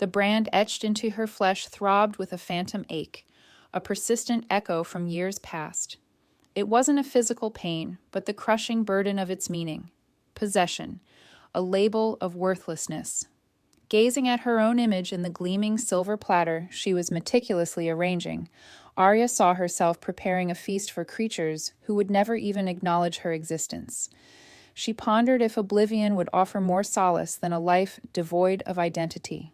The brand etched into her flesh throbbed with a phantom ache, a persistent echo from years past. It wasn't a physical pain, but the crushing burden of its meaning. Possession, a label of worthlessness. Gazing at her own image in the gleaming silver platter she was meticulously arranging, Arya saw herself preparing a feast for creatures who would never even acknowledge her existence. She pondered if oblivion would offer more solace than a life devoid of identity.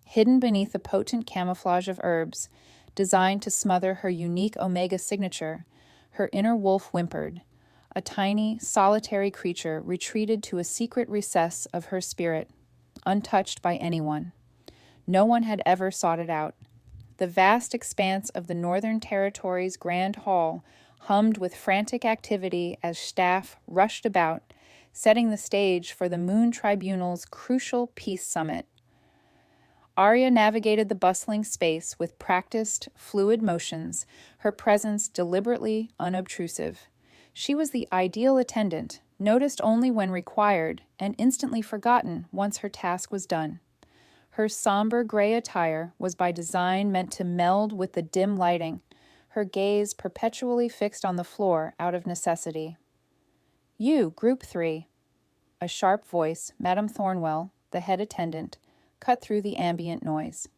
Hidden beneath the potent camouflage of herbs, designed to smother her unique Omega signature, her inner wolf whimpered. A tiny, solitary creature retreated to a secret recess of her spirit, untouched by anyone. No one had ever sought it out. The vast expanse of the Northern Territory's Grand Hall hummed with frantic activity as staff rushed about, setting the stage for the Moon Tribunal's crucial peace summit. Arya navigated the bustling space with practiced, fluid motions, her presence deliberately unobtrusive. She was the ideal attendant, noticed only when required, and instantly forgotten once her task was done. Her somber gray attire was by design meant to meld with the dim lighting, her gaze perpetually fixed on the floor out of necessity. "You, Group 3." A sharp voice, Madame Thornwell, the head attendant, cut through the ambient noise.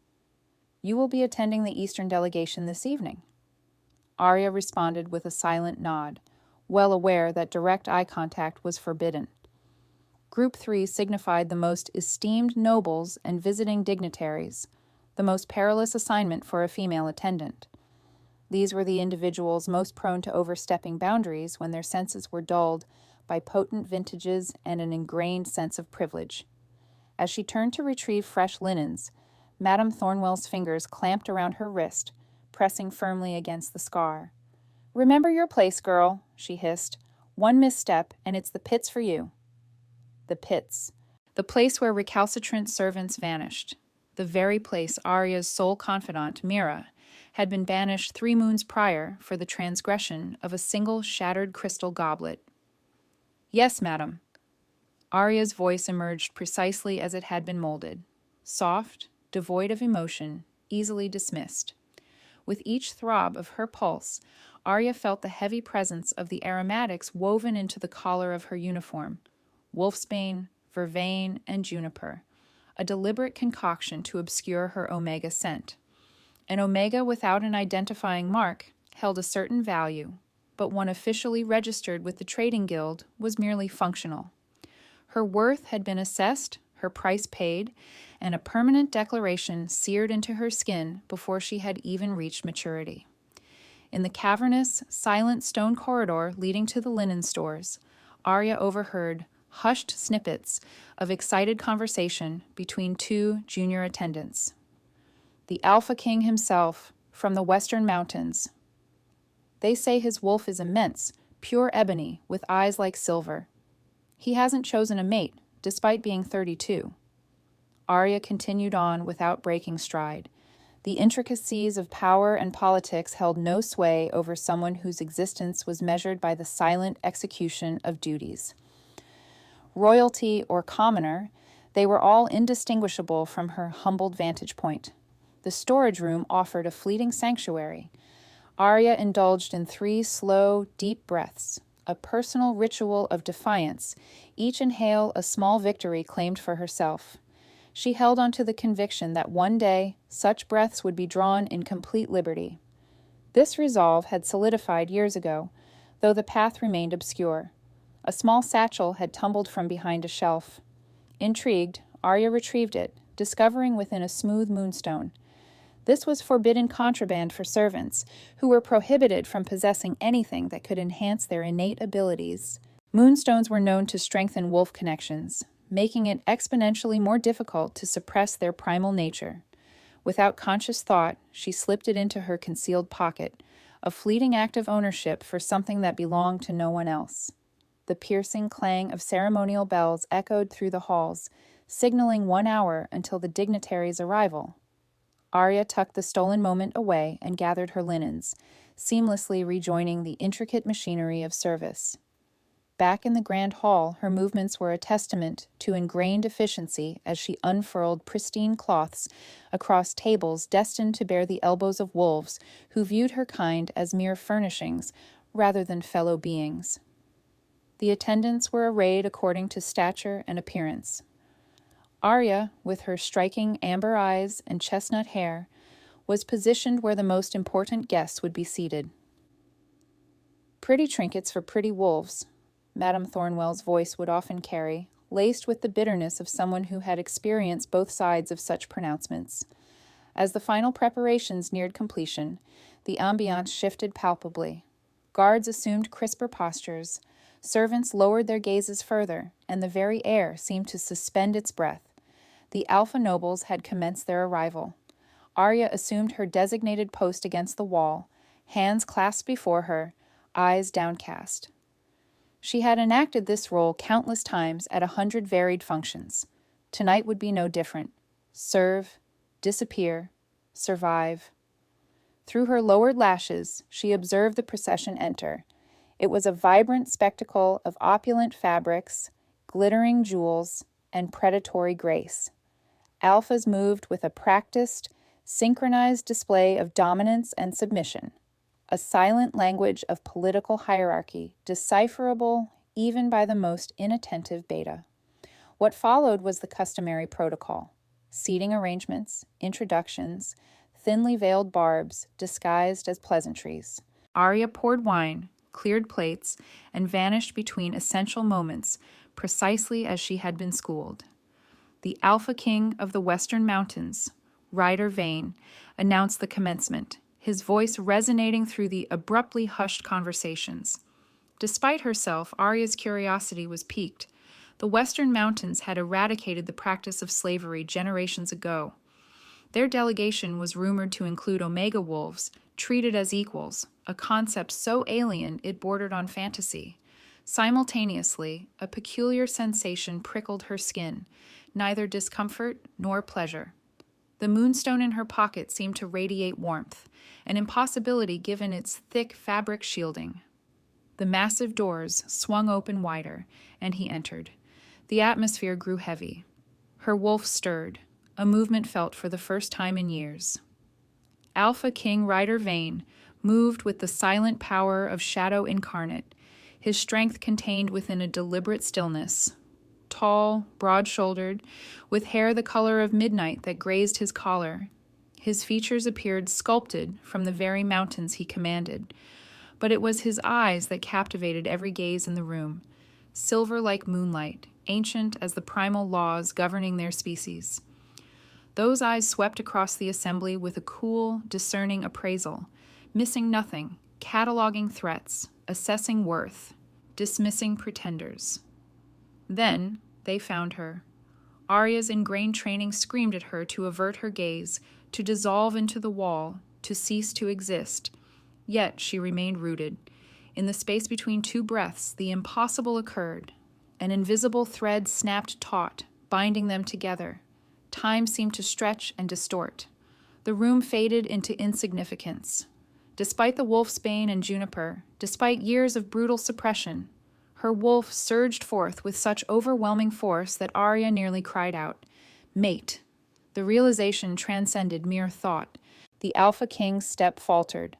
"You will be attending the Eastern delegation this evening." Arya responded with a silent nod, well aware that direct eye contact was forbidden. Group 3 signified the most esteemed nobles and visiting dignitaries, the most perilous assignment for a female attendant. These were the individuals most prone to overstepping boundaries when their senses were dulled by potent vintages and an ingrained sense of privilege. As she turned to retrieve fresh linens, Madame Thornwell's fingers clamped around her wrist, pressing firmly against the scar. "Remember your place, girl," she hissed. "One misstep, and it's the pits for you." The pits. The place where recalcitrant servants vanished. The very place Arya's sole confidant, Mira, had been banished 3 moons prior for the transgression of a single shattered crystal goblet. "Yes, madam." Arya's voice emerged precisely as it had been molded. Soft, devoid of emotion, easily dismissed. With each throb of her pulse, Arya felt the heavy presence of the aromatics woven into the collar of her uniform. Wolfsbane, vervain, and juniper, a deliberate concoction to obscure her Omega scent. An Omega without an identifying mark held a certain value, but one officially registered with the Trading Guild was merely functional. Her worth had been assessed, her price paid, and a permanent declaration seared into her skin before she had even reached maturity. In the cavernous, silent stone corridor leading to the linen stores, Arya overheard hushed snippets of excited conversation between 2 junior attendants. "The Alpha King himself, from the Western Mountains. They say his wolf is immense, pure ebony, with eyes like silver. He hasn't chosen a mate, despite being 32. Arya continued on without breaking stride. The intricacies of power and politics held no sway over someone whose existence was measured by the silent execution of duties. Royalty or commoner, they were all indistinguishable from her humbled vantage point. The storage room offered a fleeting sanctuary. Arya indulged in 3 slow, deep breaths, a personal ritual of defiance, each inhale a small victory claimed for herself. She held on to the conviction that one day such breaths would be drawn in complete liberty. This resolve had solidified years ago, though the path remained obscure. A small satchel had tumbled from behind a shelf. Intrigued, Arya retrieved it, discovering within a smooth moonstone. This was forbidden contraband for servants, who were prohibited from possessing anything that could enhance their innate abilities. Moonstones were known to strengthen wolf connections, making it exponentially more difficult to suppress their primal nature. Without conscious thought, she slipped it into her concealed pocket, a fleeting act of ownership for something that belonged to no one else. The piercing clang of ceremonial bells echoed through the halls, signaling 1 hour until the dignitary's arrival. Arya tucked the stolen moment away and gathered her linens, seamlessly rejoining the intricate machinery of service. Back in the grand hall, her movements were a testament to ingrained efficiency as she unfurled pristine cloths across tables destined to bear the elbows of wolves who viewed her kind as mere furnishings rather than fellow beings. The attendants were arrayed according to stature and appearance. Arya, with her striking amber eyes and chestnut hair, was positioned where the most important guests would be seated. Pretty trinkets for pretty wolves, Madame Thornwell's voice would often carry, laced with the bitterness of someone who had experienced both sides of such pronouncements. As the final preparations neared completion, the ambiance shifted palpably. Guards assumed crisper postures, servants lowered their gazes further, and the very air seemed to suspend its breath. The alpha nobles had commenced their arrival. Arya assumed her designated post against the wall, hands clasped before her, eyes downcast. She had enacted this role countless times at 100 varied functions. Tonight would be no different. Serve, disappear, survive. Through her lowered lashes, she observed the procession enter. It was a vibrant spectacle of opulent fabrics, glittering jewels, and predatory grace. Alphas moved with a practiced, synchronized display of dominance and submission, a silent language of political hierarchy, decipherable even by the most inattentive beta. What followed was the customary protocol: seating arrangements, introductions, thinly veiled barbs disguised as pleasantries. Arya poured wine, cleared plates, and vanished between essential moments, precisely as she had been schooled. The Alpha King of the Western Mountains, Ryder Vane, announced the commencement, his voice resonating through the abruptly hushed conversations. Despite herself, Arya's curiosity was piqued. The Western Mountains had eradicated the practice of slavery generations ago. Their delegation was rumored to include Omega wolves, treated as equals, a concept so alien it bordered on fantasy. Simultaneously, a peculiar sensation prickled her skin, neither discomfort nor pleasure. The moonstone in her pocket seemed to radiate warmth, an impossibility given its thick fabric shielding. The massive doors swung open wider, and he entered. The atmosphere grew heavy. Her wolf stirred, a movement felt for the first time in years. Alpha King Ryder Vane moved with the silent power of shadow incarnate, his strength contained within a deliberate stillness. Tall, broad-shouldered, with hair the color of midnight that grazed his collar, his features appeared sculpted from the very mountains he commanded. But it was his eyes that captivated every gaze in the room, silver like moonlight, ancient as the primal laws governing their species. Those eyes swept across the assembly with a cool, discerning appraisal, missing nothing, cataloging threats, assessing worth, dismissing pretenders. Then they found her. Arya's ingrained training screamed at her to avert her gaze, to dissolve into the wall, to cease to exist. Yet she remained rooted. In the space between two breaths, the impossible occurred. An invisible thread snapped taut, binding them together. Time seemed to stretch and distort. The room faded into insignificance. Despite the wolfsbane and juniper, despite years of brutal suppression, her wolf surged forth with such overwhelming force that Arya nearly cried out, "Mate!" The realization transcended mere thought. The Alpha King's step faltered,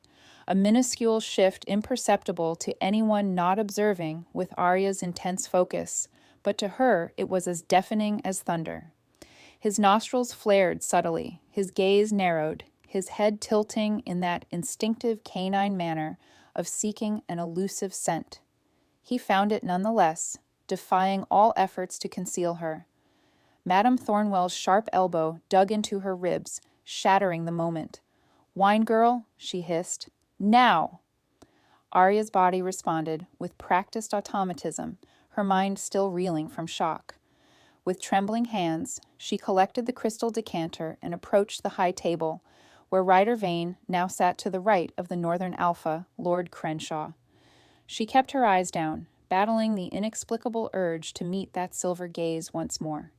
a minuscule shift imperceptible to anyone not observing with Arya's intense focus, but to her it was as deafening as thunder. His nostrils flared subtly, his gaze narrowed, his head tilting in that instinctive canine manner of seeking an elusive scent. He found it nonetheless, defying all efforts to conceal her. Madame Thornwell's sharp elbow dug into her ribs, shattering the moment. "Wine girl," she hissed. "Now!" Arya's body responded with practiced automatism, her mind still reeling from shock. With trembling hands, she collected the crystal decanter and approached the high table, where Ryder Vane now sat to the right of the Northern Alpha, Lord Crenshaw. She kept her eyes down, battling the inexplicable urge to meet that silver gaze once more.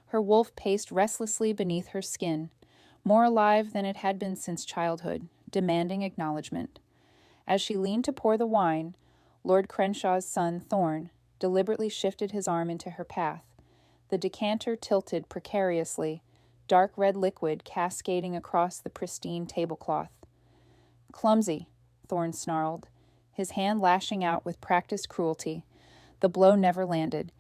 Her wolf paced restlessly beneath her skin, more alive than it had been since childhood, demanding acknowledgement. As she leaned to pour the wine, Lord Crenshaw's son, Thorn, deliberately shifted his arm into her path. The decanter tilted precariously, dark red liquid cascading across the pristine tablecloth. "Clumsy," Thorne snarled, his hand lashing out with practiced cruelty. The blow never landed.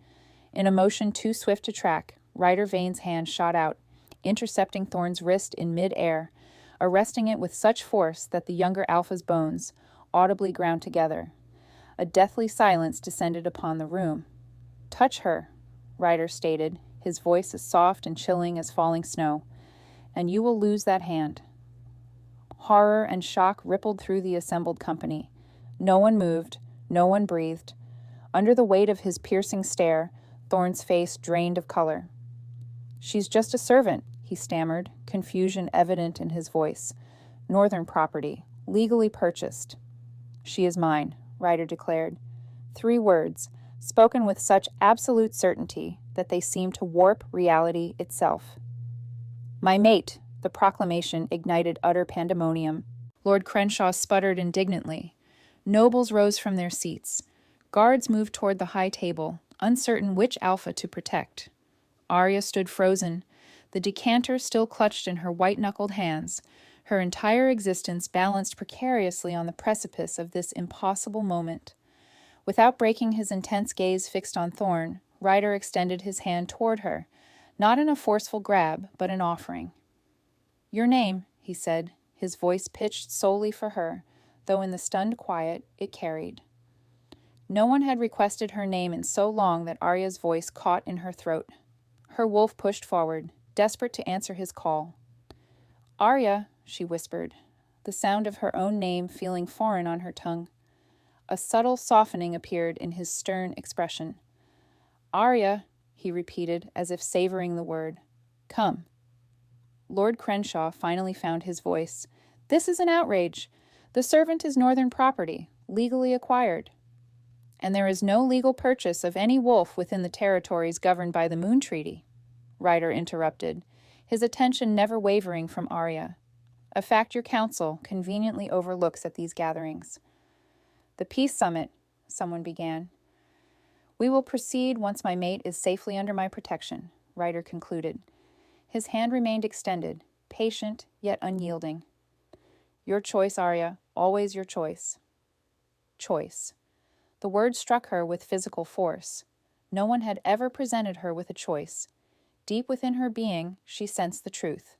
In a motion too swift to track, Ryder Vane's hand shot out, intercepting Thorne's wrist in mid-air, arresting it with such force that the younger alpha's bones audibly ground together. A deathly silence descended upon the room. "Touch her," Ryder stated, his voice as soft and chilling as falling snow, "and you will lose that hand." Horror and shock rippled through the assembled company. No one moved, no one breathed. Under the weight of his piercing stare, Thorne's face drained of color. "She's just a servant," he stammered, confusion evident in his voice. "Northern property, legally purchased." "She is mine," Ryder declared. 3 words, spoken with such absolute certainty that they seemed to warp reality itself. "My mate!" The proclamation ignited utter pandemonium. Lord Crenshaw sputtered indignantly. Nobles rose from their seats. Guards moved toward the high table, uncertain which alpha to protect. Arya stood frozen, the decanter still clutched in her white-knuckled hands, her entire existence balanced precariously on the precipice of this impossible moment. Without breaking his intense gaze fixed on Thorne, Ryder extended his hand toward her, not in a forceful grab, but an offering. "Your name," he said, his voice pitched solely for her, though in the stunned quiet it carried. No one had requested her name in so long that Arya's voice caught in her throat. Her wolf pushed forward, desperate to answer his call. "Arya," she whispered, the sound of her own name feeling foreign on her tongue. A subtle softening appeared in his stern expression. "Arya," he repeated, as if savoring the word. "Come." Lord Crenshaw finally found his voice. "This is an outrage. The servant is Northern property, legally acquired." "And there is no legal purchase of any wolf within the territories governed by the Moon Treaty," Ryder interrupted, his attention never wavering from Arya. "A fact your council conveniently overlooks at these gatherings." "The Peace Summit," someone began. "We will proceed once my mate is safely under my protection," Ryder concluded. His hand remained extended, patient yet unyielding. "Your choice, Arya, always your choice." Choice. The word struck her with physical force. No one had ever presented her with a choice. Deep within her being, she sensed the truth.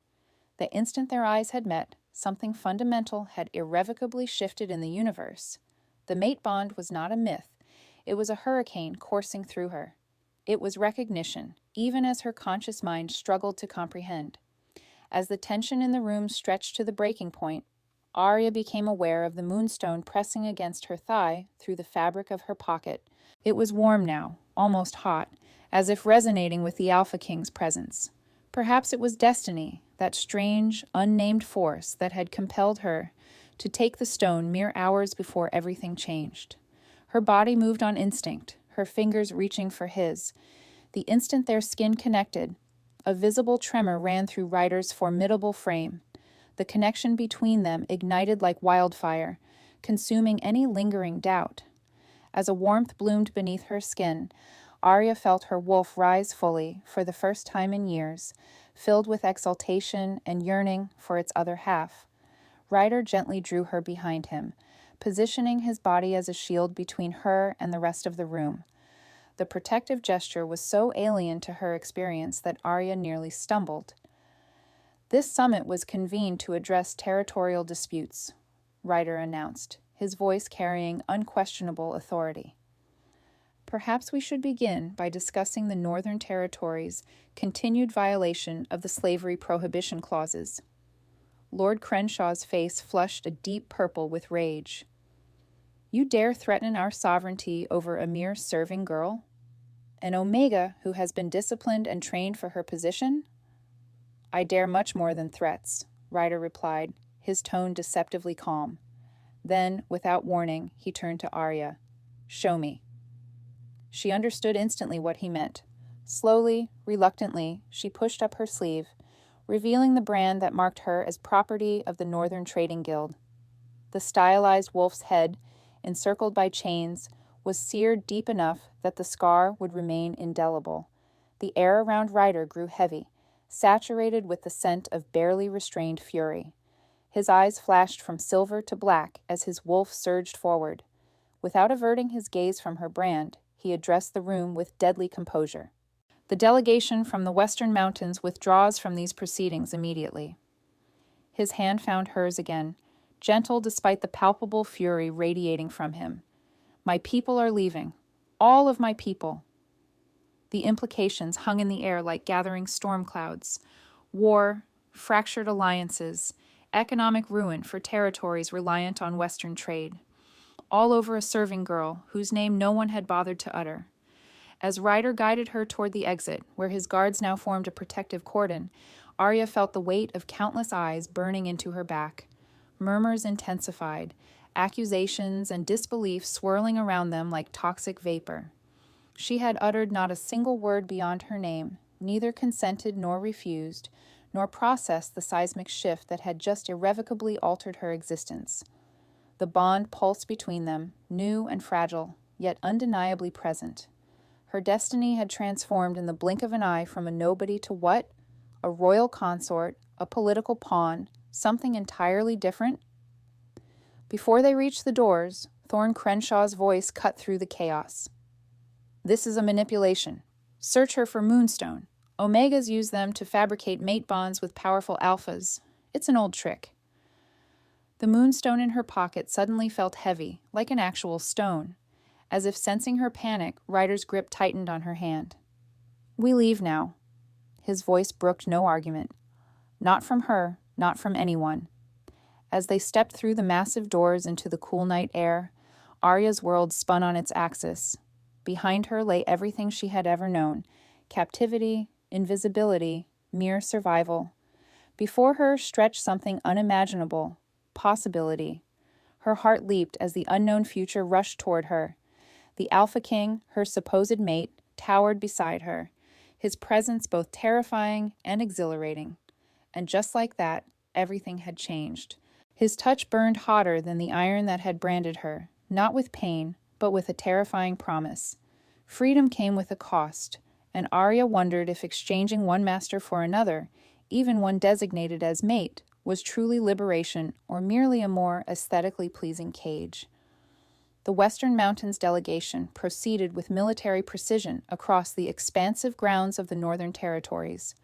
The instant their eyes had met, something fundamental had irrevocably shifted in the universe. The mate bond was not a myth. It was a hurricane coursing through her. It was recognition, even as her conscious mind struggled to comprehend. As the tension in the room stretched to the breaking point, Arya became aware of the moonstone pressing against her thigh through the fabric of her pocket. It was warm now, almost hot, as if resonating with the Alpha King's presence. Perhaps it was destiny, that strange, unnamed force that had compelled her to take the stone mere hours before everything changed. Her body moved on instinct, her fingers reaching for his. The instant their skin connected, a visible tremor ran through Ryder's formidable frame. The connection between them ignited like wildfire, consuming any lingering doubt. As a warmth bloomed beneath her skin, Arya felt her wolf rise fully, for the first time in years, filled with exultation and yearning for its other half. Ryder gently drew her behind him, positioning his body as a shield between her and the rest of the room. The protective gesture was so alien to her experience that Arya nearly stumbled. "This summit was convened to address territorial disputes," Ryder announced, his voice carrying unquestionable authority. "Perhaps we should begin by discussing the Northern Territories' continued violation of the slavery prohibition clauses." Lord Crenshaw's face flushed a deep purple with rage. "You dare threaten our sovereignty over a mere serving girl? An Omega who has been disciplined and trained for her position?" "I dare much more than threats," Ryder replied, his tone deceptively calm. Then, without warning, he turned to Arya. "Show me." She understood instantly what he meant. Slowly, reluctantly, she pushed up her sleeve, revealing the brand that marked her as property of the Northern Trading Guild. The stylized wolf's head, encircled by chains, was seared deep enough that the scar would remain indelible. The air around Ryder grew heavy, saturated with the scent of barely restrained fury. His eyes flashed from silver to black as his wolf surged forward. Without averting his gaze from her brand, he addressed the room with deadly composure. The delegation from the Western Mountains withdraws from these proceedings immediately. His hand found hers again, gentle despite the palpable fury radiating from him. My people are leaving. All of my people. The implications hung in the air like gathering storm clouds. War, fractured alliances, economic ruin for territories reliant on Western trade. All over a serving girl whose name no one had bothered to utter. As Ryder guided her toward the exit, where his guards now formed a protective cordon, Arya felt the weight of countless eyes burning into her back. Murmurs intensified, accusations and disbelief swirling around them like toxic vapor. She had uttered not a single word beyond her name, neither consented nor refused, nor processed the seismic shift that had just irrevocably altered her existence. The bond pulsed between them, new and fragile, yet undeniably present. Her destiny had transformed in the blink of an eye from a nobody to what? A royal consort, a political pawn, something entirely different? Before they reached the doors, Thorne Crenshaw's voice cut through the chaos. This is a manipulation. Search her for moonstone. Omegas use them to fabricate mate bonds with powerful alphas. It's an old trick. The moonstone in her pocket suddenly felt heavy, like an actual stone. As if sensing her panic, Ryder's grip tightened on her hand. We leave now. His voice brooked no argument. Not from her, not from anyone. As they stepped through the massive doors into the cool night air, Arya's world spun on its axis. Behind her lay everything she had ever known: captivity, invisibility, mere survival. Before her stretched something unimaginable, possibility. Her heart leaped as the unknown future rushed toward her. The Alpha King, her supposed mate, towered beside her, his presence both terrifying and exhilarating. And just like that, everything had changed. His touch burned hotter than the iron that had branded her, not with pain, but with a terrifying promise. Freedom came with a cost, and Arya wondered if exchanging one master for another, even one designated as mate, was truly liberation or merely a more aesthetically pleasing cage. The Western Mountains delegation proceeded with military precision across the expansive grounds of the Northern Territories.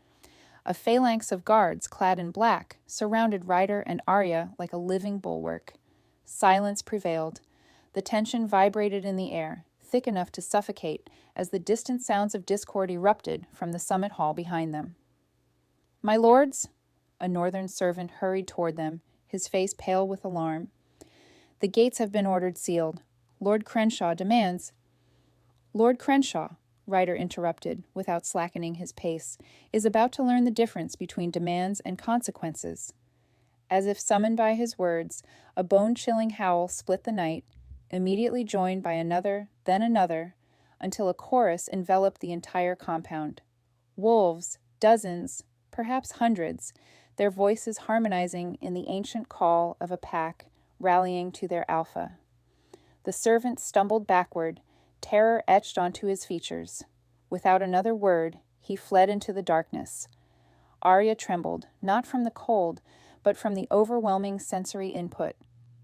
A phalanx of guards clad in black surrounded Ryder and Arya like a living bulwark. Silence prevailed. The tension vibrated in the air, thick enough to suffocate as the distant sounds of discord erupted from the summit hall behind them. My lords, a northern servant hurried toward them, his face pale with alarm. The gates have been ordered sealed. Lord Crenshaw demands. Lord Crenshaw, Ryder interrupted, without slackening his pace, is about to learn the difference between demands and consequences. As if summoned by his words, a bone-chilling howl split the night, immediately joined by another, then another, until a chorus enveloped the entire compound. Wolves, dozens, perhaps hundreds, their voices harmonizing in the ancient call of a pack rallying to their alpha. The servant stumbled backward, terror etched onto his features. Without another word, he fled into the darkness. Arya trembled, not from the cold, but from the overwhelming sensory input.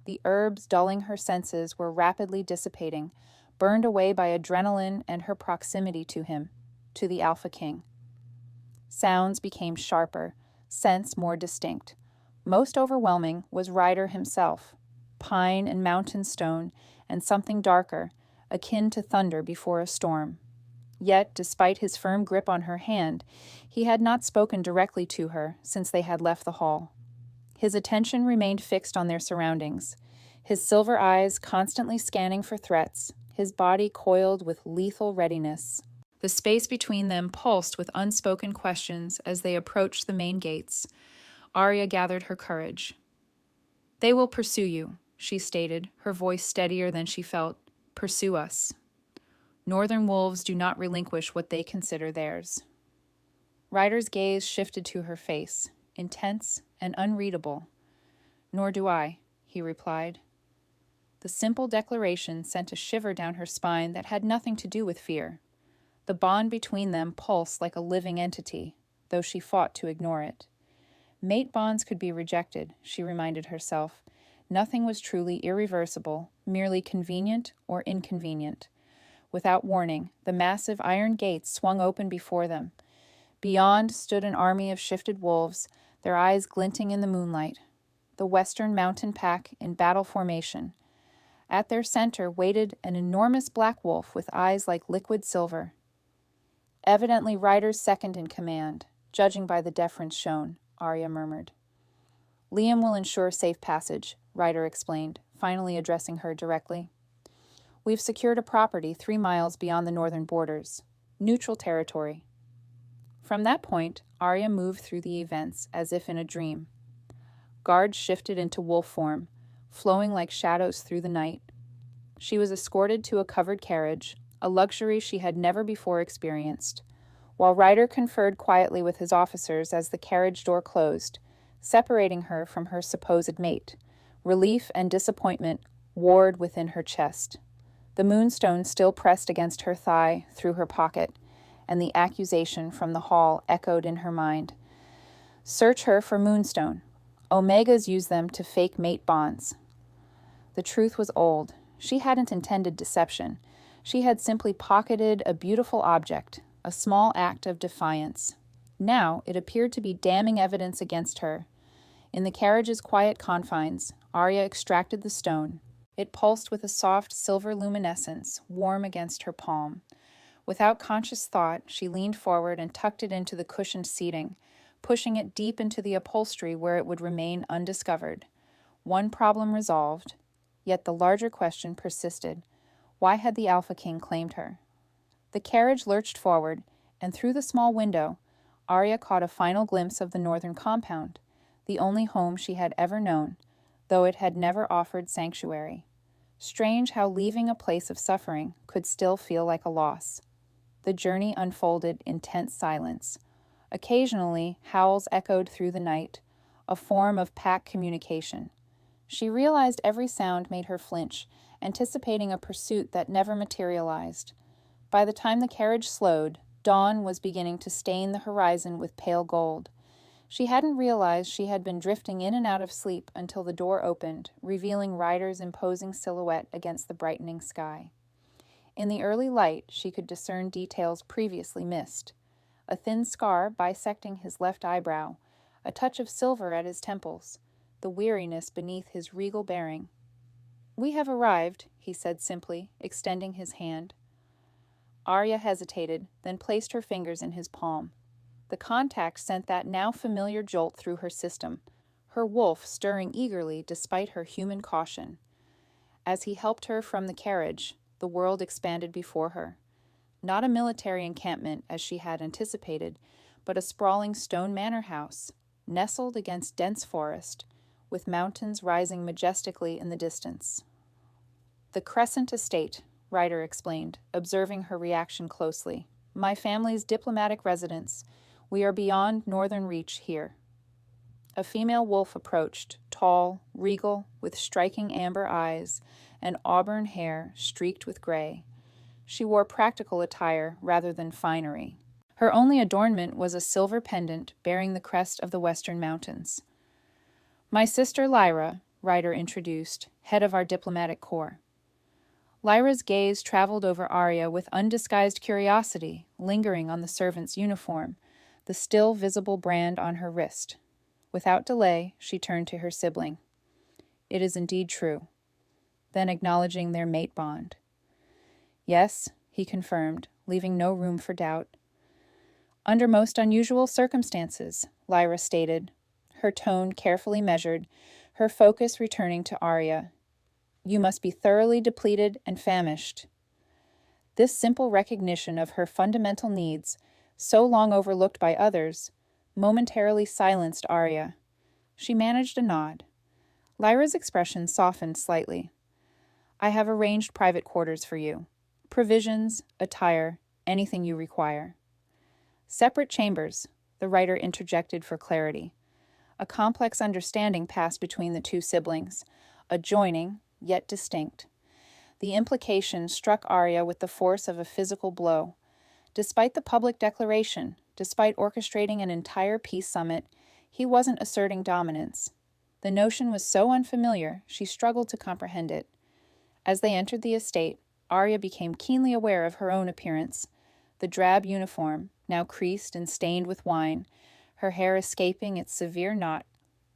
The herbs dulling her senses were rapidly dissipating, burned away by adrenaline and her proximity to him, to the Alpha King. Sounds became sharper, scents more distinct. Most overwhelming was Ryder himself, pine and mountain stone, and something darker, akin to thunder before a storm. Yet, despite his firm grip on her hand, he had not spoken directly to her since they had left the hall. His attention remained fixed on their surroundings, his silver eyes constantly scanning for threats, his body coiled with lethal readiness. The space between them pulsed with unspoken questions as they approached the main gates. Arya gathered her courage. They will pursue you, she stated, her voice steadier than she felt. Pursue us. Northern wolves do not relinquish what they consider theirs. Ryder's gaze shifted to her face, intense and unreadable. Nor do I, he replied. The simple declaration sent a shiver down her spine that had nothing to do with fear. The bond between them pulsed like a living entity, though she fought to ignore it. Mate bonds could be rejected, she reminded herself. Nothing was truly irreversible, merely convenient or inconvenient. Without warning, the massive iron gates swung open before them. Beyond stood an army of shifted wolves, their eyes glinting in the moonlight. The western mountain pack in battle formation. At their center waited an enormous black wolf with eyes like liquid silver. Evidently Ryder's second in command, judging by the deference shown, Arya murmured. Liam will ensure safe passage, Ryder explained, finally addressing her directly. We've secured a property 3 miles beyond the northern borders. Neutral territory. From that point, Arya moved through the events as if in a dream. Guards shifted into wolf form, flowing like shadows through the night. She was escorted to a covered carriage, a luxury she had never before experienced, while Ryder conferred quietly with his officers as the carriage door closed, separating her from her supposed mate. Relief and disappointment warred within her chest. The moonstone still pressed against her thigh through her pocket, and the accusation from the hall echoed in her mind. Search her for moonstone. Omegas use them to fake mate bonds. The truth was old. She hadn't intended deception. She had simply pocketed a beautiful object, a small act of defiance. Now it appeared to be damning evidence against her. In the carriage's quiet confines, Arya extracted the stone. It pulsed with a soft silver luminescence, warm against her palm. Without conscious thought, she leaned forward and tucked it into the cushioned seating, pushing it deep into the upholstery where it would remain undiscovered. One problem resolved, yet the larger question persisted. Why had the Alpha King claimed her? The carriage lurched forward, and through the small window, Arya caught a final glimpse of the northern compound, the only home she had ever known, though it had never offered sanctuary. Strange how leaving a place of suffering could still feel like a loss. The journey unfolded in tense silence. Occasionally, howls echoed through the night, a form of pack communication. She realized every sound made her flinch, anticipating a pursuit that never materialized. By the time the carriage slowed, dawn was beginning to stain the horizon with pale gold. She hadn't realized she had been drifting in and out of sleep until the door opened, revealing Ryder's imposing silhouette against the brightening sky. In the early light, she could discern details previously missed. A thin scar bisecting his left eyebrow, a touch of silver at his temples, the weariness beneath his regal bearing. "We have arrived," he said simply, extending his hand. Arya hesitated, then placed her fingers in his palm. The contact sent that now familiar jolt through her system, her wolf stirring eagerly despite her human caution. As he helped her from the carriage, the world expanded before her. Not a military encampment as she had anticipated, but a sprawling stone manor house, nestled against dense forest, with mountains rising majestically in the distance. "The Crescent Estate," Ryder explained, observing her reaction closely. "My family's diplomatic residence. We are beyond northern reach here." A female wolf approached, tall, regal, with striking amber eyes and auburn hair streaked with gray. She wore practical attire rather than finery. Her only adornment was a silver pendant bearing the crest of the Western Mountains. "My sister Lyra," Ryder introduced, head of our diplomatic corps. Lyra's gaze traveled over Arya with undisguised curiosity, lingering on the servant's uniform, the still visible brand on her wrist. Without delay, she turned to her sibling. "It is indeed true." Then acknowledging their mate bond. "Yes," he confirmed, leaving no room for doubt. "Under most unusual circumstances," Lyra stated, her tone carefully measured, her focus returning to Arya. "You must be thoroughly depleted and famished." This simple recognition of her fundamental needs, so long overlooked by others, momentarily silenced Arya. She managed a nod. Lyra's expression softened slightly. "I have arranged private quarters for you. Provisions, attire, anything you require." "Separate chambers," the writer interjected for clarity. A complex understanding passed between the two siblings, adjoining, yet distinct. The implication struck Arya with the force of a physical blow. Despite the public declaration, despite orchestrating an entire peace summit, he wasn't asserting dominance. The notion was so unfamiliar, she struggled to comprehend it. As they entered the estate, Arya became keenly aware of her own appearance. The drab uniform, now creased and stained with wine, her hair escaping its severe knot,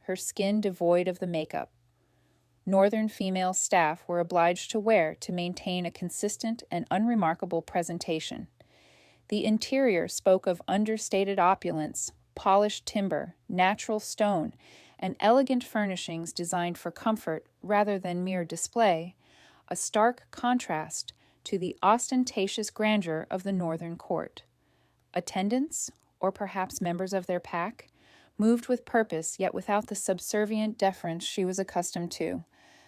her skin devoid of the makeup. Northern female staff were obliged to wear to maintain a consistent and unremarkable presentation. The interior spoke of understated opulence, polished timber, natural stone, and elegant furnishings designed for comfort rather than mere display, a stark contrast to the ostentatious grandeur of the northern court. Attendants, or perhaps members of their pack, moved with purpose yet without the subservient deference she was accustomed to.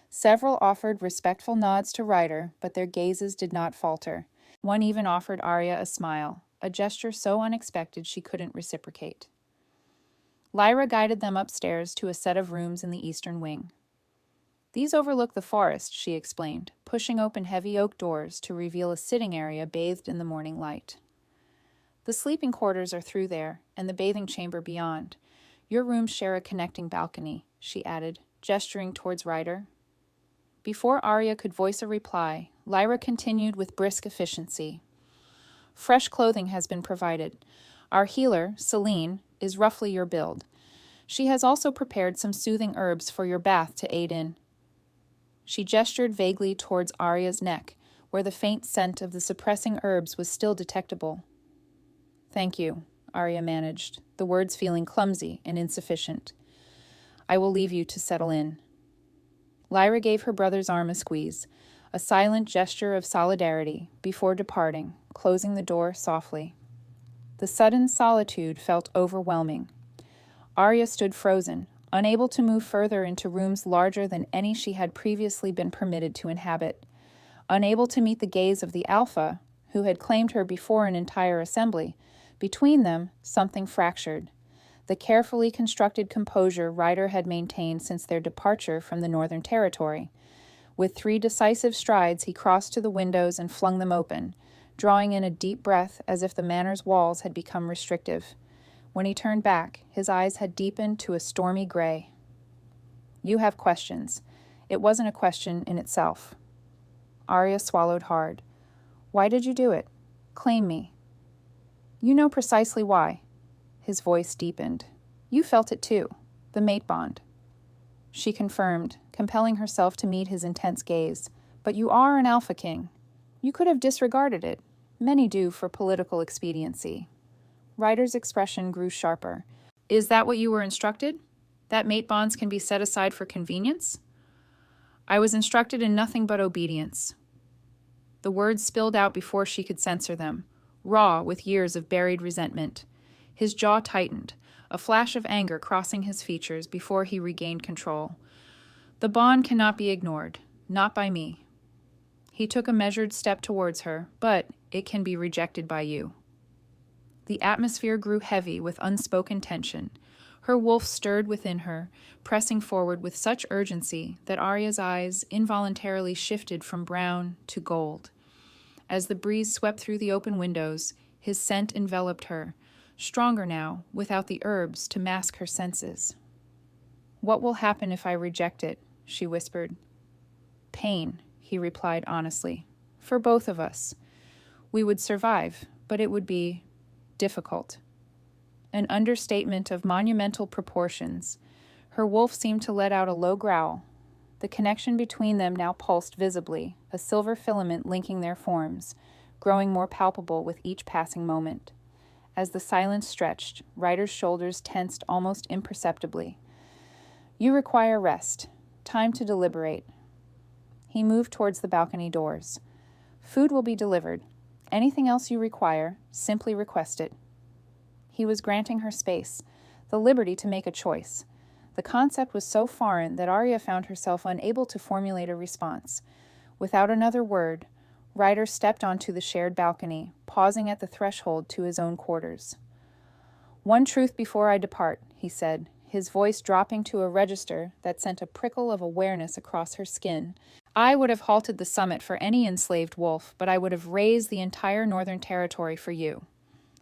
Several offered respectful nods to Ryder, but their gazes did not falter. One even offered Arya a smile, a gesture so unexpected she couldn't reciprocate. Lyra guided them upstairs to a set of rooms in the eastern wing. These overlook the forest, she explained, pushing open heavy oak doors to reveal a sitting area bathed in the morning light. The sleeping quarters are through there, and the bathing chamber beyond. Your rooms share a connecting balcony, she added, gesturing towards Ryder. Before Arya could voice a reply, Lyra continued with brisk efficiency. Fresh clothing has been provided. Our healer, Celine, is roughly your build. She has also prepared some soothing herbs for your bath to aid in. She gestured vaguely towards Arya's neck, where the faint scent of the suppressing herbs was still detectable. Thank you, Arya managed, the words feeling clumsy and insufficient. I will leave you to settle in. Lyra gave her brother's arm a squeeze, a silent gesture of solidarity, before departing, closing the door softly. The sudden solitude felt overwhelming. Arya stood frozen, unable to move further into rooms larger than any she had previously been permitted to inhabit, unable to meet the gaze of the Alpha, who had claimed her before an entire assembly. Between them, something fractured. The carefully constructed composure Ryder had maintained since their departure from the Northern Territory. With 3 decisive strides, he crossed to the windows and flung them open, drawing in a deep breath as if the manor's walls had become restrictive. When he turned back, his eyes had deepened to a stormy gray. You have questions. It wasn't a question in itself. Arya swallowed hard. Why did you do it? Claim me. You know precisely why. His voice deepened. You felt it too. The mate bond. She confirmed, compelling herself to meet his intense gaze. But you are an Alpha King. You could have disregarded it. Many do for political expediency. Ryder's expression grew sharper. Is that what you were instructed? That mate bonds can be set aside for convenience? I was instructed in nothing but obedience. The words spilled out before she could censor them, raw with years of buried resentment. His jaw tightened, a flash of anger crossing his features before he regained control. The bond cannot be ignored, not by me. He took a measured step towards her, but it can be rejected by you. The atmosphere grew heavy with unspoken tension. Her wolf stirred within her, pressing forward with such urgency that Arya's eyes involuntarily shifted from brown to gold. As the breeze swept through the open windows, his scent enveloped her, stronger now, without the herbs to mask her senses. What will happen if I reject it? She whispered. Pain, he replied honestly. For both of us. We would survive, but it would be difficult. An understatement of monumental proportions. Her wolf seemed to let out a low growl. The connection between them now pulsed visibly, a silver filament linking their forms, growing more palpable with each passing moment. As the silence stretched, Ryder's shoulders tensed almost imperceptibly. You require rest, time to deliberate. He moved towards the balcony doors. Food will be delivered. Anything else you require, simply request it. He was granting her space, the liberty to make a choice. The concept was so foreign that Arya found herself unable to formulate a response. Without another word, Ryder stepped onto the shared balcony, pausing at the threshold to his own quarters. One truth before I depart, he said, his voice dropping to a register that sent a prickle of awareness across her skin. I would have halted the summit for any enslaved wolf, but I would have razed the entire Northern Territory for you."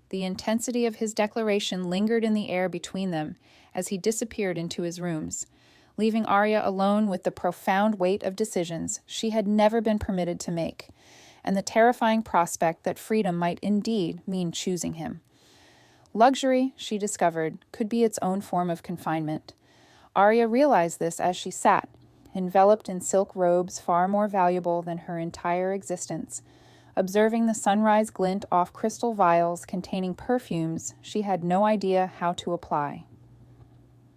The intensity of his declaration lingered in the air between them as he disappeared into his rooms, leaving Arya alone with the profound weight of decisions she had never been permitted to make, and the terrifying prospect that freedom might indeed mean choosing him. Luxury, she discovered, could be its own form of confinement. Arya realized this as she sat, enveloped in silk robes far more valuable than her entire existence, observing the sunrise glint off crystal vials containing perfumes she had no idea how to apply.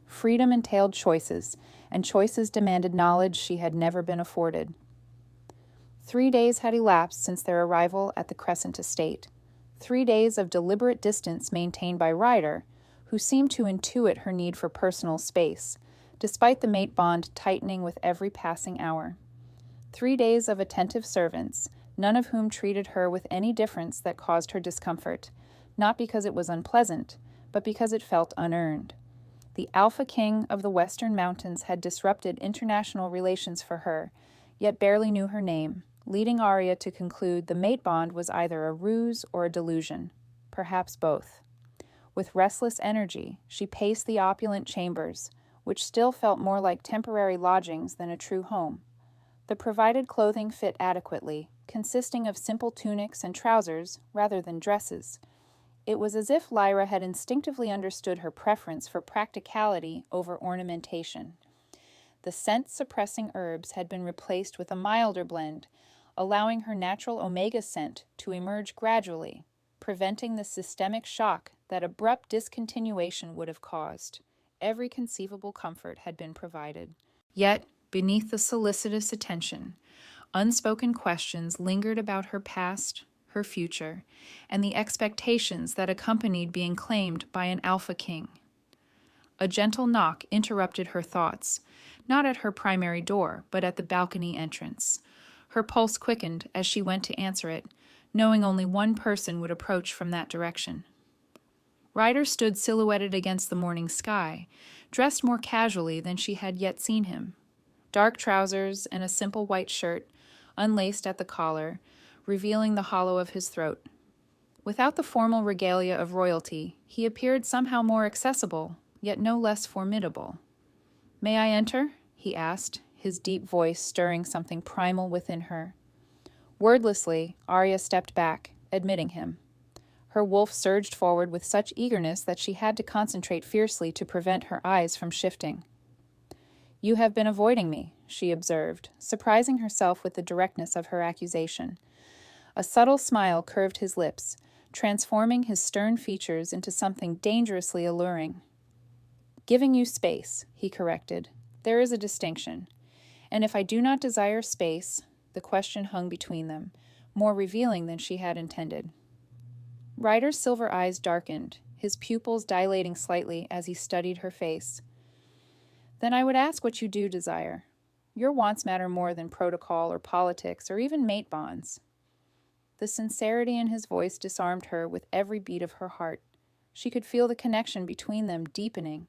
Freedom entailed choices, and choices demanded knowledge she had never been afforded. 3 days had elapsed since their arrival at the Crescent estate. 3 days of deliberate distance maintained by Ryder, who seemed to intuit her need for personal space, despite the mate bond tightening with every passing hour. 3 days of attentive servants, none of whom treated her with any difference that caused her discomfort, not because it was unpleasant, but because it felt unearned. The Alpha King of the Western Mountains had disrupted international relations for her, yet barely knew her name, leading Arya to conclude the mate bond was either a ruse or a delusion, perhaps both. With restless energy, she paced the opulent chambers, which still felt more like temporary lodgings than a true home. The provided clothing fit adequately, consisting of simple tunics and trousers rather than dresses. It was as if Lyra had instinctively understood her preference for practicality over ornamentation. The scent-suppressing herbs had been replaced with a milder blend, allowing her natural omega scent to emerge gradually, preventing the systemic shock that abrupt discontinuation would have caused. Every conceivable comfort had been provided. Yet, beneath the solicitous attention, unspoken questions lingered about her past, her future, and the expectations that accompanied being claimed by an Alpha King. A gentle knock interrupted her thoughts, not at her primary door, but at the balcony entrance. Her pulse quickened as she went to answer it, knowing only one person would approach from that direction. Ryder stood silhouetted against the morning sky, dressed more casually than she had yet seen him. Dark trousers and a simple white shirt, unlaced at the collar, revealing the hollow of his throat. Without the formal regalia of royalty, he appeared somehow more accessible, yet no less formidable. "May I enter?" he asked, his deep voice stirring something primal within her. Wordlessly, Arya stepped back, admitting him. Her wolf surged forward with such eagerness that she had to concentrate fiercely to prevent her eyes from shifting. "You have been avoiding me," she observed, surprising herself with the directness of her accusation. A subtle smile curved his lips, transforming his stern features into something dangerously alluring. "Giving you space," he corrected. "There is a distinction. And if I do not desire space," the question hung between them, more revealing than she had intended. Ryder's silver eyes darkened, his pupils dilating slightly as he studied her face. "Then I would ask what you do desire. Your wants matter more than protocol or politics or even mate bonds." The sincerity in his voice disarmed her with every beat of her heart. She could feel the connection between them deepening,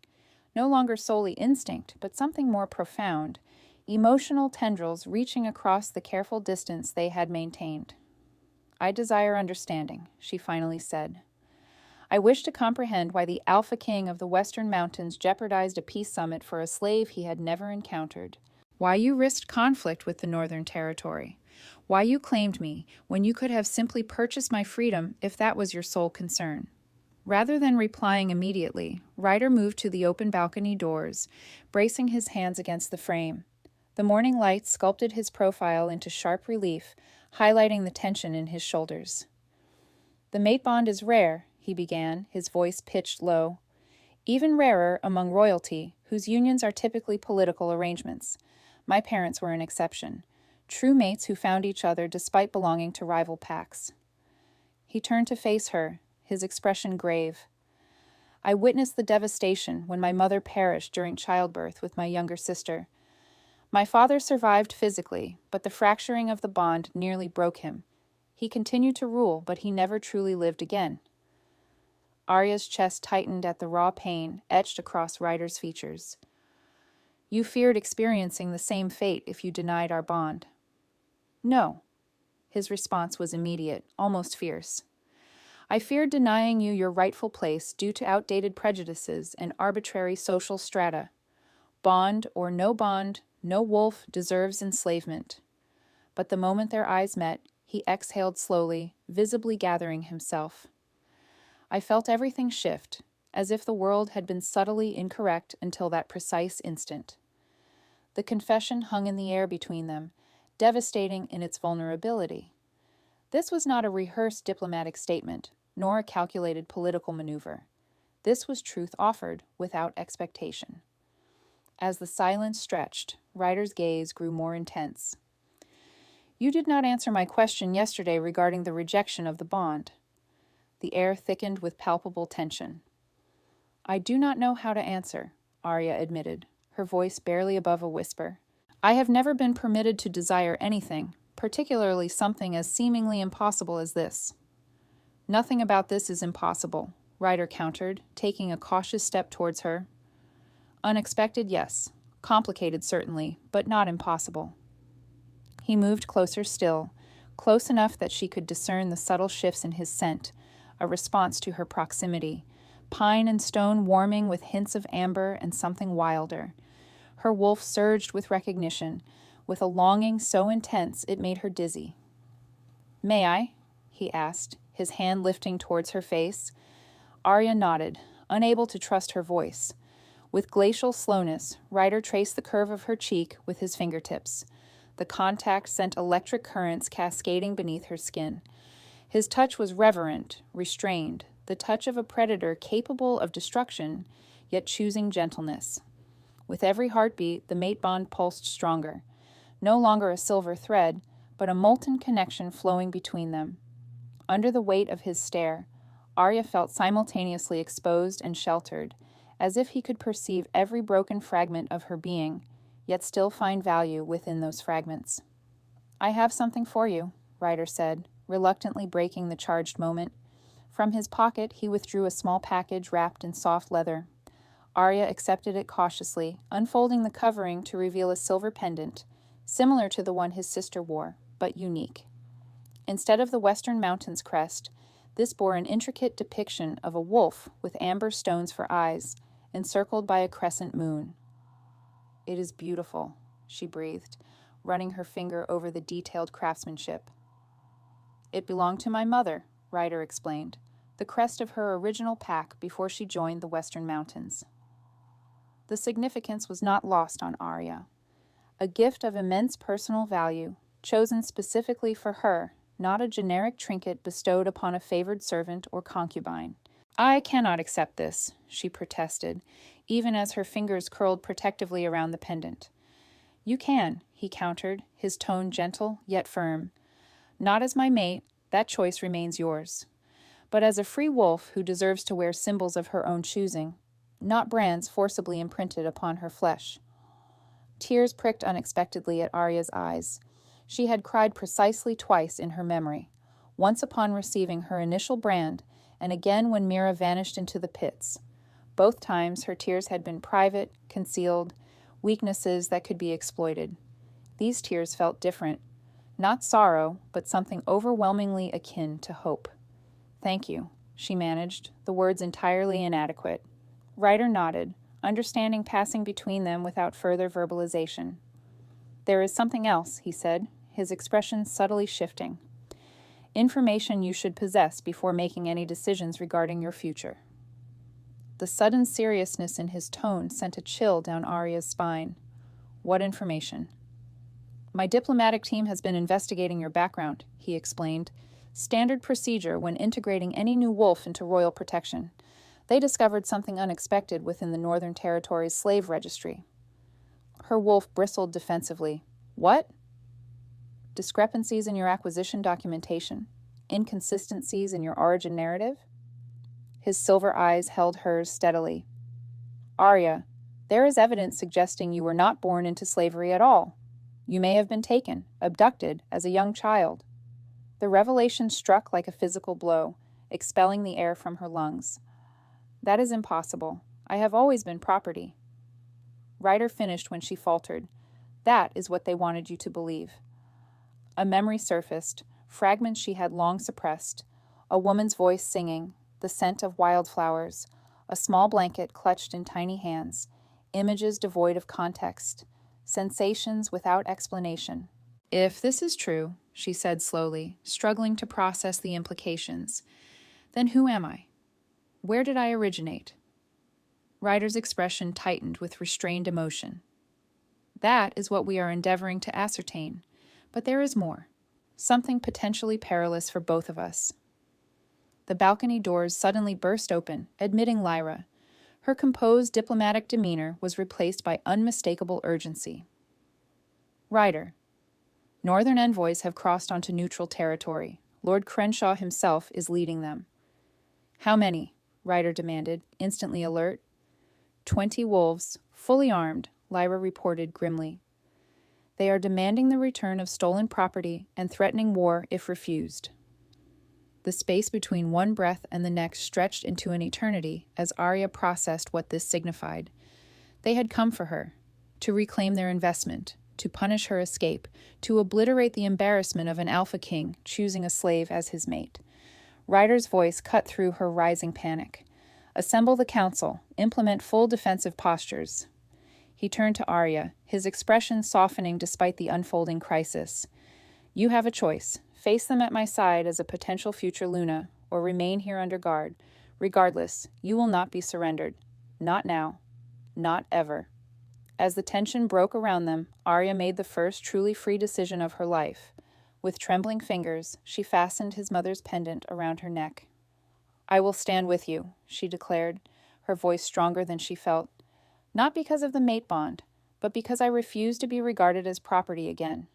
no longer solely instinct, but something more profound, emotional tendrils reaching across the careful distance they had maintained. "I desire understanding," she finally said. "I wish to comprehend why the Alpha King of the Western Mountains jeopardized a peace summit for a slave he had never encountered. Why you risked conflict with the Northern Territory. Why you claimed me when you could have simply purchased my freedom if that was your sole concern." Rather than replying immediately, Ryder moved to the open balcony doors, bracing his hands against the frame. The morning light sculpted his profile into sharp relief, highlighting the tension in his shoulders. "The mate bond is rare," he began, his voice pitched low. "Even rarer among royalty, whose unions are typically political arrangements. My parents were an exception. True mates who found each other despite belonging to rival packs." He turned to face her, his expression grave. "I witnessed the devastation when my mother perished during childbirth with my younger sister. My father survived physically, but the fracturing of the bond nearly broke him. He continued to rule, but he never truly lived again." Arya's chest tightened at the raw pain etched across Ryder's features. "You feared experiencing the same fate if you denied our bond. No. His response was immediate, almost fierce. I feared denying you your rightful place due to outdated prejudices and arbitrary social strata. Bond or no bond, no wolf deserves enslavement. But the moment their eyes met, he exhaled slowly, visibly gathering himself. I felt everything shift, as if the world had been subtly incorrect until that precise instant. The confession hung in the air between them, devastating in its vulnerability. This was not a rehearsed diplomatic statement, nor a calculated political maneuver. This was truth offered without expectation. As the silence stretched, Ryder's gaze grew more intense. You did not answer my question yesterday regarding the rejection of the bond. The air thickened with palpable tension. I do not know how to answer, Arya admitted, her voice barely above a whisper. I have never been permitted to desire anything, particularly something as seemingly impossible as this. Nothing about this is impossible, Ryder countered, taking a cautious step towards her. Unexpected, yes. Complicated, certainly, but not impossible. He moved closer still, close enough that she could discern the subtle shifts in his scent, a response to her proximity, pine and stone warming with hints of amber and something wilder. Her wolf surged with recognition, with a longing so intense it made her dizzy. May I? He asked, his hand lifting towards her face. Arya nodded, unable to trust her voice. With glacial slowness, Ryder traced the curve of her cheek with his fingertips. The contact sent electric currents cascading beneath her skin. His touch was reverent, restrained, the touch of a predator capable of destruction, yet choosing gentleness. With every heartbeat, the mate bond pulsed stronger. No longer a silver thread, but a molten connection flowing between them. Under the weight of his stare, Arya felt simultaneously exposed and sheltered, as if he could perceive every broken fragment of her being, yet still find value within those fragments. I have something for you, Ryder said, reluctantly breaking the charged moment. From his pocket, he withdrew a small package wrapped in soft leather. Arya accepted it cautiously, unfolding the covering to reveal a silver pendant, similar to the one his sister wore, but unique. Instead of the Western Mountains crest, this bore an intricate depiction of a wolf with amber stones for eyes, encircled by a crescent moon. It is beautiful, she breathed, running her finger over the detailed craftsmanship. It belonged to my mother, Ryder explained, the crest of her original pack before she joined the Western Mountains. The significance was not lost on Arya. A gift of immense personal value, chosen specifically for her, not a generic trinket bestowed upon a favored servant or concubine. I cannot accept this, she protested, even as her fingers curled protectively around the pendant. You can, he countered, his tone gentle yet firm. Not as my mate, that choice remains yours. But as a free wolf who deserves to wear symbols of her own choosing, not brands forcibly imprinted upon her flesh. Tears pricked unexpectedly at Arya's eyes. She had cried precisely twice in her memory, once upon receiving her initial brand, and again when Mira vanished into the pits. Both times her tears had been private, concealed, weaknesses that could be exploited. These tears felt different. Not sorrow, but something overwhelmingly akin to hope. Thank you, she managed, the words entirely inadequate. Ryder nodded, understanding passing between them without further verbalization. There is something else, he said, his expression subtly shifting. Information you should possess before making any decisions regarding your future. The sudden seriousness in his tone sent a chill down Arya's spine. What information? My diplomatic team has been investigating your background, he explained. Standard procedure when integrating any new wolf into royal protection. They discovered something unexpected within the Northern Territory's slave registry. Her wolf bristled defensively. What? Discrepancies in your acquisition documentation? Inconsistencies in your origin narrative? His silver eyes held hers steadily. Arya, there is evidence suggesting you were not born into slavery at all. You may have been taken, abducted, as a young child. The revelation struck like a physical blow, expelling the air from her lungs. That is impossible. I have always been property. Ryder finished when she faltered. That is what they wanted you to believe. A memory surfaced, fragments she had long suppressed, a woman's voice singing, the scent of wildflowers, a small blanket clutched in tiny hands, images devoid of context, sensations without explanation. If this is true, she said slowly, struggling to process the implications, then who am I? Where did I originate? Ryder's expression tightened with restrained emotion. That is what we are endeavoring to ascertain, but there is more. Something potentially perilous for both of us. The balcony doors suddenly burst open, admitting Lyra. Her composed diplomatic demeanor was replaced by unmistakable urgency. Ryder. Northern envoys have crossed onto neutral territory. Lord Crenshaw himself is leading them. How many? Ryder demanded, instantly alert. 20 wolves, fully armed, Lyra reported grimly. They are demanding the return of stolen property and threatening war if refused. The space between one breath and the next stretched into an eternity as Arya processed what this signified. They had come for her, to reclaim their investment, to punish her escape, to obliterate the embarrassment of an alpha king choosing a slave as his mate. Ryder's voice cut through her rising panic. Assemble the council, implement full defensive postures. He turned to Arya, his expression softening despite the unfolding crisis. You have a choice. Face them at my side as a potential future Luna, or remain here under guard. Regardless, you will not be surrendered. Not now. Not ever. As the tension broke around them, Arya made the first truly free decision of her life. With trembling fingers, she fastened his mother's pendant around her neck. I will stand with you, she declared, her voice stronger than she felt. Not because of the mate bond, but because I refuse to be regarded as property again.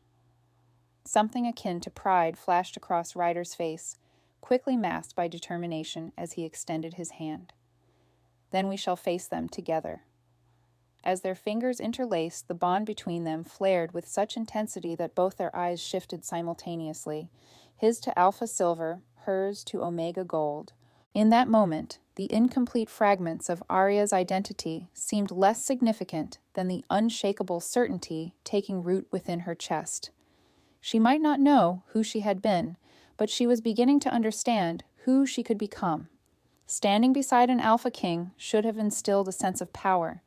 Something akin to pride flashed across Ryder's face, quickly masked by determination as he extended his hand. Then we shall face them together. As their fingers interlaced, the bond between them flared with such intensity that both their eyes shifted simultaneously, his to alpha silver, hers to omega gold. In that moment, the incomplete fragments of Arya's identity seemed less significant than the unshakable certainty taking root within her chest. She might not know who she had been, but she was beginning to understand who she could become. Standing beside an alpha king should have instilled a sense of power.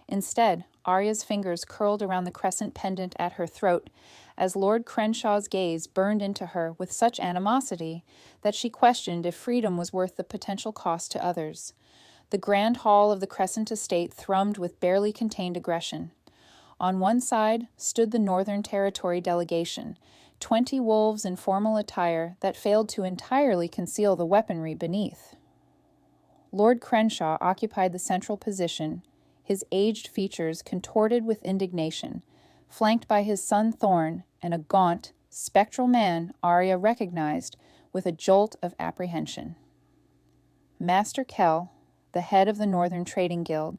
Instead, Arya's fingers curled around the crescent pendant at her throat as Lord Crenshaw's gaze burned into her with such animosity that she questioned if freedom was worth the potential cost to others. The grand hall of the Crescent estate thrummed with barely contained aggression. On one side stood the Northern Territory delegation, 20 wolves in formal attire that failed to entirely conceal the weaponry beneath. Lord Crenshaw occupied the central position, his aged features contorted with indignation, flanked by his son Thorn and a gaunt, spectral man Arya recognized with a jolt of apprehension. Master Kell, the head of the Northern Trading Guild,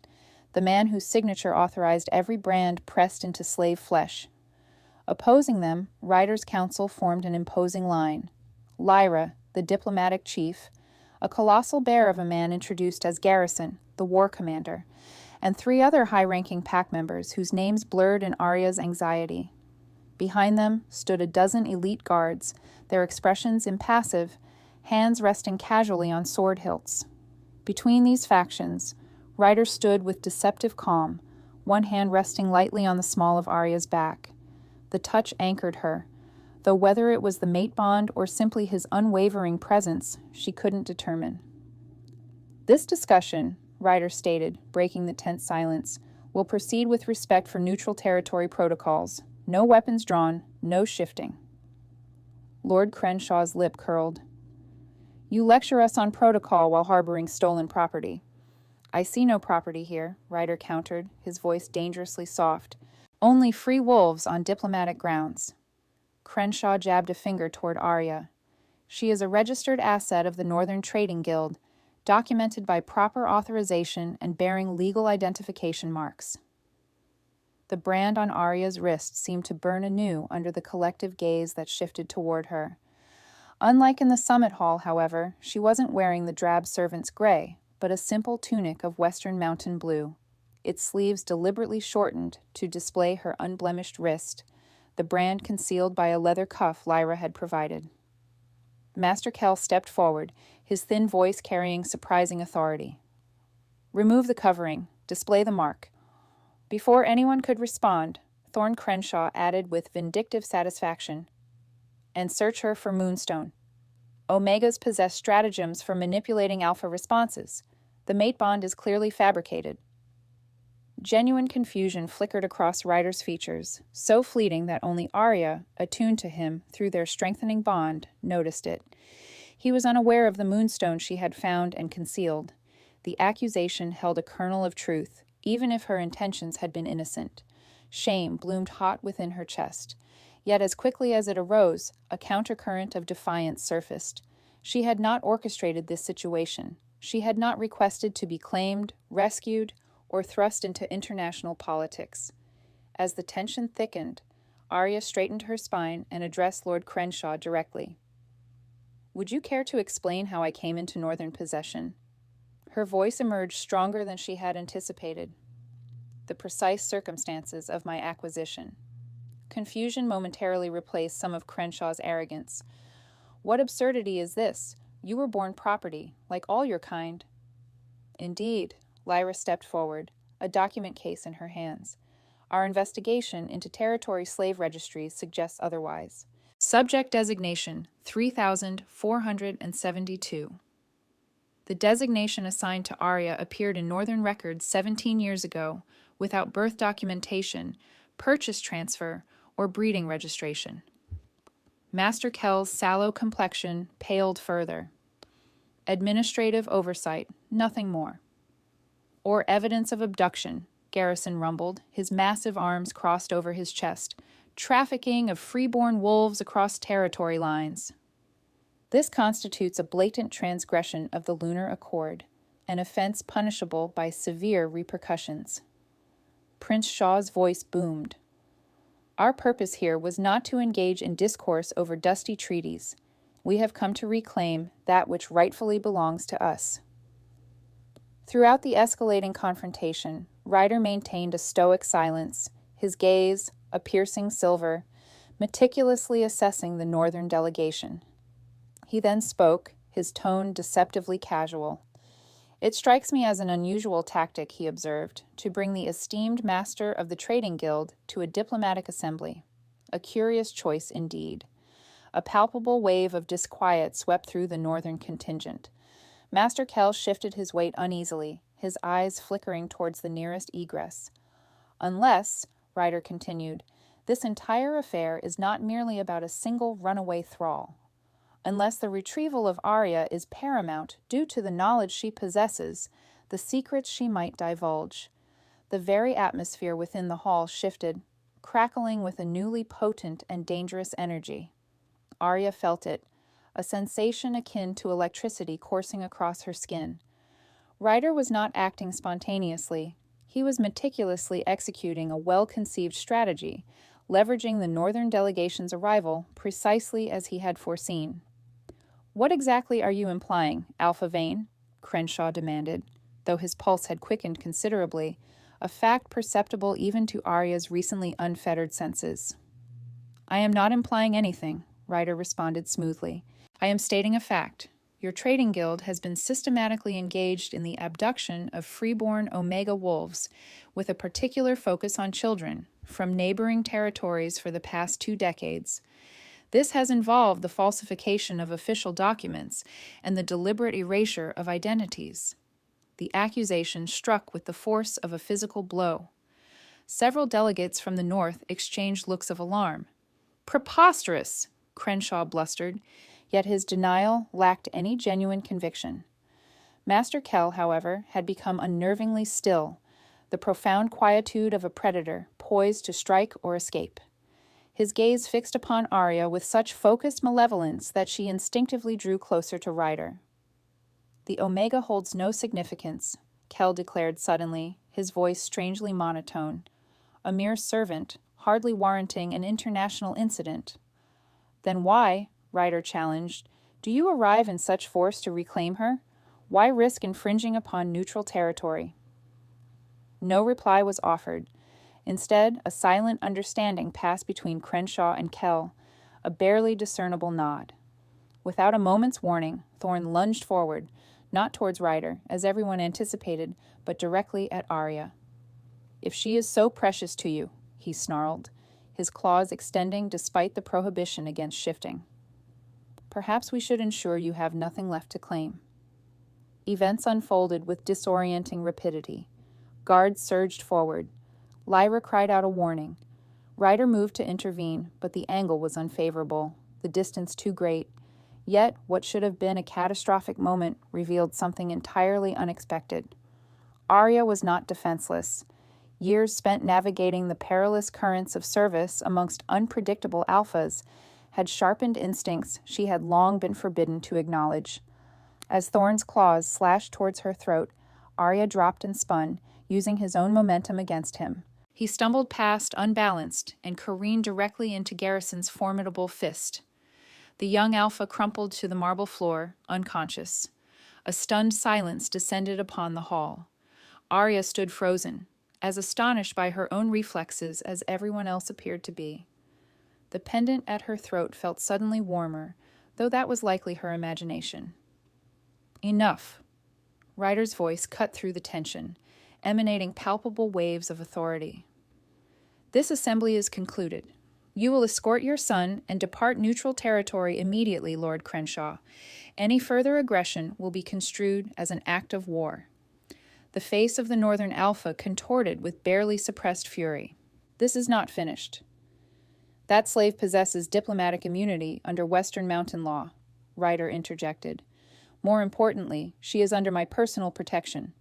the man whose signature authorized every brand pressed into slave flesh. Opposing them, Ryder's council formed an imposing line. Lyra, the diplomatic chief, a colossal bear of a man introduced as Garrison, the war commander, and 3 other high-ranking pack members whose names blurred in Arya's anxiety. Behind them stood a dozen elite guards, their expressions impassive, hands resting casually on sword hilts. Between these factions, Ryder stood with deceptive calm, one hand resting lightly on the small of Arya's back. The touch anchored her, though whether it was the mate bond or simply his unwavering presence, she couldn't determine. This discussion, Ryder stated, breaking the tense silence, will proceed with respect for neutral territory protocols. No weapons drawn, no shifting. Lord Crenshaw's lip curled. You lecture us on protocol while harboring stolen property. I see no property here, Ryder countered, his voice dangerously soft. Only free wolves on diplomatic grounds. Crenshaw jabbed a finger toward Arya. She is a registered asset of the Northern Trading Guild, documented by proper authorization and bearing legal identification marks. The brand on Arya's wrist seemed to burn anew under the collective gaze that shifted toward her. Unlike in the summit hall, however, she wasn't wearing the drab servant's gray, but a simple tunic of western mountain blue, its sleeves deliberately shortened to display her unblemished wrist, the brand concealed by a leather cuff Lyra had provided. Master Kell stepped forward, his thin voice carrying surprising authority. "Remove the covering. Display the mark." Before anyone could respond, Thorne Crenshaw added with vindictive satisfaction, "And search her for Moonstone. Omegas possess stratagems for manipulating alpha responses. The mate bond is clearly fabricated." Genuine confusion flickered across Ryder's features, so fleeting that only Arya, attuned to him through their strengthening bond, noticed it. He was unaware of the moonstone she had found and concealed. The accusation held a kernel of truth, even if her intentions had been innocent. Shame bloomed hot within her chest. Yet as quickly as it arose, a countercurrent of defiance surfaced. She had not orchestrated this situation. She had not requested to be claimed, rescued, or thrust into international politics. As the tension thickened, Arya straightened her spine and addressed Lord Crenshaw directly. "Would you care to explain how I came into Northern possession?" Her voice emerged stronger than she had anticipated. "The precise circumstances of my acquisition." Confusion momentarily replaced some of Crenshaw's arrogance. "What absurdity is this? You were born property, like all your kind." "Indeed." Lyra stepped forward, a document case in her hands. "Our investigation into territory slave registries suggests otherwise." Subject designation 3472. The designation assigned to Arya appeared in Northern records 17 years ago, without birth documentation, purchase transfer, or breeding registration. Master Kell's sallow complexion paled further. "Administrative oversight, nothing more." "Or evidence of abduction," Garrison rumbled, his massive arms crossed over his chest. "Trafficking of freeborn wolves across territory lines." "This constitutes a blatant transgression of the Lunar Accord, an offense punishable by severe repercussions." Prince Shaw's voice boomed. "Our purpose here was not to engage in discourse over dusty treaties. We have come to reclaim that which rightfully belongs to us." Throughout the escalating confrontation, Ryder maintained a stoic silence, his gaze, a piercing silver, meticulously assessing the Northern delegation. He then spoke, his tone deceptively casual. "It strikes me as an unusual tactic," he observed, "to bring the esteemed master of the Trading Guild to a diplomatic assembly. A curious choice indeed." A palpable wave of disquiet swept through the Northern contingent. Master Kell shifted his weight uneasily, his eyes flickering towards the nearest egress. "Unless," Ryder continued, "this entire affair is not merely about a single runaway thrall. Unless the retrieval of Arya is paramount due to the knowledge she possesses, the secrets she might divulge." The very atmosphere within the hall shifted, crackling with a newly potent and dangerous energy. Arya felt it, a sensation akin to electricity coursing across her skin. Ryder was not acting spontaneously. He was meticulously executing a well-conceived strategy, leveraging the Northern delegation's arrival precisely as he had foreseen. "What exactly are you implying, Alpha Vane?" Crenshaw demanded, though his pulse had quickened considerably, a fact perceptible even to Arya's recently unfettered senses. "I am not implying anything," Ryder responded smoothly. "I am stating a fact. Your trading guild has been systematically engaged in the abduction of freeborn Omega wolves, with a particular focus on children, from neighboring territories for the past 2 decades. This has involved the falsification of official documents and the deliberate erasure of identities." The accusation struck with the force of a physical blow. Several delegates from the North exchanged looks of alarm. "Preposterous!" Crenshaw blustered, yet his denial lacked any genuine conviction. Master Kell, however, had become unnervingly still, the profound quietude of a predator poised to strike or escape. His gaze fixed upon Arya with such focused malevolence that she instinctively drew closer to Ryder. "The Omega holds no significance," Kell declared suddenly, his voice strangely monotone. "A mere servant, hardly warranting an international incident." "Then why," Ryder challenged, "do you arrive in such force to reclaim her? Why risk infringing upon neutral territory?" No reply was offered. Instead, a silent understanding passed between Crenshaw and Kell, a barely discernible nod. Without a moment's warning, Thorn lunged forward, not towards Ryder, as everyone anticipated, but directly at Arya. "If she is so precious to you," he snarled, his claws extending despite the prohibition against shifting, "perhaps we should ensure you have nothing left to claim." Events unfolded with disorienting rapidity. Guards surged forward. Lyra cried out a warning. Ryder moved to intervene, but the angle was unfavorable, the distance too great. Yet, what should have been a catastrophic moment revealed something entirely unexpected. Arya was not defenseless. Years spent navigating the perilous currents of service amongst unpredictable alphas had sharpened instincts she had long been forbidden to acknowledge. As Thorn's claws slashed towards her throat, Arya dropped and spun, using his own momentum against him. He stumbled past, unbalanced, and careened directly into Garrison's formidable fist. The young alpha crumpled to the marble floor, unconscious. A stunned silence descended upon the hall. Arya stood frozen, as astonished by her own reflexes as everyone else appeared to be. The pendant at her throat felt suddenly warmer, though that was likely her imagination. "Enough." Ryder's voice cut through the tension, emanating palpable waves of authority. "This assembly is concluded. You will escort your son and depart neutral territory immediately, Lord Crenshaw. Any further aggression will be construed as an act of war." The face of the Northern Alpha contorted with barely suppressed fury. "This is not finished. That slave possesses diplomatic immunity under Western Mountain law," Ryder interjected. "More importantly, she is under my personal protection.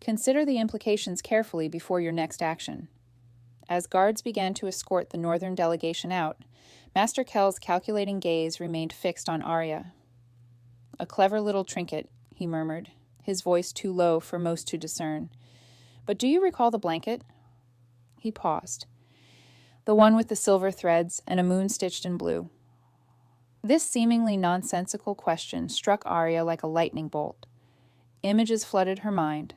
Consider the implications carefully before your next action." As guards began to escort the Northern delegation out, Master Kell's calculating gaze remained fixed on Arya. "A clever little trinket," he murmured, his voice too low for most to discern. "But do you recall the blanket?" He paused. "The one with the silver threads and a moon stitched in blue." This seemingly nonsensical question struck Arya like a lightning bolt. Images flooded her mind.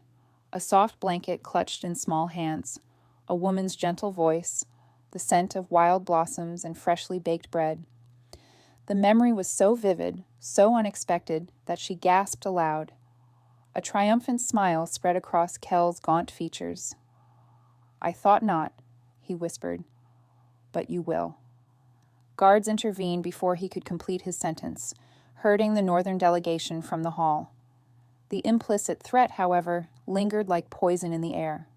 A soft blanket clutched in small hands, a woman's gentle voice, the scent of wild blossoms and freshly baked bread. The memory was so vivid, so unexpected, that she gasped aloud. A triumphant smile spread across Kell's gaunt features. "I thought not," he whispered, "but you will." Guards intervened before he could complete his sentence, herding the Northern delegation from the hall. The implicit threat, however, lingered like poison in the air.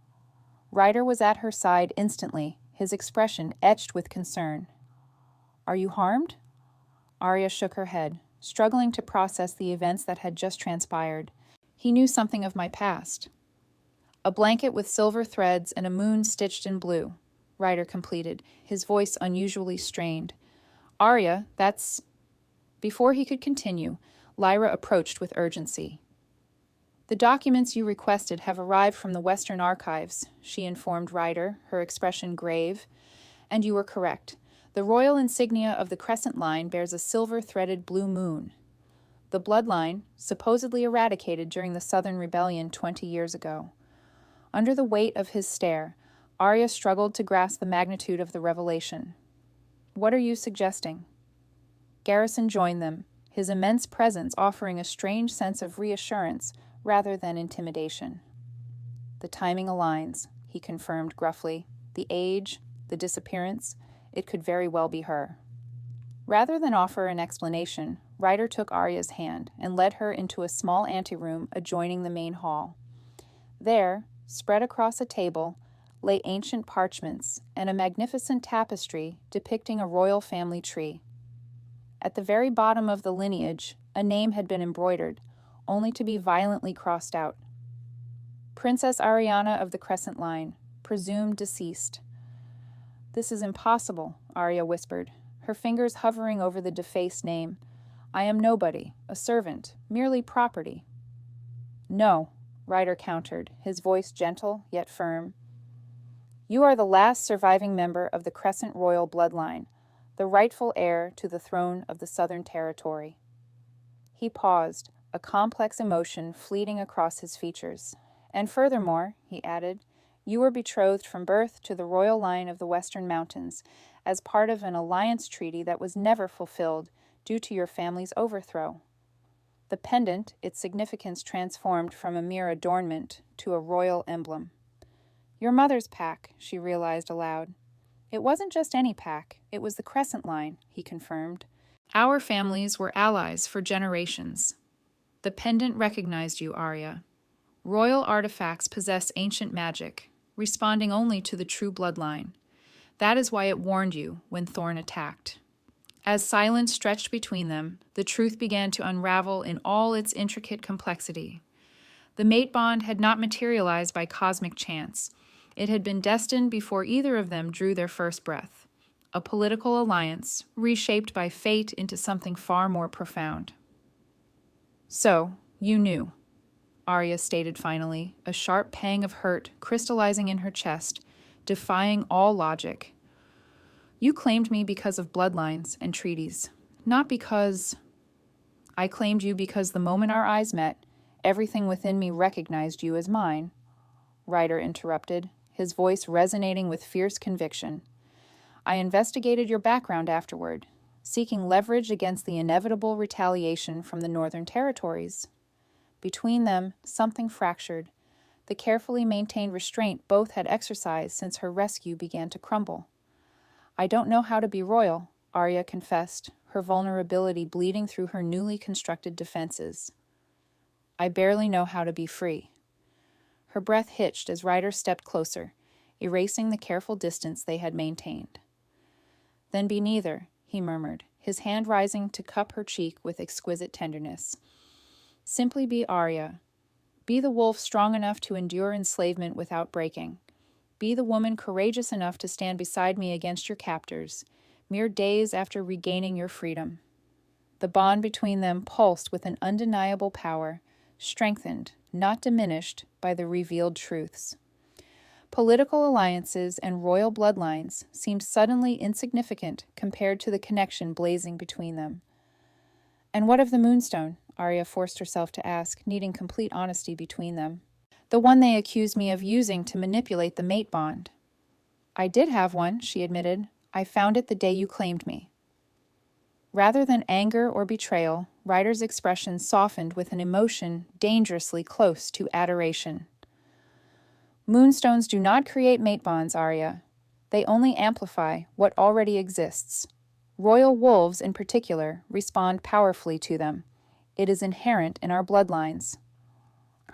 Ryder was at her side instantly, his expression etched with concern. "Are you harmed?" Arya shook her head, struggling to process the events that had just transpired. "He knew something of my past." "A blanket with silver threads and a moon stitched in blue," Ryder completed, his voice unusually strained. "Arya, that's—" Before he could continue, Lyra approached with urgency. "The documents you requested have arrived from the Western Archives," she informed Ryder, her expression grave. "And you were correct. The royal insignia of the Crescent Line bears a silver-threaded blue moon. The bloodline, supposedly eradicated during the Southern Rebellion 20 years ago." Under the weight of his stare, Arya struggled to grasp the magnitude of the revelation. "What are you suggesting?" Garrison joined them, his immense presence offering a strange sense of reassurance rather than intimidation. "The timing aligns," he confirmed gruffly. "The age, the disappearance, it could very well be her." Rather than offer an explanation, Ryder took Arya's hand and led her into a small anteroom adjoining the main hall. There, spread across a table, lay ancient parchments and a magnificent tapestry depicting a royal family tree. At the very bottom of the lineage, a name had been embroidered, only to be violently crossed out. "Princess Ariana of the Crescent Line, presumed deceased." "This is impossible," Arya whispered, her fingers hovering over the defaced name. "I am nobody, a servant, merely property." "No," Ryder countered, his voice gentle yet firm. "You are the last surviving member of the Crescent Royal bloodline, the rightful heir to the throne of the Southern Territory." He paused, a complex emotion fleeting across his features. "And furthermore," he added, You were betrothed from birth to the royal line of the Western Mountains, as part of an alliance treaty that was never fulfilled due to your family's overthrow. The pendant, its significance transformed from a mere adornment to a royal emblem. Your mother's pack, she realized aloud. It wasn't just any pack, it was the Crescent Line, he confirmed. Our families were allies for generations. The pendant recognized you, Arya. Royal artifacts possess ancient magic, responding only to the true bloodline. That is why it warned you when Thorn attacked. As silence stretched between them, the truth began to unravel in all its intricate complexity. The mate bond had not materialized by cosmic chance. It had been destined before either of them drew their first breath. A political alliance, reshaped by fate into something far more profound. So, you knew, Arya stated finally, a sharp pang of hurt crystallizing in her chest, defying all logic. You claimed me because of bloodlines and treaties, not because... I claimed you because the moment our eyes met, everything within me recognized you as mine, Ryder interrupted, his voice resonating with fierce conviction. I investigated your background afterward, seeking leverage against the inevitable retaliation from the Northern Territories. Between them, something fractured, the carefully maintained restraint both had exercised since her rescue began to crumble. I don't know how to be royal, Arya confessed, her vulnerability bleeding through her newly constructed defenses. I barely know how to be free. Her breath hitched as Ryder stepped closer, erasing the careful distance they had maintained. Then be neither, he murmured, his hand rising to cup her cheek with exquisite tenderness. Simply be Arya. Be the wolf strong enough to endure enslavement without breaking. Be the woman courageous enough to stand beside me against your captors, mere days after regaining your freedom. The bond between them pulsed with an undeniable power, strengthened, not diminished, by the revealed truths. Political alliances and royal bloodlines seemed suddenly insignificant compared to the connection blazing between them. And what of the Moonstone? Arya forced herself to ask, needing complete honesty between them. The one they accused me of using to manipulate the mate bond. I did have one, she admitted. I found it the day you claimed me. Rather than anger or betrayal, Ryder's expression softened with an emotion dangerously close to adoration. Moonstones do not create mate bonds, Arya. They only amplify what already exists. Royal wolves, in particular, respond powerfully to them. It is inherent in our bloodlines.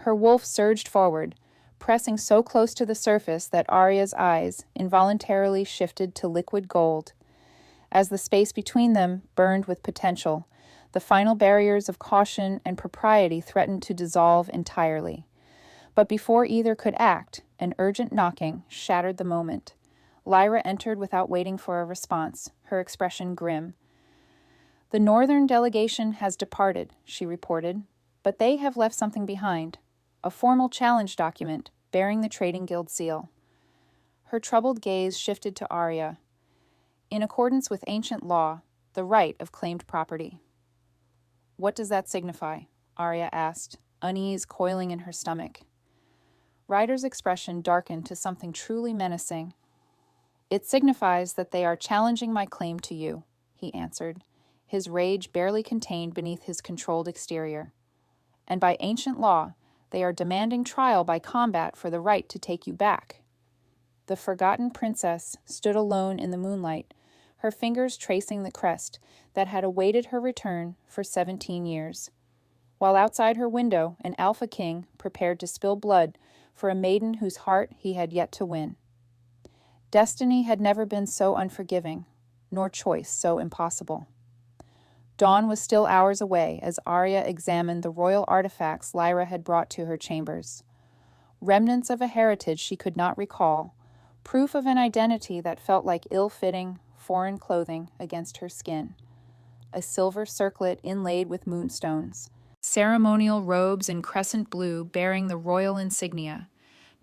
Her wolf surged forward, pressing so close to the surface that Arya's eyes involuntarily shifted to liquid gold. As the space between them burned with potential, the final barriers of caution and propriety threatened to dissolve entirely. But before either could act, an urgent knocking shattered the moment. Lyra entered without waiting for a response, her expression grim. The northern delegation has departed, she reported, but they have left something behind. A formal challenge document bearing the Trading Guild seal. Her troubled gaze shifted to Arya. In accordance with ancient law, the right of claimed property. What does that signify? Arya asked, unease coiling in her stomach. Ryder's expression darkened to something truly menacing. It signifies that they are challenging my claim to you, he answered, his rage barely contained beneath his controlled exterior. And by ancient law, they are demanding trial by combat for the right to take you back. The forgotten princess stood alone in the moonlight, her fingers tracing the crest that had awaited her return for 17 years. While outside her window, an alpha king prepared to spill blood for a maiden whose heart he had yet to win. Destiny had never been so unforgiving, nor choice so impossible. Dawn was still hours away as Arya examined the royal artifacts Lyra had brought to her chambers. Remnants of a heritage she could not recall, proof of an identity that felt like ill-fitting, foreign clothing against her skin. A silver circlet inlaid with moonstones. Ceremonial robes in crescent blue bearing the royal insignia.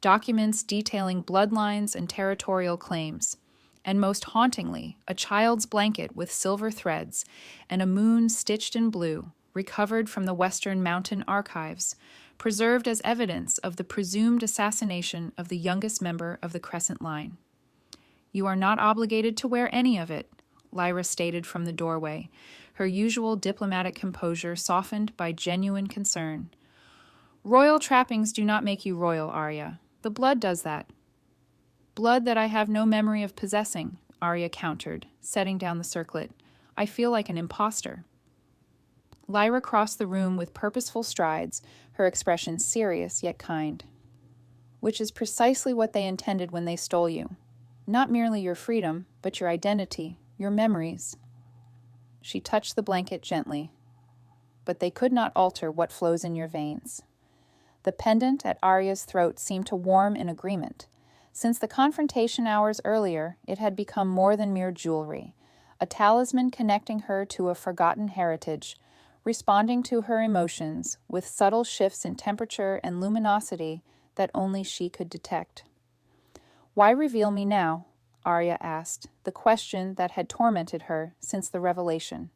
Documents detailing bloodlines and territorial claims. And most hauntingly, a child's blanket with silver threads and a moon stitched in blue, recovered from the Western Mountain archives, preserved as evidence of the presumed assassination of the youngest member of the Crescent line. "You are not obligated to wear any of it," Lyra stated from the doorway, her usual diplomatic composure softened by genuine concern. "Royal trappings do not make you royal, Arya. The blood does that." "Blood that I have no memory of possessing," Arya countered, setting down the circlet. "I feel like an imposter." Lyra crossed the room with purposeful strides, her expression serious yet kind. "Which is precisely what they intended when they stole you. Not merely your freedom, but your identity, your memories." She touched the blanket gently. "But they could not alter what flows in your veins." The pendant at Arya's throat seemed to warm in agreement. Since the confrontation hours earlier, it had become more than mere jewelry, a talisman connecting her to a forgotten heritage, responding to her emotions with subtle shifts in temperature and luminosity that only she could detect. "Why reveal me now?" Arya asked, the question that had tormented her since the revelation.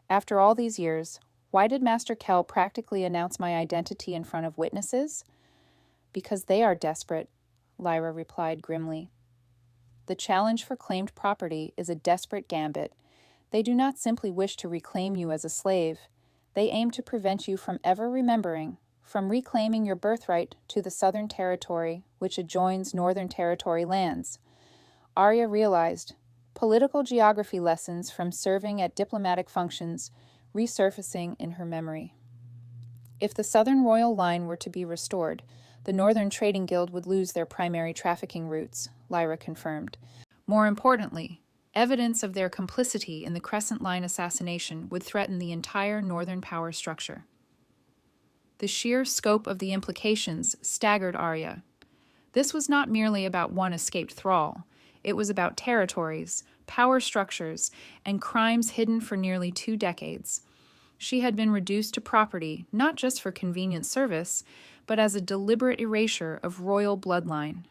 "After all these years, why did Master Kell practically announce my identity in front of witnesses?" "Because they are desperate," Lyra replied grimly. "The challenge for claimed property is a desperate gambit. They do not simply wish to reclaim you as a slave. They aim to prevent you from ever remembering, from reclaiming your birthright to the Southern Territory, which adjoins Northern Territory lands." Arya realized, political geography lessons from serving at diplomatic functions resurfacing in her memory. If the Southern Royal Line were to be restored, the Northern Trading Guild would lose their primary trafficking routes, Lyra confirmed. More importantly, evidence of their complicity in the Crescent Line assassination would threaten the entire Northern power structure. The sheer scope of the implications staggered Arya. This was not merely about one escaped thrall. It was about territories, power structures, and crimes hidden for nearly 2 decades. She had been reduced to property not just for convenient service, but as a deliberate erasure of royal bloodline.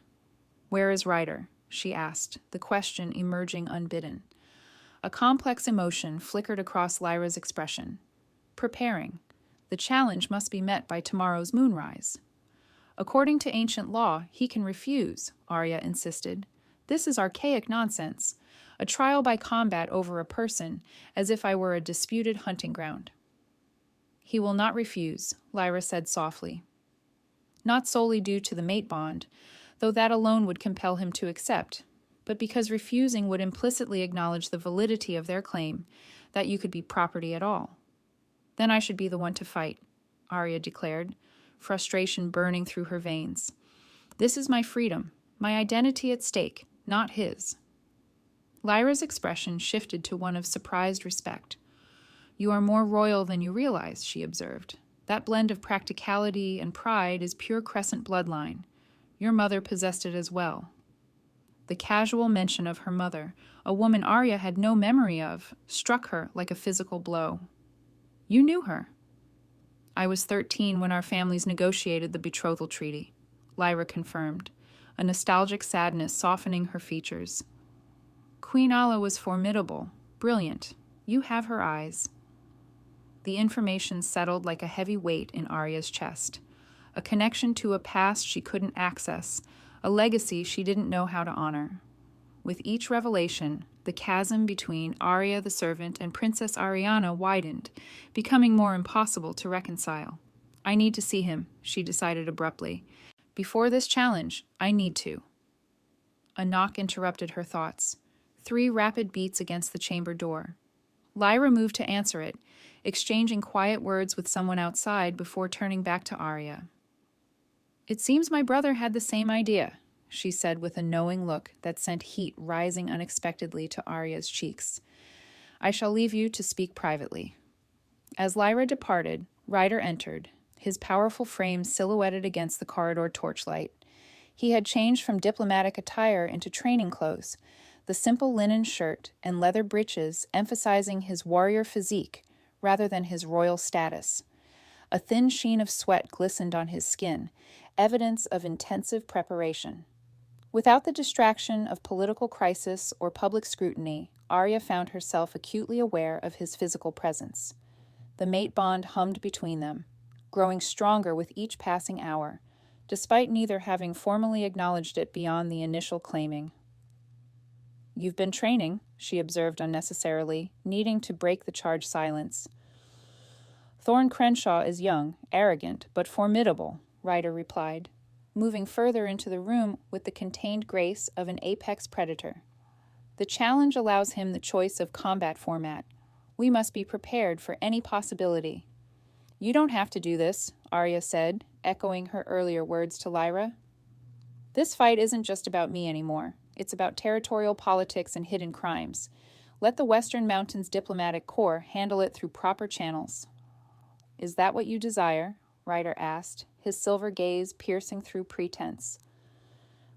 "Where is Ryder?" she asked, the question emerging unbidden. A complex emotion flickered across Lyra's expression. "Preparing. The challenge must be met by tomorrow's moonrise." "According to ancient law, he can refuse," Arya insisted. "This is archaic nonsense. A trial by combat over a person, as if I were a disputed hunting ground." "He will not refuse," Lyra said softly. "Not solely due to the mate bond, though that alone would compel him to accept, but because refusing would implicitly acknowledge the validity of their claim that you could be property at all." "Then I should be the one to fight," Arya declared, frustration burning through her veins. "This is my freedom, my identity at stake, not his." Lyra's expression shifted to one of surprised respect. "You are more royal than you realize," she observed. "That blend of practicality and pride is pure Crescent bloodline. Your mother possessed it as well." The casual mention of her mother, a woman Arya had no memory of, struck her like a physical blow. "You knew her." "I was 13 when our families negotiated the betrothal treaty," Lyra confirmed, a nostalgic sadness softening her features. "Queen Alla was formidable, brilliant. You have her eyes." The information settled like a heavy weight in Arya's chest. A connection to a past she couldn't access, a legacy she didn't know how to honor. With each revelation, the chasm between Arya the servant and Princess Ariana widened, becoming more impossible to reconcile. "I need to see him," she decided abruptly. "Before this challenge, I need to." A knock interrupted her thoughts. 3 rapid beats against the chamber door. Lyra moved to answer it, exchanging quiet words with someone outside before turning back to Arya. "It seems my brother had the same idea," she said with a knowing look that sent heat rising unexpectedly to Arya's cheeks. "I shall leave you to speak privately." As Lyra departed, Ryder entered, his powerful frame silhouetted against the corridor torchlight. He had changed from diplomatic attire into training clothes, the simple linen shirt and leather breeches emphasizing his warrior physique rather than his royal status. A thin sheen of sweat glistened on his skin, evidence of intensive preparation. Without the distraction of political crisis or public scrutiny, Arya found herself acutely aware of his physical presence. The mate bond hummed between them, growing stronger with each passing hour, despite neither having formally acknowledged it beyond the initial claiming. "You've been training," she observed unnecessarily, needing to break the charged silence. "Thorne Crenshaw is young, arrogant, but formidable," Ryder replied, moving further into the room with the contained grace of an apex predator. "The challenge allows him the choice of combat format. We must be prepared for any possibility." "You don't have to do this," Arya said, echoing her earlier words to Lyra. "This fight isn't just about me anymore. It's about territorial politics and hidden crimes. Let the Western Mountains Diplomatic Corps handle it through proper channels." "Is that what you desire?" Ryder asked, his silver gaze piercing through pretense.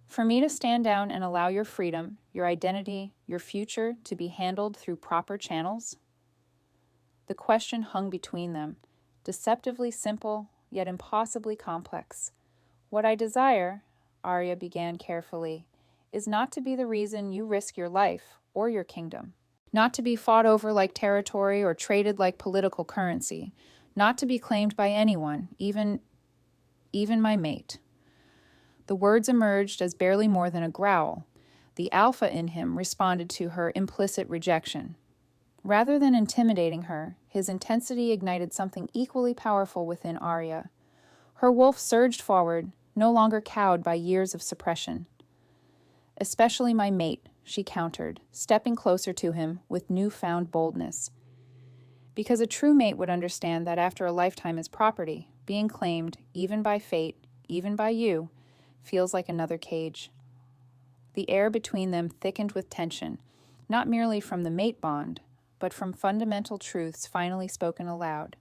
"For me to stand down and allow your freedom, your identity, your future to be handled through proper channels?" The question hung between them, deceptively simple, yet impossibly complex. "What I desire," Arya began carefully, "is not to be the reason you risk your life or your kingdom. Not to be fought over like territory or traded like political currency. Not to be claimed by anyone, even my mate." The words emerged as barely more than a growl. The alpha in him responded to her implicit rejection. Rather than intimidating her, his intensity ignited something equally powerful within Arya. Her wolf surged forward, no longer cowed by years of suppression. "Especially my mate," she countered, stepping closer to him with newfound boldness. "Because a true mate would understand that after a lifetime as property, being claimed, even by fate, even by you, feels like another cage." The air between them thickened with tension, not merely from the mate bond, but from fundamental truths finally spoken aloud.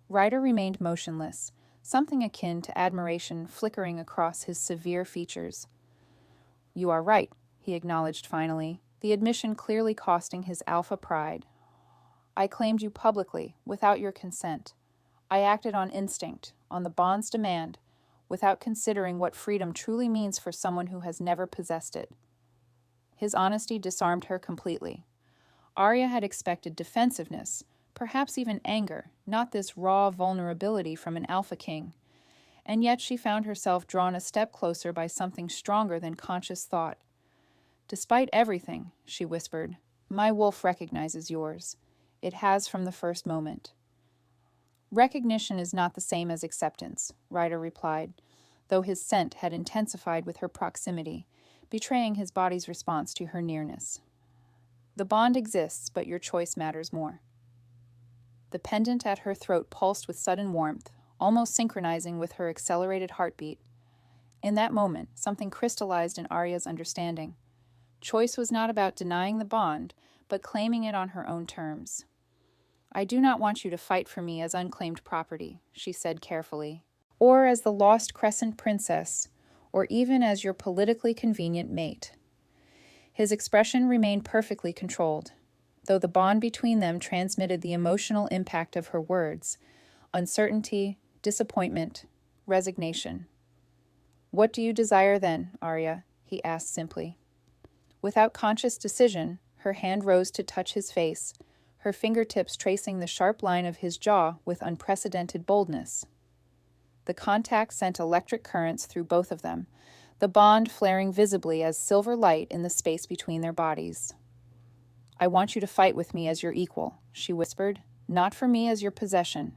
Ryder remained motionless, something akin to admiration flickering across his severe features. "You are right," he acknowledged finally, the admission clearly costing his alpha pride. "I claimed you publicly, without your consent. I acted on instinct, on the bond's demand, without considering what freedom truly means for someone who has never possessed it." His honesty disarmed her completely. Arya had expected defensiveness, perhaps even anger, not this raw vulnerability from an alpha king. And yet she found herself drawn a step closer by something stronger than conscious thought. "Despite everything," she whispered, "my wolf recognizes yours. It has from the first moment." "Recognition is not the same as acceptance," Ryder replied, though his scent had intensified with her proximity, betraying his body's response to her nearness. "The bond exists, but your choice matters more." The pendant at her throat pulsed with sudden warmth, almost synchronizing with her accelerated heartbeat. In that moment, something crystallized in Arya's understanding. Choice was not about denying the bond, but claiming it on her own terms. "I do not want you to fight for me as unclaimed property," she said carefully, "or as the lost Crescent Princess, or even as your politically convenient mate." His expression remained perfectly controlled, though the bond between them transmitted the emotional impact of her words: uncertainty, disappointment, resignation. "What do you desire then, Arya?" he asked simply. Without conscious decision, her hand rose to touch his face, her fingertips tracing the sharp line of his jaw with unprecedented boldness. The contact sent electric currents through both of them, the bond flaring visibly as silver light in the space between their bodies. "I want you to fight with me as your equal," she whispered, "not for me as your possession."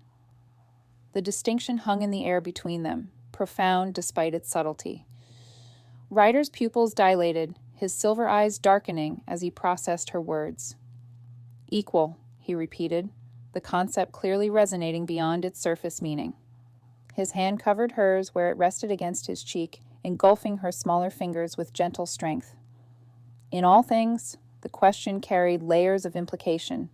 The distinction hung in the air between them, profound despite its subtlety. Ryder's pupils dilated, his silver eyes darkening as he processed her words. "Equal," he repeated, the concept clearly resonating beyond its surface meaning. His hand covered hers where it rested against his cheek, engulfing her smaller fingers with gentle strength. "In all things," the question carried layers of implication.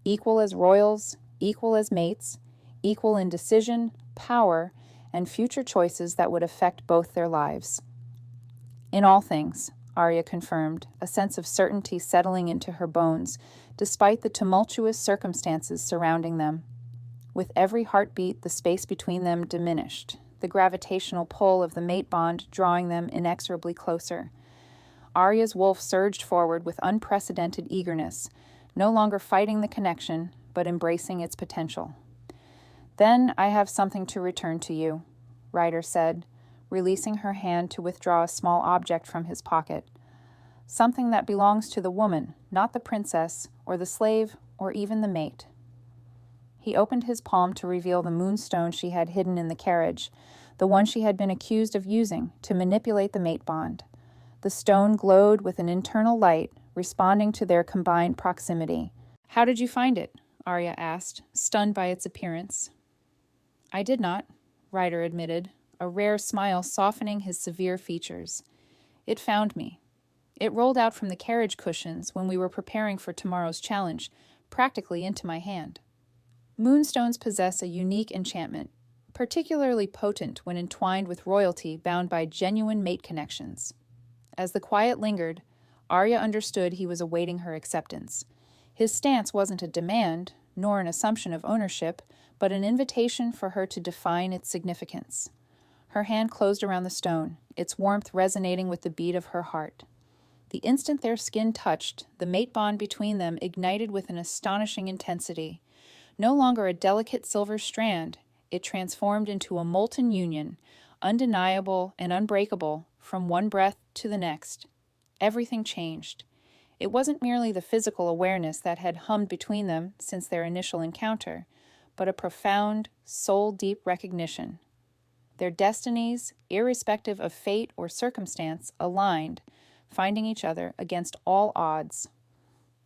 Equal as royals, equal as mates, equal in decision, power, and future choices that would affect both their lives. "In all things," Arya confirmed, a sense of certainty settling into her bones, despite the tumultuous circumstances surrounding them. With every heartbeat, the space between them diminished, the gravitational pull of the mate bond drawing them inexorably closer. Arya's wolf surged forward with unprecedented eagerness, no longer fighting the connection, but embracing its potential. Then I have something to return to you, Ryder said, releasing her hand to withdraw a small object from his pocket. Something that belongs to the woman, not the princess, or the slave, or even the mate. He opened his palm to reveal the moonstone she had hidden in the carriage, the one she had been accused of using to manipulate the mate bond. The stone glowed with an internal light, responding to their combined proximity. How did you find it? Arya asked, stunned by its appearance. I did not, Ryder admitted, a rare smile softening his severe features. It found me. It rolled out from the carriage cushions when we were preparing for tomorrow's challenge, practically into my hand. Moonstones possess a unique enchantment, particularly potent when entwined with royalty bound by genuine mate connections. As the quiet lingered, Arya understood he was awaiting her acceptance. His stance wasn't a demand, nor an assumption of ownership, but an invitation for her to define its significance. Her hand closed around the stone, its warmth resonating with the beat of her heart. The instant their skin touched, the mate bond between them ignited with an astonishing intensity. No longer a delicate silver strand, it transformed into a molten union, undeniable and unbreakable from one breath to the next. Everything changed. It wasn't merely the physical awareness that had hummed between them since their initial encounter, but a profound, soul-deep recognition. Their destinies, irrespective of fate or circumstance, aligned, finding each other against all odds.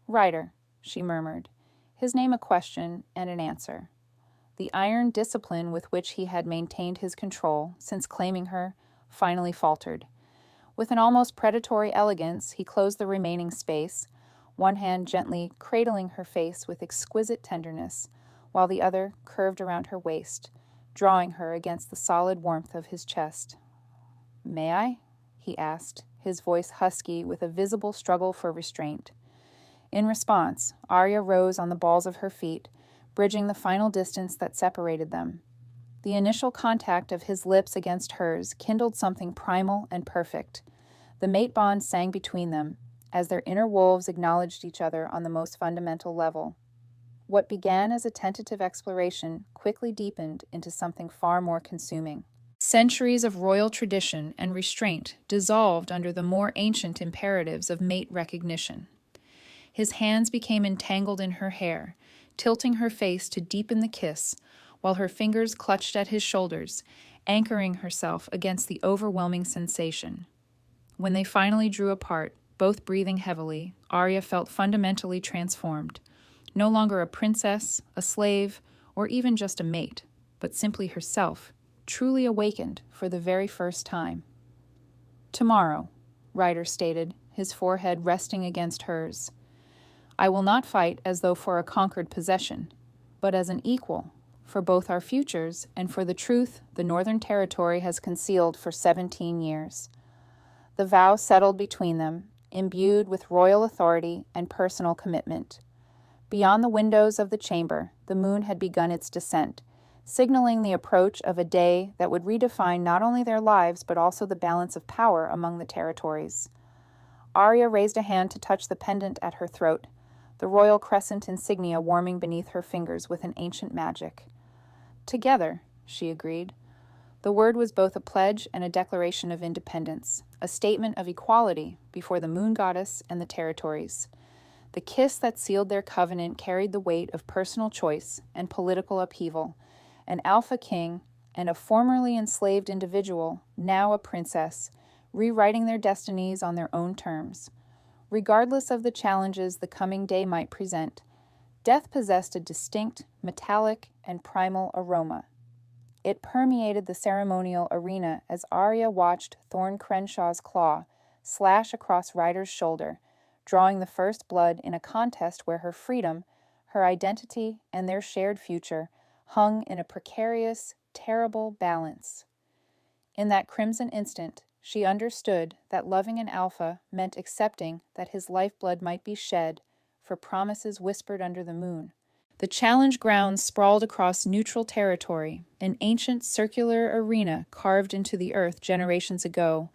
Ryder, she murmured, his name a question and an answer. The iron discipline with which he had maintained his control since claiming her finally faltered. With an almost predatory elegance, he closed the remaining space, one hand gently cradling her face with exquisite tenderness, while the other curved around her waist, drawing her against the solid warmth of his chest. "May I?" he asked, his voice husky with a visible struggle for restraint. In response, Arya rose on the balls of her feet, bridging the final distance that separated them. The initial contact of his lips against hers kindled something primal and perfect. The mate bond sang between them, as their inner wolves acknowledged each other on the most fundamental level. What began as a tentative exploration quickly deepened into something far more consuming. Centuries of royal tradition and restraint dissolved under the more ancient imperatives of mate recognition. His hands became entangled in her hair, tilting her face to deepen the kiss, while her fingers clutched at his shoulders, anchoring herself against the overwhelming sensation. When they finally drew apart, both breathing heavily, Arya felt fundamentally transformed. No longer a princess, a slave, or even just a mate, but simply herself, truly awakened for the very first time. "Tomorrow," Ryder stated, his forehead resting against hers. "I will not fight as though for a conquered possession, but as an equal, for both our futures and for the truth the Northern Territory has concealed for 17 years. The vow settled between them, imbued with royal authority and personal commitment. Beyond the windows of the chamber, the moon had begun its descent, signaling the approach of a day that would redefine not only their lives but also the balance of power among the territories. Arya raised a hand to touch the pendant at her throat, the royal crescent insignia warming beneath her fingers with an ancient magic. "Together," she agreed. The word was both a pledge and a declaration of independence, a statement of equality before the moon goddess and the territories. The kiss that sealed their covenant carried the weight of personal choice and political upheaval. An alpha king and a formerly enslaved individual, now a princess, rewriting their destinies on their own terms. Regardless of the challenges the coming day might present, death possessed a distinct, metallic, and primal aroma. It permeated the ceremonial arena as Arya watched Thorn Crenshaw's claw slash across Ryder's shoulder, drawing the first blood in a contest where her freedom, her identity, and their shared future hung in a precarious, terrible balance. In that crimson instant, she understood that loving an alpha meant accepting that his lifeblood might be shed for promises whispered under the moon. The challenge grounds sprawled across neutral territory, an ancient circular arena carved into the earth generations ago,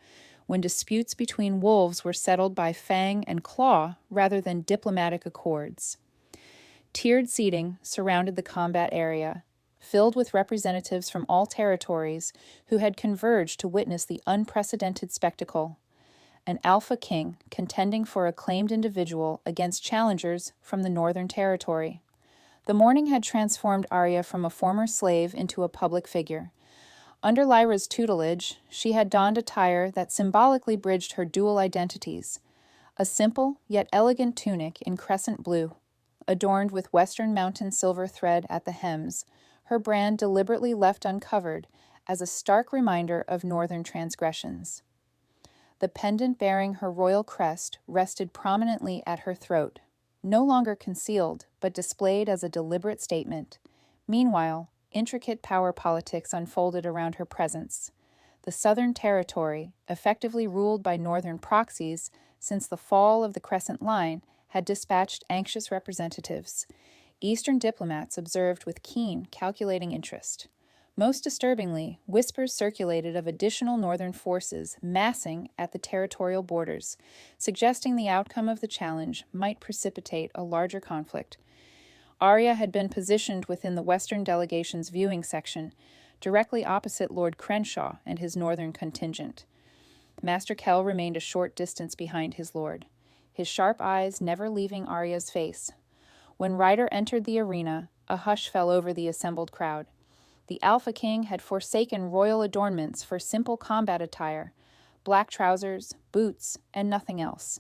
when disputes between wolves were settled by fang and claw rather than diplomatic accords. Tiered seating surrounded the combat area, filled with representatives from all territories who had converged to witness the unprecedented spectacle. An alpha king contending for a claimed individual against challengers from the Northern Territory. The morning had transformed Arya from a former slave into a public figure. Under Lyra's tutelage, she had donned attire that symbolically bridged her dual identities. A simple yet elegant tunic in crescent blue, adorned with Western Mountain silver thread at the hems, her brand deliberately left uncovered as a stark reminder of northern transgressions. The pendant bearing her royal crest rested prominently at her throat, no longer concealed, but displayed as a deliberate statement. Meanwhile, intricate power politics unfolded around her presence. The Southern Territory, effectively ruled by Northern proxies since the fall of the Crescent Line, had dispatched anxious representatives. Eastern diplomats observed with keen, calculating interest. Most disturbingly, whispers circulated of additional Northern forces massing at the territorial borders, suggesting the outcome of the challenge might precipitate a larger conflict. Arya had been positioned within the Western delegation's viewing section, directly opposite Lord Crenshaw and his Northern contingent. Master Kell remained a short distance behind his lord, his sharp eyes never leaving Arya's face. When Ryder entered the arena, a hush fell over the assembled crowd. The Alpha King had forsaken royal adornments for simple combat attire, black trousers, boots, and nothing else.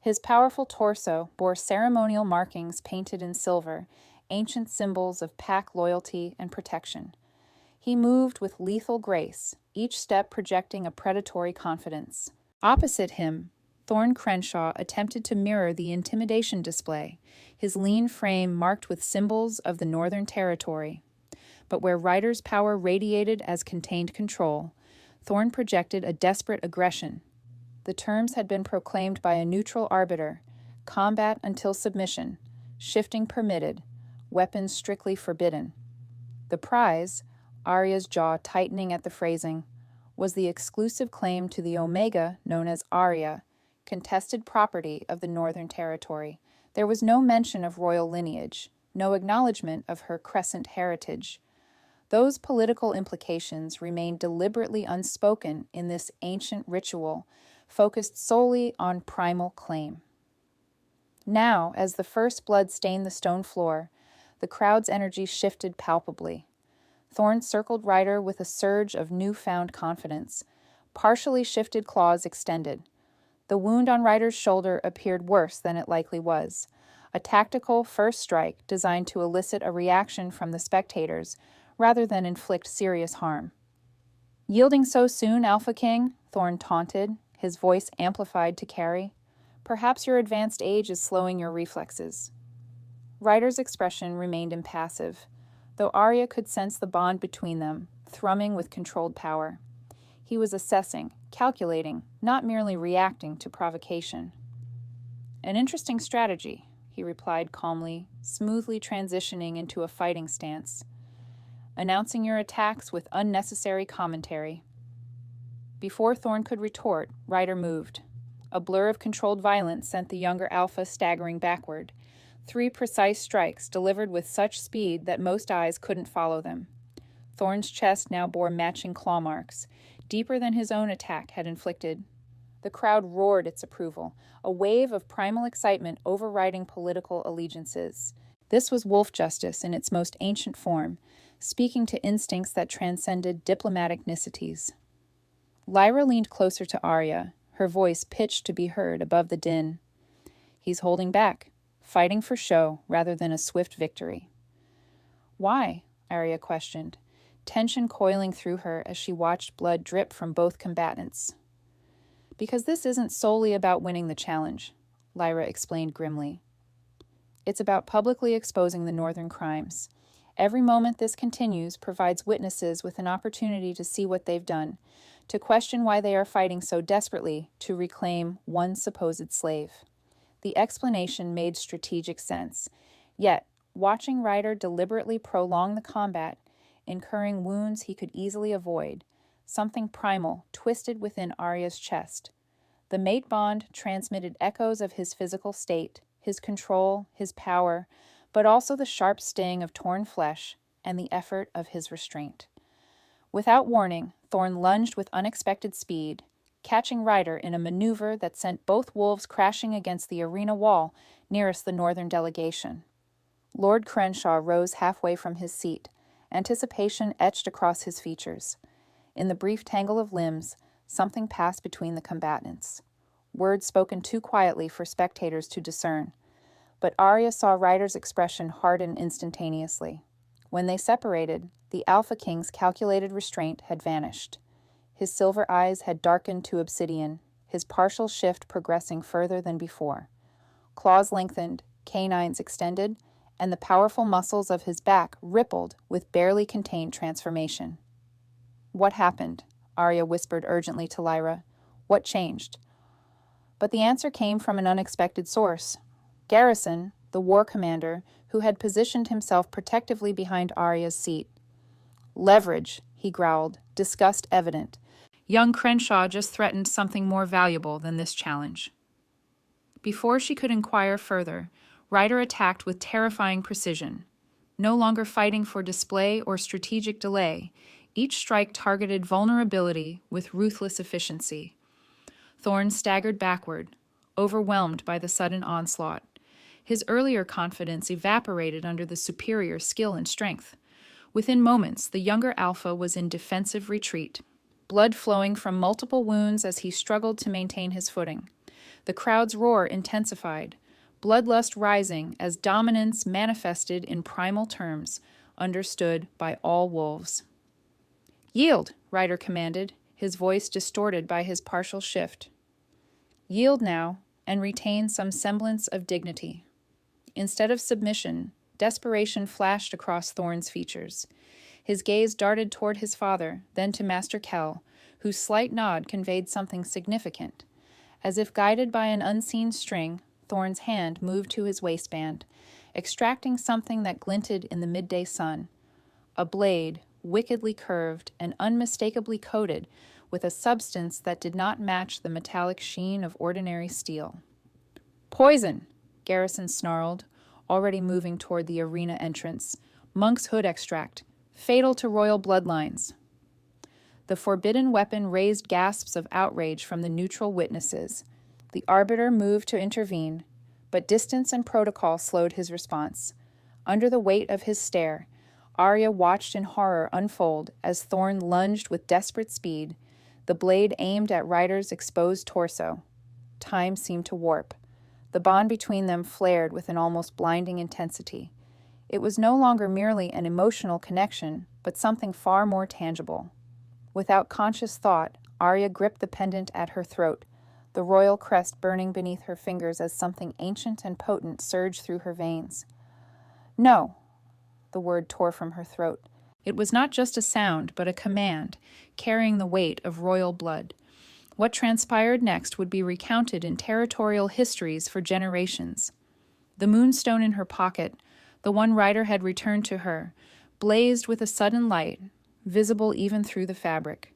His powerful torso bore ceremonial markings painted in silver, ancient symbols of pack loyalty and protection. He moved with lethal grace, each step projecting a predatory confidence. Opposite him, Thorne Crenshaw attempted to mirror the intimidation display, his lean frame marked with symbols of the Northern Territory. But where Ryder's power radiated as contained control, Thorne projected a desperate aggression. The terms had been proclaimed by a neutral arbiter: combat until submission, shifting permitted, weapons strictly forbidden. The prize, Arya's jaw tightening at the phrasing, was the exclusive claim to the Omega known as Arya, contested property of the Northern Territory. There was no mention of royal lineage, no acknowledgement of her crescent heritage. Those political implications remained deliberately unspoken in this ancient ritual, focused solely on primal claim. Now, as the first blood stained the stone floor, the crowd's energy shifted palpably. Thorne circled Ryder with a surge of newfound confidence. Partially shifted claws extended. The wound on Ryder's shoulder appeared worse than it likely was. A tactical first strike designed to elicit a reaction from the spectators, rather than inflict serious harm. "Yielding so soon, Alpha King?" Thorne taunted, his voice amplified to carry. "Perhaps your advanced age is slowing your reflexes." Ryder's expression remained impassive, though Arya could sense the bond between them, thrumming with controlled power. He was assessing, calculating, not merely reacting to provocation. "An interesting strategy," he replied calmly, smoothly transitioning into a fighting stance. "Announcing your attacks with unnecessary commentary." Before Thorne could retort, Ryder moved. A blur of controlled violence sent the younger Alpha staggering backward. 3 precise strikes delivered with such speed that most eyes couldn't follow them. Thorne's chest now bore matching claw marks, deeper than his own attack had inflicted. The crowd roared its approval, a wave of primal excitement overriding political allegiances. This was wolf justice in its most ancient form, speaking to instincts that transcended diplomatic niceties. Lyra leaned closer to Arya, her voice pitched to be heard above the din. "He's holding back, fighting for show rather than a swift victory." "Why?" Arya questioned, tension coiling through her as she watched blood drip from both combatants. "Because this isn't solely about winning the challenge," Lyra explained grimly. "It's about publicly exposing the Northern crimes. Every moment this continues provides witnesses with an opportunity to see what they've done, to question why they are fighting so desperately to reclaim one supposed slave." The explanation made strategic sense. Yet, watching Ryder deliberately prolong the combat, incurring wounds he could easily avoid, something primal twisted within Arya's chest. The mate bond transmitted echoes of his physical state, his control, his power, but also the sharp sting of torn flesh and the effort of his restraint. Without warning, Thorn lunged with unexpected speed, catching Ryder in a maneuver that sent both wolves crashing against the arena wall nearest the northern delegation. Lord Crenshaw rose halfway from his seat, anticipation etched across his features. In the brief tangle of limbs, something passed between the combatants. Words spoken too quietly for spectators to discern. But Arya saw Ryder's expression harden instantaneously. When they separated, the Alpha King's calculated restraint had vanished. His silver eyes had darkened to obsidian, his partial shift progressing further than before. Claws lengthened, canines extended, and the powerful muscles of his back rippled with barely contained transformation. "What happened?" Arya whispered urgently to Lyra. "What changed?" But the answer came from an unexpected source. Garrison, the war commander, who had positioned himself protectively behind Arya's seat. "Leverage," he growled, disgust evident. Young Crenshaw just threatened something more valuable than this challenge. Before she could inquire further, Ryder attacked with terrifying precision. No longer fighting for display or strategic delay, each strike targeted vulnerability with ruthless efficiency. Thorn staggered backward, overwhelmed by the sudden onslaught. His earlier confidence evaporated under the superior skill and strength. Within moments, the younger Alpha was in defensive retreat, blood flowing from multiple wounds as he struggled to maintain his footing. The crowd's roar intensified, bloodlust rising as dominance manifested in primal terms, understood by all wolves. "Yield," Ryder commanded, his voice distorted by his partial shift. "Yield now, and retain some semblance of dignity." Instead of submission, desperation flashed across Thorn's features. His gaze darted toward his father, then to Master Kell, whose slight nod conveyed something significant. As if guided by an unseen string, Thorn's hand moved to his waistband, extracting something that glinted in the midday sun. A blade, wickedly curved and unmistakably coated with a substance that did not match the metallic sheen of ordinary steel. "Poison!" Garrison snarled, already moving toward the arena entrance. "Monk's hood extract, fatal to royal bloodlines." The forbidden weapon raised gasps of outrage from the neutral witnesses. The arbiter moved to intervene, but distance and protocol slowed his response. Under the weight of his stare, Arya watched in horror unfold as Thorn lunged with desperate speed, the blade aimed at Ryder's exposed torso. Time seemed to warp. The bond between them flared with an almost blinding intensity. It was no longer merely an emotional connection, but something far more tangible. Without conscious thought, Arya gripped the pendant at her throat, the royal crest burning beneath her fingers as something ancient and potent surged through her veins. "No!" The word tore from her throat. It was not just a sound, but a command, carrying the weight of royal blood. What transpired next would be recounted in territorial histories for generations. The moonstone in her pocket, the one Ryder had returned to her, blazed with a sudden light, visible even through the fabric.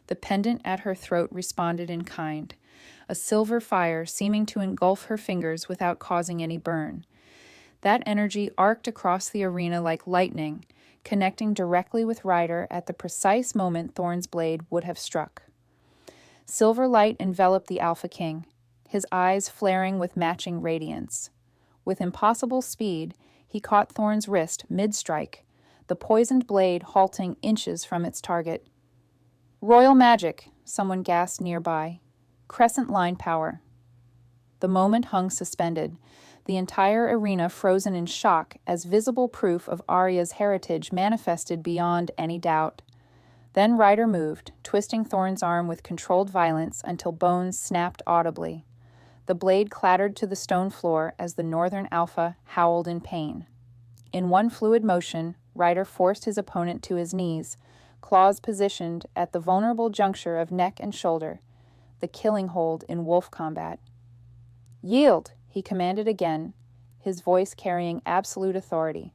The pendant at her throat responded in kind, a silver fire seeming to engulf her fingers without causing any burn. That energy arced across the arena like lightning, connecting directly with Ryder at the precise moment Thorn's blade would have struck. Silver light enveloped the Alpha King, his eyes flaring with matching radiance. With impossible speed, he caught Thorn's wrist mid-strike, the poisoned blade halting inches from its target. "Royal magic," someone gasped nearby. "Crescent line power." The moment hung suspended, the entire arena frozen in shock as visible proof of Arya's heritage manifested beyond any doubt. Then Ryder moved, twisting Thorn's arm with controlled violence until bones snapped audibly. The blade clattered to the stone floor as the Northern Alpha howled in pain. In one fluid motion, Ryder forced his opponent to his knees, claws positioned at the vulnerable juncture of neck and shoulder, the killing hold in wolf combat. "Yield," he commanded again, his voice carrying absolute authority.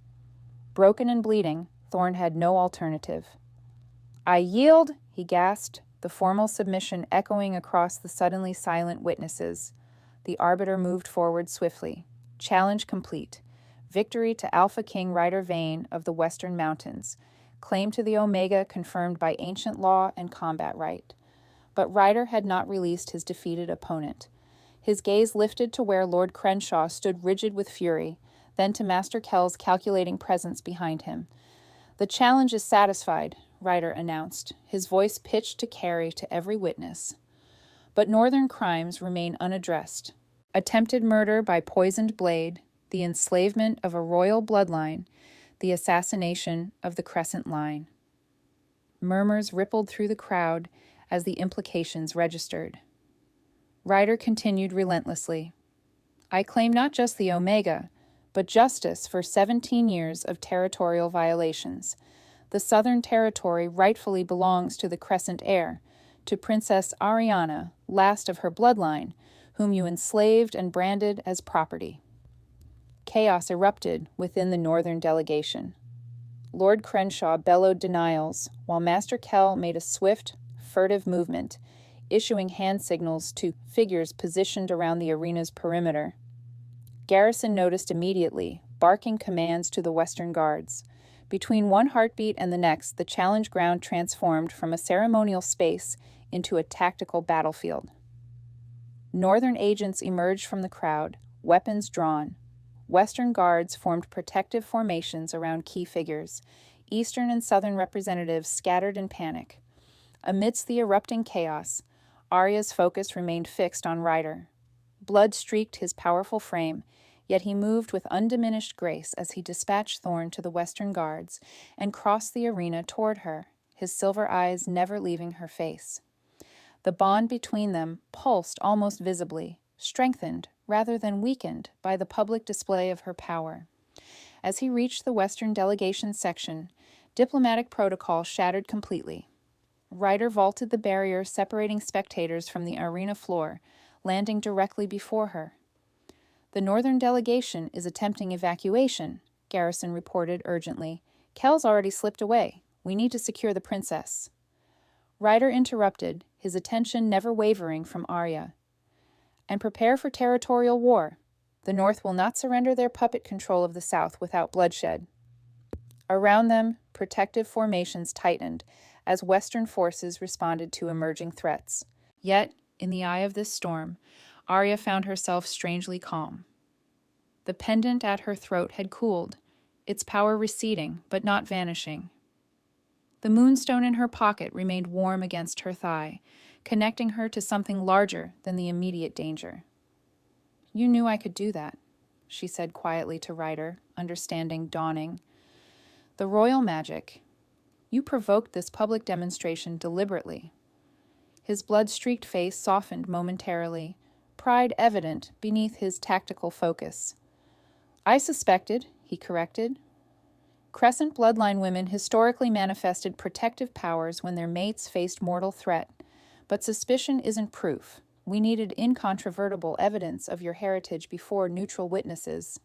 Broken and bleeding, Thorn had no alternative. "I yield," he gasped, the formal submission echoing across the suddenly silent witnesses. The arbiter moved forward swiftly. Challenge complete. Victory to Alpha King Ryder Vane of the Western Mountains. Claim to the Omega confirmed by ancient law and combat right. But Ryder had not released his defeated opponent. His gaze lifted to where Lord Crenshaw stood rigid with fury, then to Master Kell's calculating presence behind him. "The challenge is satisfied," Ryder announced, his voice pitched to carry to every witness. But northern crimes remain unaddressed. Attempted murder by poisoned blade, the enslavement of a royal bloodline, the assassination of the Crescent Line. Murmurs rippled through the crowd as the implications registered. Ryder continued relentlessly. "I claim not just the Omega, but justice for 17 years of territorial violations. The Southern Territory rightfully belongs to the Crescent Heir, to Princess Ariana, last of her bloodline, whom you enslaved and branded as property." Chaos erupted within the northern delegation. Lord Crenshaw bellowed denials, while Master Kell made a swift, furtive movement, issuing hand signals to figures positioned around the arena's perimeter. Garrison noticed immediately, barking commands to the Western Guards. Between one heartbeat and the next, the challenge ground transformed from a ceremonial space into a tactical battlefield. Northern agents emerged from the crowd, weapons drawn. Western Guards formed protective formations around key figures. Eastern and Southern representatives scattered in panic. Amidst the erupting chaos, Arya's focus remained fixed on Ryder. Blood streaked his powerful frame, yet he moved with undiminished grace as he dispatched Thorn to the Western Guards and crossed the arena toward her, his silver eyes never leaving her face. The bond between them pulsed almost visibly, strengthened rather than weakened by the public display of her power. As he reached the Western delegation section, diplomatic protocol shattered completely. Ryder vaulted the barrier separating spectators from the arena floor, landing directly before her. "The northern delegation is attempting evacuation," Garrison reported urgently. "Kell's already slipped away. We need to secure the princess." Ryder interrupted, his attention never wavering from Arya. "And prepare for territorial war. The North will not surrender their puppet control of the South without bloodshed." Around them, protective formations tightened as Western forces responded to emerging threats. Yet, in the eye of this storm, Arya found herself strangely calm. The pendant at her throat had cooled, its power receding but not vanishing. The moonstone in her pocket remained warm against her thigh, connecting her to something larger than the immediate danger. "You knew I could do that," she said quietly to Ryder, understanding dawning. "The royal magic. You provoked this public demonstration deliberately." His blood-streaked face softened momentarily, pride evident beneath his tactical focus. "I suspected," he corrected. Crescent bloodline women historically manifested protective powers when their mates faced mortal threat, but suspicion isn't proof. We needed incontrovertible evidence of your heritage before neutral witnesses.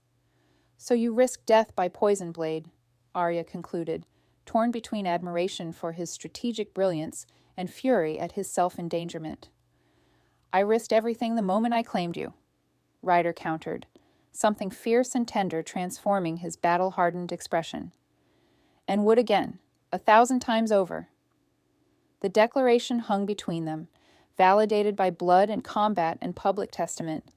"So you risked death by poison blade," Arya concluded, torn between admiration for his strategic brilliance and fury at his self-endangerment. "I risked everything the moment I claimed you," Ryder countered, something fierce and tender transforming his battle-hardened expression. "And would again, 1,000 times over." The declaration hung between them, validated by blood and combat and public testament,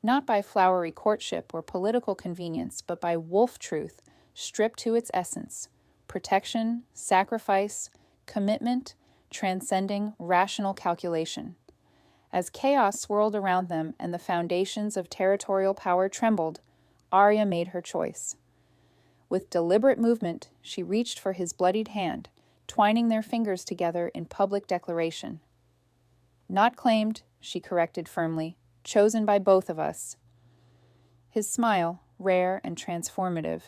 not by flowery courtship or political convenience, but by wolf truth stripped to its essence: protection, sacrifice, commitment, transcending rational calculation. As chaos swirled around them and the foundations of territorial power trembled, Arya made her choice. With deliberate movement, she reached for his bloodied hand, twining their fingers together in public declaration. "Not claimed," she corrected firmly, "chosen by both of us." His smile, rare and transformative,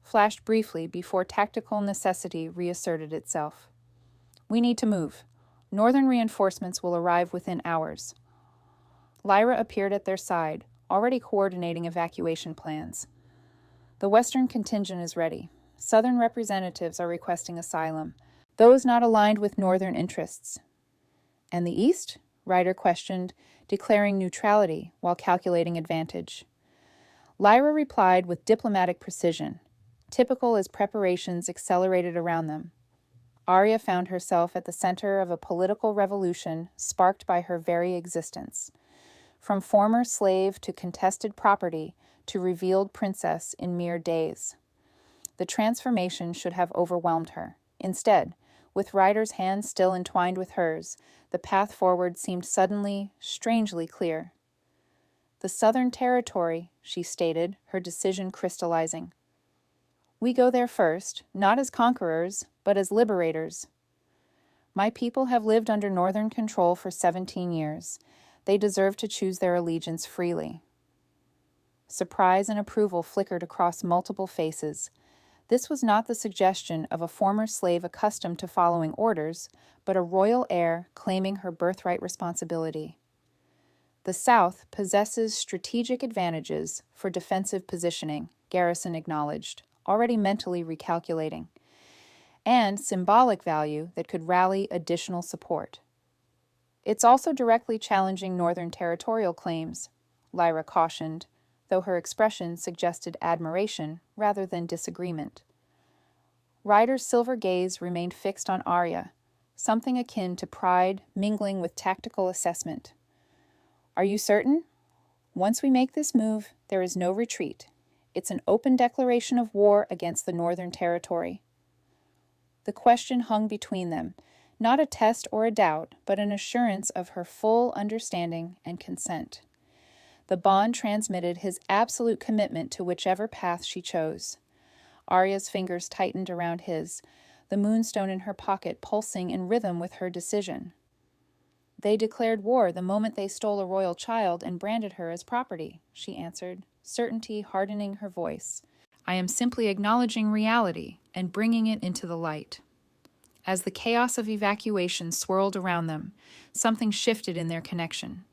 flashed briefly before tactical necessity reasserted itself. "We need to move. Northern reinforcements will arrive within hours." Lyra appeared at their side, already coordinating evacuation plans. "The Western contingent is ready. Southern representatives are requesting asylum, those not aligned with Northern interests." "And the East?" Ryder questioned, declaring neutrality while calculating advantage. Lyra replied with diplomatic precision, typical as preparations accelerated around them. Arya found herself at the center of a political revolution sparked by her very existence. From former slave to contested property to revealed princess in mere days. The transformation should have overwhelmed her. Instead, with Ryder's hand still entwined with hers, the path forward seemed suddenly, strangely clear. "The Southern Territory," she stated, her decision crystallizing. "We go there first, not as conquerors, but as liberators. My people have lived under Northern control for 17 years. They deserve to choose their allegiance freely." Surprise and approval flickered across multiple faces. This was not the suggestion of a former slave accustomed to following orders, but a royal heir claiming her birthright responsibility. "The South possesses strategic advantages for defensive positioning," Garrison acknowledged, already mentally recalculating, "and symbolic value that could rally additional support." "It's also directly challenging Northern territorial claims," Lyra cautioned, though her expression suggested admiration rather than disagreement. Ryder's silver gaze remained fixed on Arya, something akin to pride mingling with tactical assessment. "Are you certain? Once we make this move, there is no retreat. It's an open declaration of war against the Northern Territory." The question hung between them, not a test or a doubt, but an assurance of her full understanding and consent. The bond transmitted his absolute commitment to whichever path she chose. Arya's fingers tightened around his, the moonstone in her pocket pulsing in rhythm with her decision. "They declared war the moment they stole a royal child and branded her as property," she answered, certainty hardening her voice. "I am simply acknowledging reality and bringing it into the light." As the chaos of evacuation swirled around them, something shifted in their connection.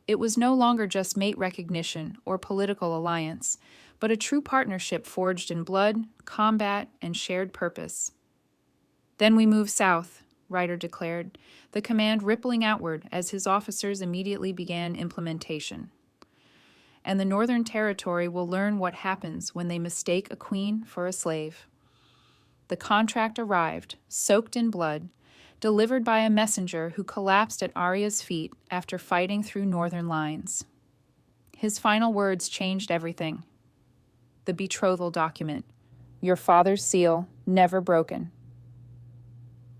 It was no longer just mate recognition or political alliance, but a true partnership forged in blood, combat, and shared purpose. "Then we move south," Ryder declared, the command rippling outward as his officers immediately began implementation. "And the Northern Territory will learn what happens when they mistake a queen for a slave." The contract arrived, soaked in blood, delivered by a messenger who collapsed at Arya's feet after fighting through Northern lines. His final words changed everything. The betrothal document, your father's seal, never broken.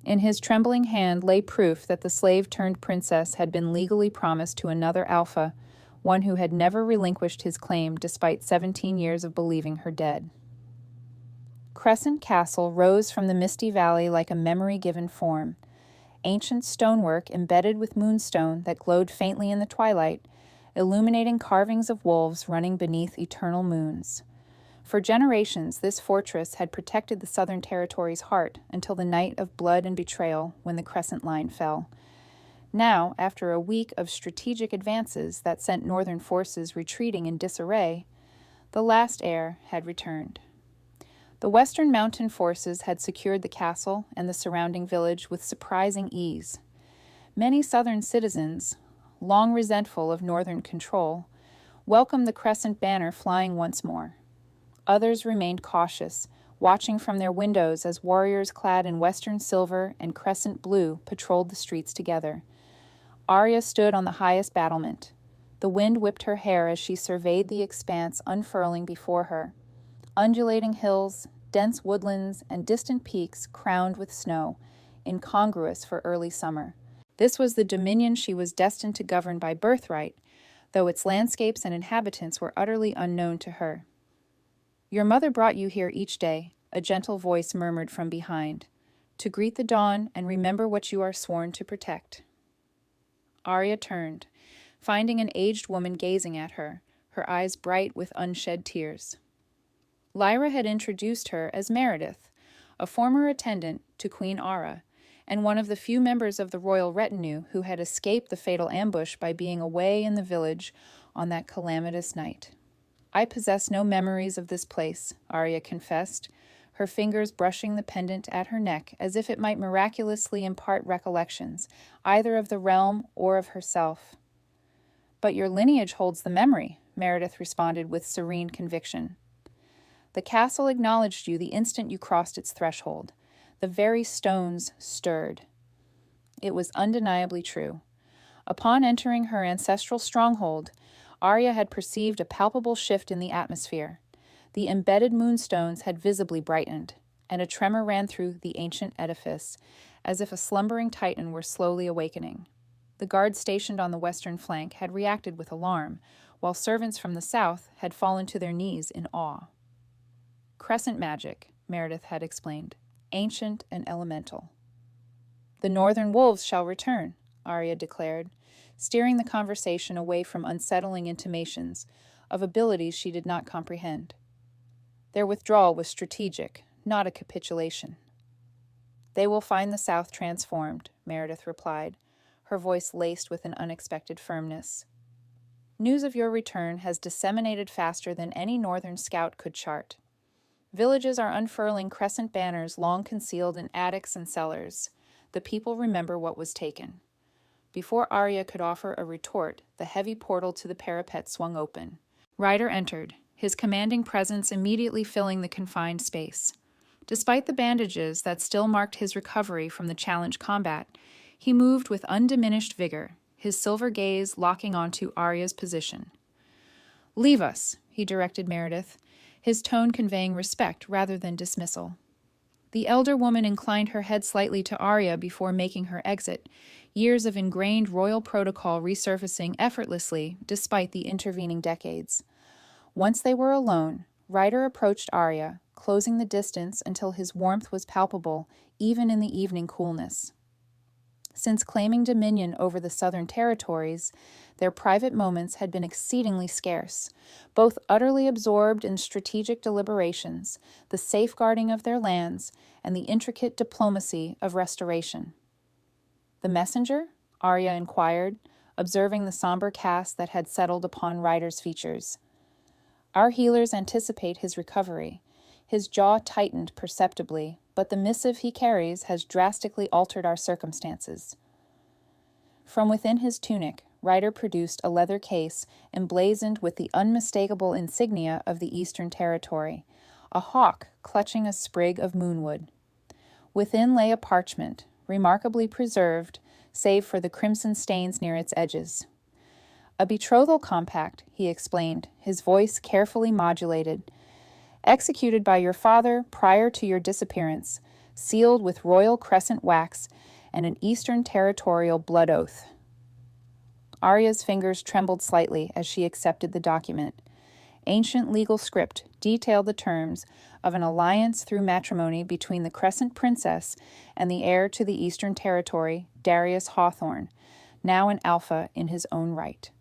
In his trembling hand lay proof that the slave-turned-princess had been legally promised to another alpha, one who had never relinquished his claim despite 17 years of believing her dead. Crescent Castle rose from the misty valley like a memory-given form. Ancient stonework embedded with moonstone that glowed faintly in the twilight, illuminating carvings of wolves running beneath eternal moons. For generations, this fortress had protected the Southern Territory's heart until the night of blood and betrayal when the Crescent Line fell. Now, after a week of strategic advances that sent Northern forces retreating in disarray, the last heir had returned. The Western Mountain forces had secured the castle and the surrounding village with surprising ease. Many Southern citizens, long resentful of Northern control, welcomed the crescent banner flying once more. Others remained cautious, watching from their windows as warriors clad in Western silver and crescent blue patrolled the streets together. Arya stood on the highest battlement. The wind whipped her hair as she surveyed the expanse unfurling before her. Undulating hills, dense woodlands, and distant peaks crowned with snow, incongruous for early summer. This was the dominion she was destined to govern by birthright, though its landscapes and inhabitants were utterly unknown to her. "Your mother brought you here each day," a gentle voice murmured from behind, "to greet the dawn and remember what you are sworn to protect." Arya turned, finding an aged woman gazing at her, her eyes bright with unshed tears. Lyra had introduced her as Meredith, a former attendant to Queen Ara, and one of the few members of the royal retinue who had escaped the fatal ambush by being away in the village on that calamitous night. "I possess no memories of this place," Arya confessed, her fingers brushing the pendant at her neck as if it might miraculously impart recollections, either of the realm or of herself. "But your lineage holds the memory," Meredith responded with serene conviction. The castle acknowledged you the instant you crossed its threshold. The very stones stirred. It was undeniably true. Upon entering her ancestral stronghold, Arya had perceived a palpable shift in the atmosphere. The embedded moonstones had visibly brightened, and a tremor ran through the ancient edifice, as if a slumbering titan were slowly awakening. The guards stationed on the western flank had reacted with alarm, while servants from the south had fallen to their knees in awe. Crescent magic, Meredith had explained, ancient and elemental. The northern wolves shall return, Arya declared, steering the conversation away from unsettling intimations of abilities she did not comprehend. Their withdrawal was strategic, not a capitulation. They will find the South transformed, Meredith replied, her voice laced with an unexpected firmness. News of your return has disseminated faster than any northern scout could chart. Villages are unfurling crescent banners long concealed in attics and cellars. The people remember what was taken. Before Arya could offer a retort, the heavy portal to the parapet swung open. Ryder entered, his commanding presence immediately filling the confined space. Despite the bandages that still marked his recovery from the challenge combat, he moved with undiminished vigor, his silver gaze locking onto Arya's position. "Leave us," he directed Meredith, his tone conveying respect rather than dismissal. The elder woman inclined her head slightly to Arya before making her exit, years of ingrained royal protocol resurfacing effortlessly despite the intervening decades. Once they were alone, Ryder approached Arya, closing the distance until his warmth was palpable, even in the evening coolness. Since claiming dominion over the southern territories, their private moments had been exceedingly scarce, both utterly absorbed in strategic deliberations, the safeguarding of their lands, and the intricate diplomacy of restoration. "The messenger?" Arya inquired, observing the somber cast that had settled upon Ryder's features. "Our healers anticipate his recovery." His jaw tightened perceptibly, but the missive he carries has drastically altered our circumstances. From within his tunic, Ryder produced a leather case emblazoned with the unmistakable insignia of the Eastern Territory, a hawk clutching a sprig of moonwood. Within lay a parchment, remarkably preserved, save for the crimson stains near its edges. "A betrothal compact," he explained, his voice carefully modulated, "executed by your father prior to your disappearance, sealed with royal crescent wax and an Eastern Territorial blood oath." Arya's fingers trembled slightly as she accepted the document. Ancient legal script detailed the terms of an alliance through matrimony between the Crescent Princess and the heir to the Eastern Territory, Darius Hawthorne, now an alpha in his own right.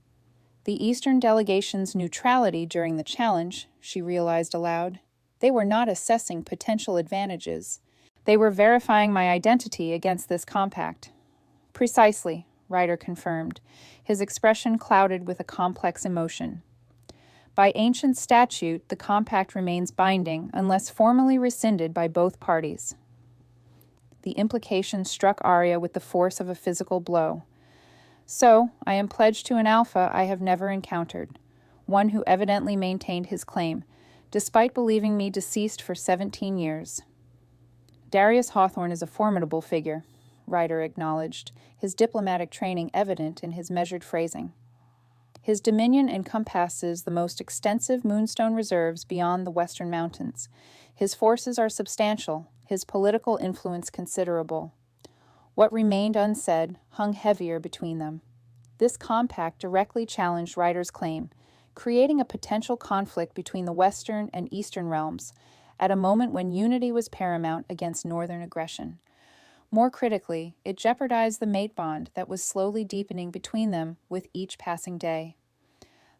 The Eastern delegation's neutrality during the challenge, she realized aloud. They were not assessing potential advantages. They were verifying my identity against this compact. "Precisely," Ryder confirmed, his expression clouded with a complex emotion. "By ancient statute, the compact remains binding unless formally rescinded by both parties." The implication struck Arya with the force of a physical blow. "So, I am pledged to an alpha I have never encountered, one who evidently maintained his claim, despite believing me deceased for 17 years. "Darius Hawthorne is a formidable figure," Ryder acknowledged, his diplomatic training evident in his measured phrasing. "His dominion encompasses the most extensive moonstone reserves beyond the western mountains. His forces are substantial, his political influence considerable. What remained unsaid hung heavier between them. This compact directly challenged Ryder's claim, creating a potential conflict between the western and eastern realms, at a moment when unity was paramount against northern aggression. More critically, it jeopardized the mate bond that was slowly deepening between them with each passing day.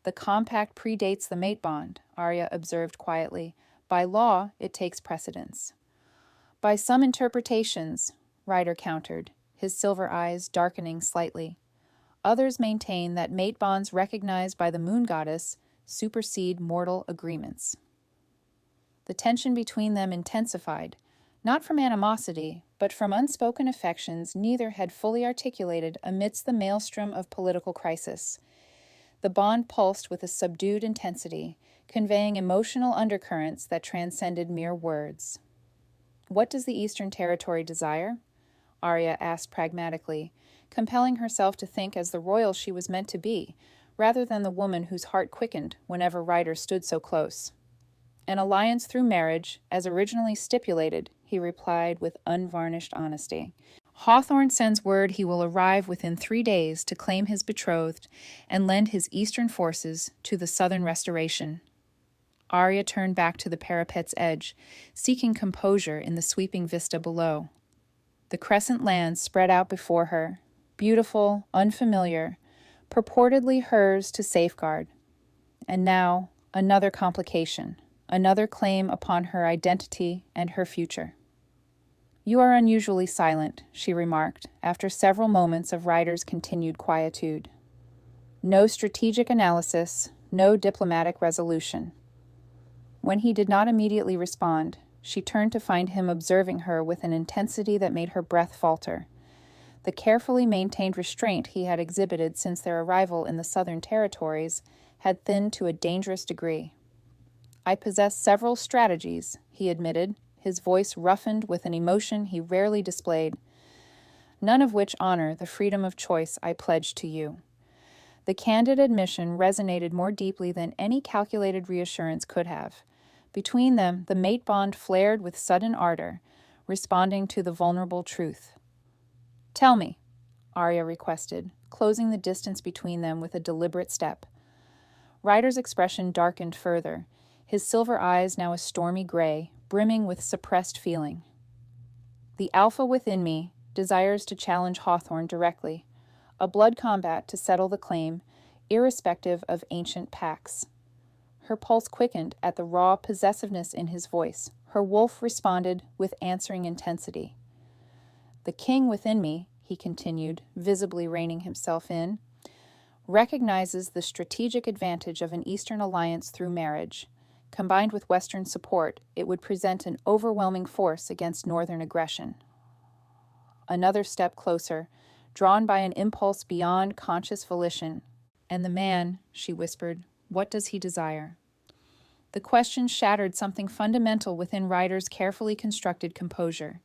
"The compact predates the mate bond," Arya observed quietly. "By law, it takes precedence." "By some interpretations," Ryder countered, his silver eyes darkening slightly. "Others maintain that mate bonds recognized by the moon goddess supersede mortal agreements." The tension between them intensified, not from animosity, but from unspoken affections neither had fully articulated amidst the maelstrom of political crisis. The bond pulsed with a subdued intensity, conveying emotional undercurrents that transcended mere words. "What does the Eastern Territory desire?" Arya asked pragmatically, compelling herself to think as the royal she was meant to be, rather than the woman whose heart quickened whenever Ryder stood so close. "An alliance through marriage, as originally stipulated," he replied with unvarnished honesty. "Hawthorne sends word he will arrive within 3 days to claim his betrothed and lend his eastern forces to the southern restoration." Arya turned back to the parapet's edge, seeking composure in the sweeping vista below. The crescent land spread out before her, beautiful, unfamiliar, purportedly hers to safeguard. And now, another complication, another claim upon her identity and her future. "You are unusually silent," she remarked, after several moments of Ryder's continued quietude. No strategic analysis, no diplomatic resolution. When he did not immediately respond, she turned to find him observing her with an intensity that made her breath falter. The carefully maintained restraint he had exhibited since their arrival in the Southern Territories had thinned to a dangerous degree. "I possess several strategies," he admitted, his voice roughened with an emotion he rarely displayed, "none of which honor the freedom of choice I pledge to you." The candid admission resonated more deeply than any calculated reassurance could have. Between them, the mate bond flared with sudden ardor, responding to the vulnerable truth. "Tell me," Arya requested, closing the distance between them with a deliberate step. Ryder's expression darkened further, his silver eyes now a stormy gray, brimming with suppressed feeling. "The alpha within me desires to challenge Hawthorne directly, a blood combat to settle the claim, irrespective of ancient pacts." Her pulse quickened at the raw possessiveness in his voice. Her wolf responded with answering intensity. "The king within me," he continued, visibly reining himself in, "recognizes the strategic advantage of an Eastern alliance through marriage. Combined with Western support, it would present an overwhelming force against Northern aggression." Another step closer, drawn by an impulse beyond conscious volition. "And the man," she whispered, "what does he desire?" The question shattered something fundamental within Ryder's carefully constructed composure.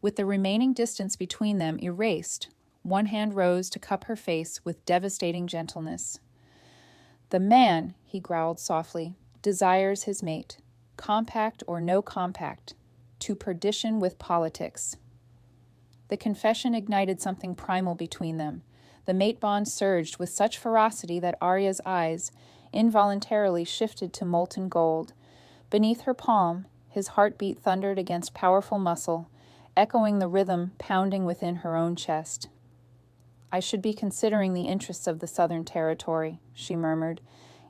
With the remaining distance between them erased, one hand rose to cup her face with devastating gentleness. "The man," he growled softly, "desires his mate, compact or no compact, to perdition with politics." The confession ignited something primal between them. The mate bond surged with such ferocity that Arya's eyes involuntarily shifted to molten gold. Beneath her palm, his heartbeat thundered against powerful muscle, echoing the rhythm pounding within her own chest. "I should be considering the interests of the Southern Territory," she murmured,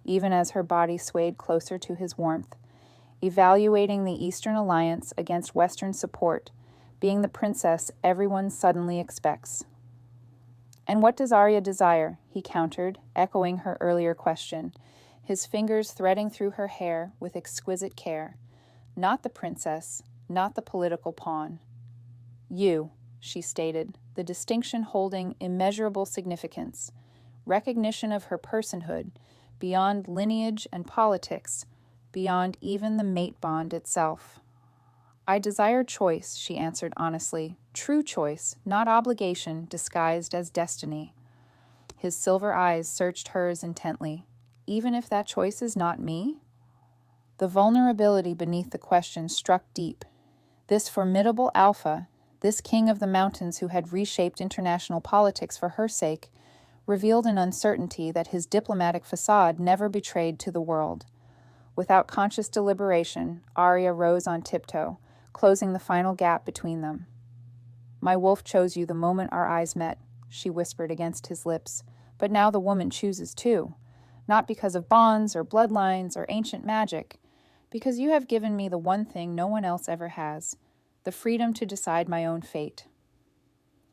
even as her body swayed closer to his warmth, "evaluating the Eastern alliance against Western support, being the princess everyone suddenly expects." "And what does Arya desire?" he countered, echoing her earlier question, his fingers threading through her hair with exquisite care. "Not the princess, not the political pawn." "You," she stated, the distinction holding immeasurable significance. Recognition of her personhood, beyond lineage and politics, beyond even the mate bond itself. "I desire choice," she answered honestly. "True choice, not obligation disguised as destiny." His silver eyes searched hers intently. "Even if that choice is not me?" The vulnerability beneath the question struck deep. This formidable alpha, this king of the mountains who had reshaped international politics for her sake, revealed an uncertainty that his diplomatic facade never betrayed to the world. Without conscious deliberation, Arya rose on tiptoe, closing the final gap between them. "My wolf chose you the moment our eyes met," she whispered against his lips, "but now the woman chooses too. Not because of bonds or bloodlines or ancient magic, because you have given me the one thing no one else ever has, the freedom to decide my own fate."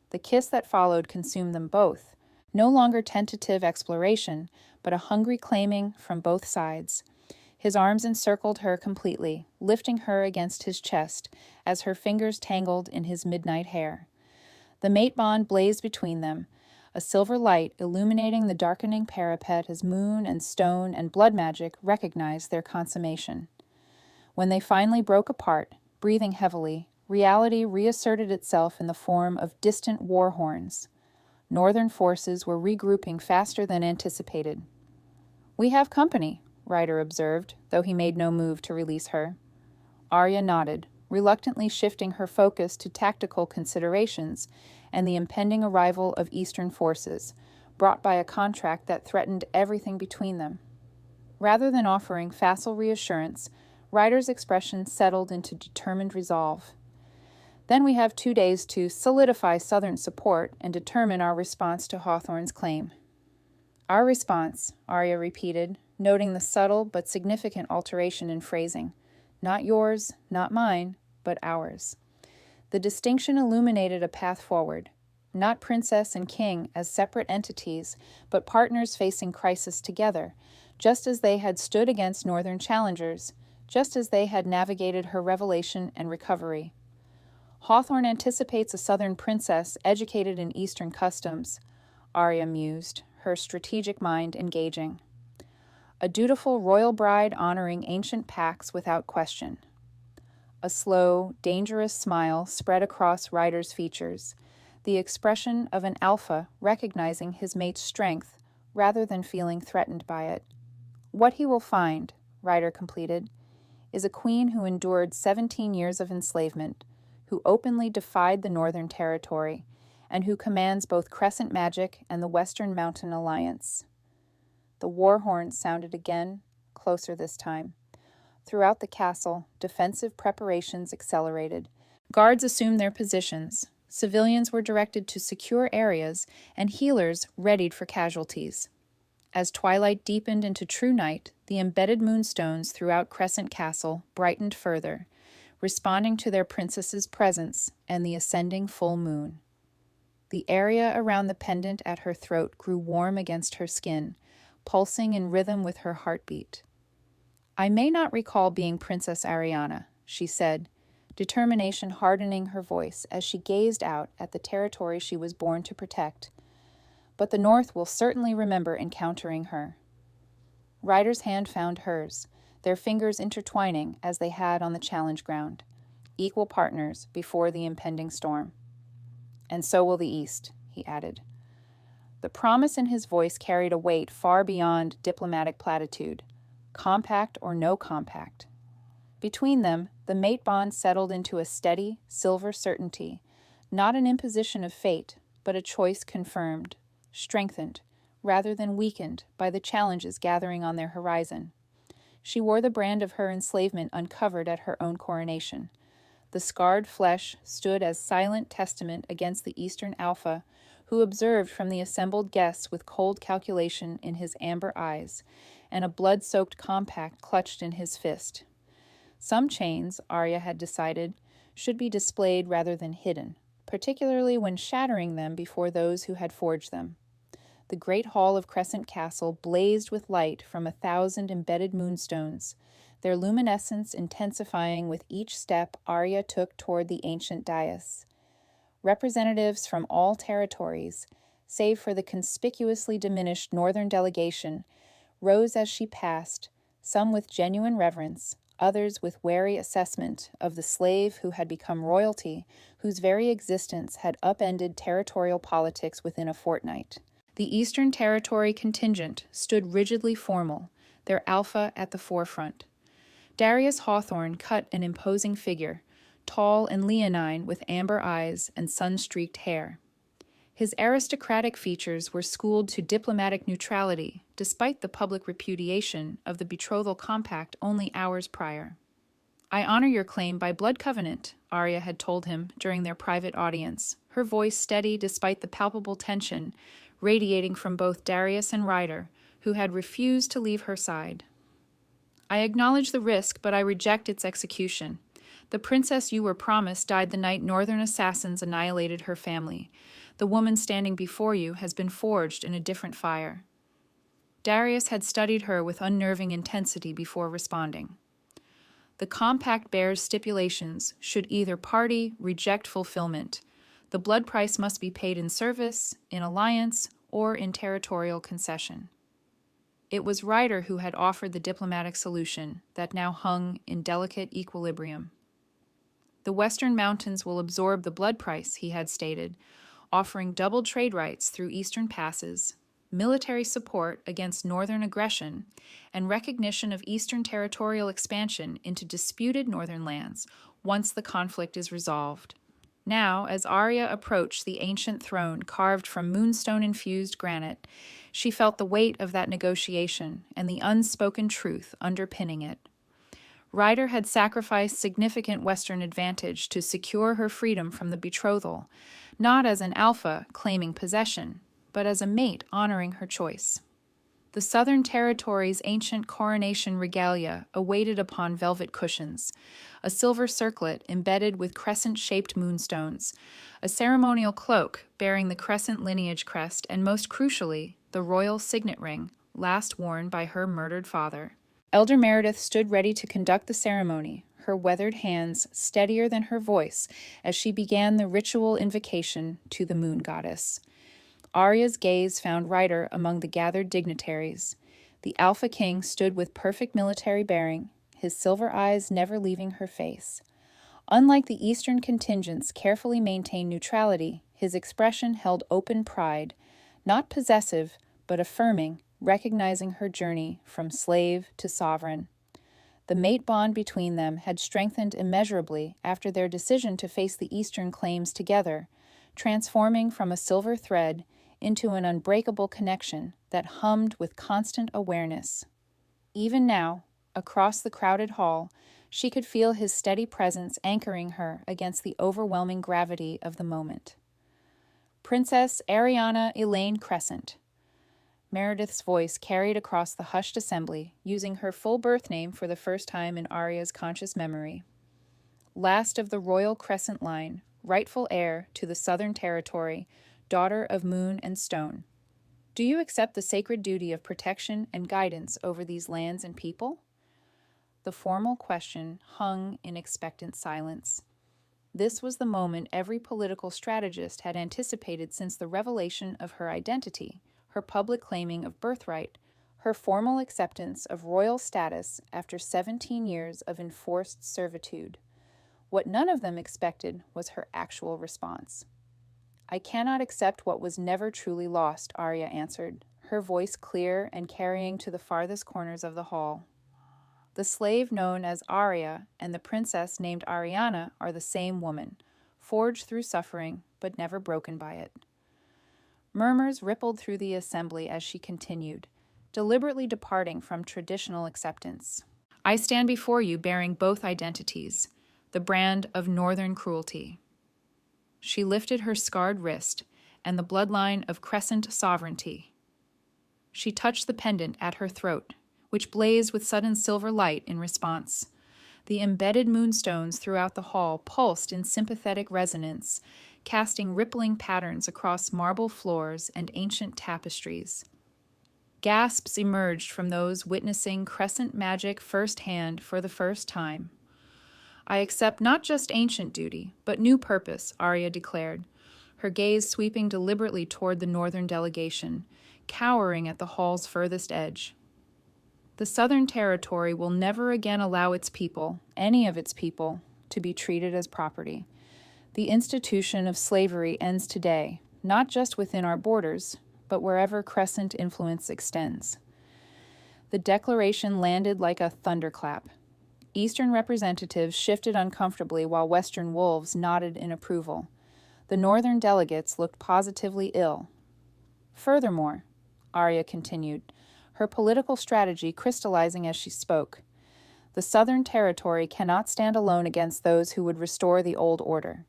The kiss that followed consumed them both, no longer tentative exploration, but a hungry claiming from both sides. His arms encircled her completely, lifting her against his chest as her fingers tangled in his midnight hair. The mate bond blazed between them, a silver light illuminating the darkening parapet as moon and stone and blood magic recognized their consummation. When they finally broke apart, breathing heavily, reality reasserted itself in the form of distant war horns. Northern forces were regrouping faster than anticipated. "We have company," Ryder observed, though he made no move to release her. Arya nodded, reluctantly shifting her focus to tactical considerations and the impending arrival of Eastern forces, brought by a contract that threatened everything between them. Rather than offering facile reassurance, Ryder's expression settled into determined resolve. "Then we have 2 days to solidify Southern support and determine our response to Hawthorne's claim." "Our response," Arya repeated, noting the subtle but significant alteration in phrasing. "Not yours, not mine, but ours." The distinction illuminated a path forward. Not princess and king as separate entities, but partners facing crisis together, just as they had stood against northern challengers, just as they had navigated her revelation and recovery. "Hawthorne anticipates a southern princess educated in eastern customs," Arya mused, her strategic mind engaging. "A dutiful royal bride honoring ancient pacts without question." A slow, dangerous smile spread across Ryder's features, the expression of an alpha recognizing his mate's strength rather than feeling threatened by it. "What he will find," Ryder completed, "is a queen who endured 17 years of enslavement, who openly defied the Northern Territory, and who commands both Crescent magic and the Western Mountain Alliance." The war horns sounded again, closer this time. Throughout the castle, defensive preparations accelerated. Guards assumed their positions, civilians were directed to secure areas, and healers readied for casualties. As twilight deepened into true night, the embedded moonstones throughout Crescent Castle brightened further, responding to their princess's presence and the ascending full moon. The area around the pendant at her throat grew warm against her skin, pulsing in rhythm with her heartbeat. "I may not recall being Princess Ariana," she said, determination hardening her voice as she gazed out at the territory she was born to protect. "But the North will certainly remember encountering her." Ryder's hand found hers, their fingers intertwining as they had on the challenge ground, equal partners before the impending storm. "And so will the East," he added. The promise in his voice carried a weight far beyond diplomatic platitude, compact or no compact. Between them, the mate bond settled into a steady, silver certainty, not an imposition of fate, but a choice confirmed, strengthened, rather than weakened by the challenges gathering on their horizon. She wore the brand of her enslavement uncovered at her own coronation. The scarred flesh stood as silent testament against the Eastern Alpha, who observed from the assembled guests with cold calculation in his amber eyes, and a blood-soaked compact clutched in his fist. Some chains, Arya had decided, should be displayed rather than hidden, particularly when shattering them before those who had forged them. The great hall of Crescent Castle blazed with light from 1,000 embedded moonstones, their luminescence intensifying with each step Arya took toward the ancient dais. Representatives from all territories, save for the conspicuously diminished northern delegation, rose as she passed, some with genuine reverence, others with wary assessment of the slave who had become royalty, whose very existence had upended territorial politics within a fortnight. The Eastern Territory contingent stood rigidly formal, their alpha at the forefront. Darius Hawthorne cut an imposing figure, tall and leonine with amber eyes and sun-streaked hair. His aristocratic features were schooled to diplomatic neutrality, despite the public repudiation of the betrothal compact only hours prior. "I honor your claim by blood covenant," Arya had told him during their private audience, her voice steady despite the palpable tension radiating from both Darius and Ryder, who had refused to leave her side. "I acknowledge the risk, but I reject its execution. The princess you were promised died the night northern assassins annihilated her family. The woman standing before you has been forged in a different fire." Darius had studied her with unnerving intensity before responding. "The compact bears stipulations should either party reject fulfillment. The blood price must be paid in service, in alliance, or in territorial concession. It was Ryder who had offered the diplomatic solution that now hung in delicate equilibrium. The Western Mountains will absorb the blood price, he had stated, offering double trade rights through eastern passes, military support against northern aggression, and recognition of eastern territorial expansion into disputed northern lands once the conflict is resolved. Now, as Arya approached the ancient throne carved from moonstone-infused granite, she felt the weight of that negotiation and the unspoken truth underpinning it. Ryder had sacrificed significant Western advantage to secure her freedom from the betrothal, not as an alpha claiming possession, but as a mate honoring her choice. The Southern Territory's ancient coronation regalia awaited upon velvet cushions, a silver circlet embedded with crescent-shaped moonstones, a ceremonial cloak bearing the crescent lineage crest, and most crucially, the royal signet ring, last worn by her murdered father. Elder Meredith stood ready to conduct the ceremony, her weathered hands steadier than her voice as she began the ritual invocation to the moon goddess. Arya's gaze found Ryder among the gathered dignitaries. The Alpha King stood with perfect military bearing, his silver eyes never leaving her face. Unlike the Eastern contingents carefully maintained neutrality, his expression held open pride, not possessive, but affirming, recognizing her journey from slave to sovereign. The mate bond between them had strengthened immeasurably after their decision to face the Eastern claims together, transforming from a silver thread into an unbreakable connection that hummed with constant awareness. Even now, across the crowded hall, she could feel his steady presence anchoring her against the overwhelming gravity of the moment. Princess Ariana Elaine Crescent. Meredith's voice carried across the hushed assembly, using her full birth name for the first time in Arya's conscious memory. Last of the royal Crescent line, rightful heir to the Southern Territory, daughter of moon and stone. Do you accept the sacred duty of protection and guidance over these lands and people? The formal question hung in expectant silence. This was the moment every political strategist had anticipated since the revelation of her identity, her public claiming of birthright, her formal acceptance of royal status after 17 years of enforced servitude. What none of them expected was her actual response. I cannot accept what was never truly lost, Arya answered, her voice clear and carrying to the farthest corners of the hall. The slave known as Arya and the princess named Ariana are the same woman, forged through suffering, but never broken by it. Murmurs rippled through the assembly as she continued, deliberately departing from traditional acceptance. I stand before you bearing both identities, the brand of northern cruelty. She lifted her scarred wrist and the bloodline of crescent sovereignty. She touched the pendant at her throat, which blazed with sudden silver light in response. The embedded moonstones throughout the hall pulsed in sympathetic resonance, casting rippling patterns across marble floors and ancient tapestries. Gasps emerged from those witnessing crescent magic firsthand for the first time. I accept not just ancient duty, but new purpose, Arya declared, her gaze sweeping deliberately toward the northern delegation, cowering at the hall's furthest edge. The Southern Territory will never again allow its people, any of its people, to be treated as property. The institution of slavery ends today, not just within our borders, but wherever crescent influence extends. The declaration landed like a thunderclap. Eastern representatives shifted uncomfortably while Western wolves nodded in approval. The Northern delegates looked positively ill. Furthermore, Arya continued, her political strategy crystallizing as she spoke, the Southern Territory cannot stand alone against those who would restore the old order.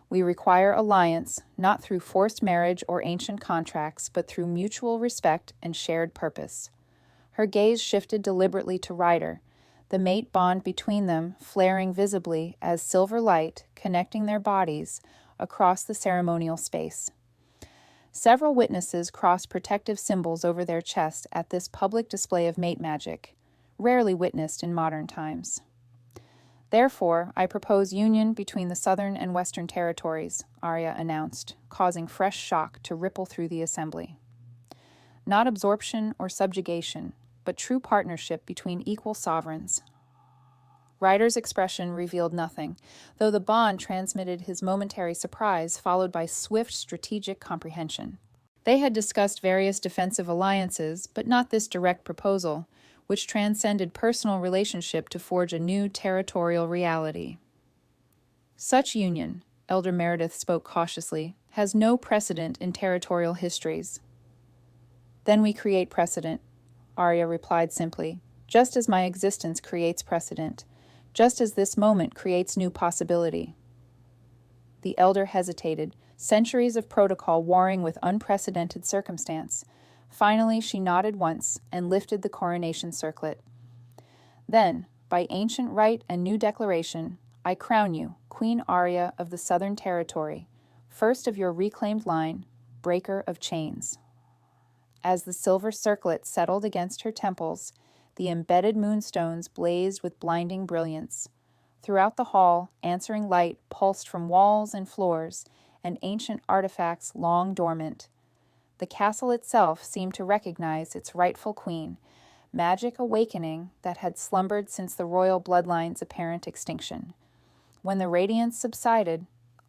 We require alliance, not through forced marriage or ancient contracts, but through mutual respect and shared purpose. Her gaze shifted deliberately to Ryder, the mate bond between them flaring visibly as silver light connecting their bodies across the ceremonial space. Several witnesses crossed protective symbols over their chest at this public display of mate magic, rarely witnessed in modern times. Therefore, I propose union between the southern and western territories, Arya announced, causing fresh shock to ripple through the assembly. Not absorption or subjugation, but true partnership between equal sovereigns. Ryder's expression revealed nothing, though the bond transmitted his momentary surprise followed by swift strategic comprehension. They had discussed various defensive alliances, but not this direct proposal, which transcended personal relationship to forge a new territorial reality. Such union, Elder Meredith spoke cautiously, has no precedent in territorial histories. Then we create precedent, Arya replied simply, just as my existence creates precedent, just as this moment creates new possibility. The elder hesitated, centuries of protocol warring with unprecedented circumstance. Finally, she nodded once and lifted the coronation circlet. Then, by ancient rite and new declaration, I crown you, Queen Arya of the Southern Territory, first of your reclaimed line, breaker of chains. As the silver circlet settled against her temples, the embedded moonstones blazed with blinding brilliance. Throughout the hall, answering light pulsed from walls and floors, and ancient artifacts long dormant. The castle itself seemed to recognize its rightful queen, magic awakening that had slumbered since the royal bloodline's apparent extinction. When the radiance subsided,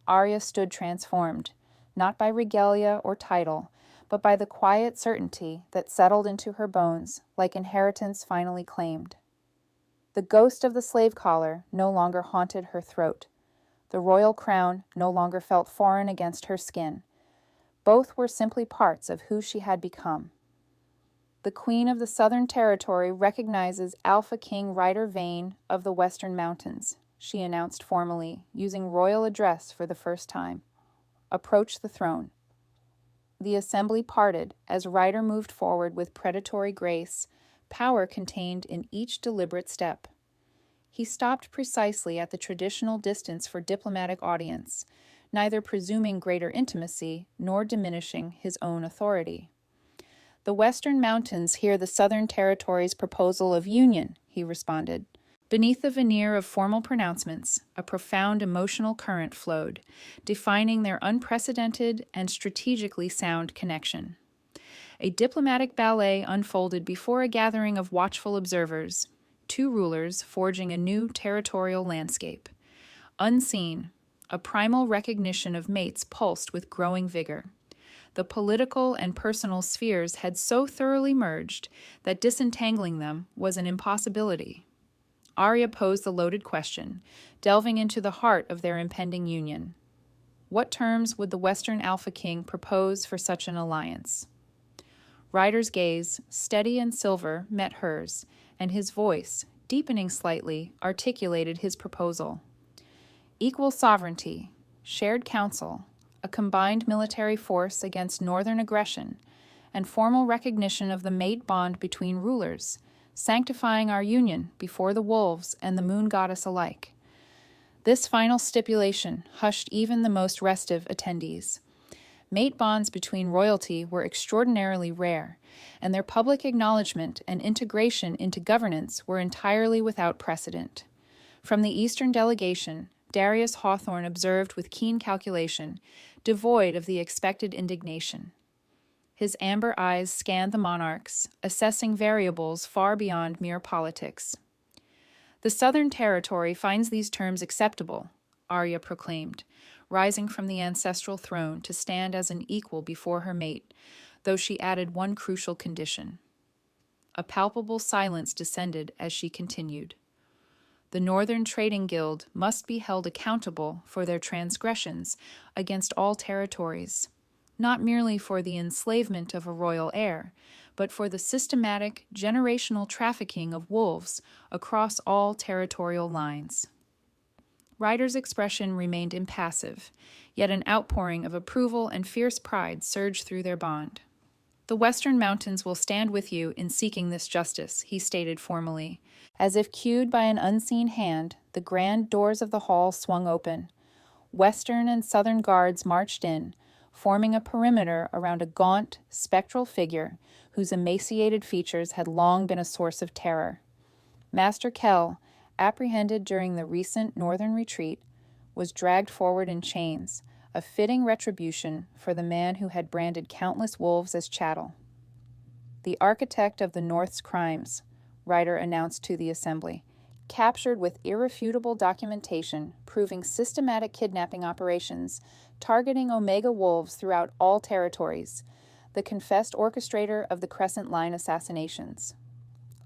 Arya stood transformed, not by regalia or title, but by the quiet certainty that settled into her bones like inheritance finally claimed. The ghost of the slave collar no longer haunted her throat. The royal crown no longer felt foreign against her skin. Both were simply parts of who she had become. The Queen of the Southern Territory recognizes Alpha King Ryder Vane of the Western Mountains, she announced formally, using royal address for the first time. Approach the throne. The assembly parted as Ryder moved forward with predatory grace, power contained in each deliberate step. He stopped precisely at the traditional distance for diplomatic audience, neither presuming greater intimacy nor diminishing his own authority. The Western Mountains hear the Southern Territory's proposal of union, he responded. Beneath the veneer of formal pronouncements, a profound emotional current flowed, defining their unprecedented and strategically sound connection. A diplomatic ballet unfolded before a gathering of watchful observers, two rulers forging a new territorial landscape. Unseen, a primal recognition of mates pulsed with growing vigor. The political and personal spheres had so thoroughly merged that disentangling them was an impossibility. Arya posed the loaded question, delving into the heart of their impending union. What terms would the Western Alpha King propose for such an alliance? Ryder's gaze, steady and silver, met hers, and his voice, deepening slightly, articulated his proposal. Equal sovereignty, shared counsel, a combined military force against northern aggression, and formal recognition of the mate bond between rulers, sanctifying our union before the wolves and the moon goddess alike. This final stipulation hushed even the most restive attendees. Mate bonds between royalty were extraordinarily rare, and their public acknowledgement and integration into governance were entirely without precedent. From the Eastern delegation, Darius Hawthorne observed with keen calculation, devoid of the expected indignation. His amber eyes scanned the monarchs, assessing variables far beyond mere politics. The Southern Territory finds these terms acceptable, Arya proclaimed, rising from the ancestral throne to stand as an equal before her mate, though she added one crucial condition. A palpable silence descended as she continued. The Northern Trading Guild must be held accountable for their transgressions against all territories, not merely for the enslavement of a royal heir, but for the systematic, generational trafficking of wolves across all territorial lines. Ryder's expression remained impassive, yet an outpouring of approval and fierce pride surged through their bond. The Western Mountains will stand with you in seeking this justice, he stated formally. As if cued by an unseen hand, the grand doors of the hall swung open. Western and Southern guards marched in, forming a perimeter around a gaunt, spectral figure whose emaciated features had long been a source of terror. Master Kell, apprehended during the recent northern retreat, was dragged forward in chains, a fitting retribution for the man who had branded countless wolves as chattel. The architect of the North's crimes, Ryder announced to the assembly, captured with irrefutable documentation proving systematic kidnapping operations targeting Omega wolves throughout all territories, the confessed orchestrator of the Crescent Line assassinations.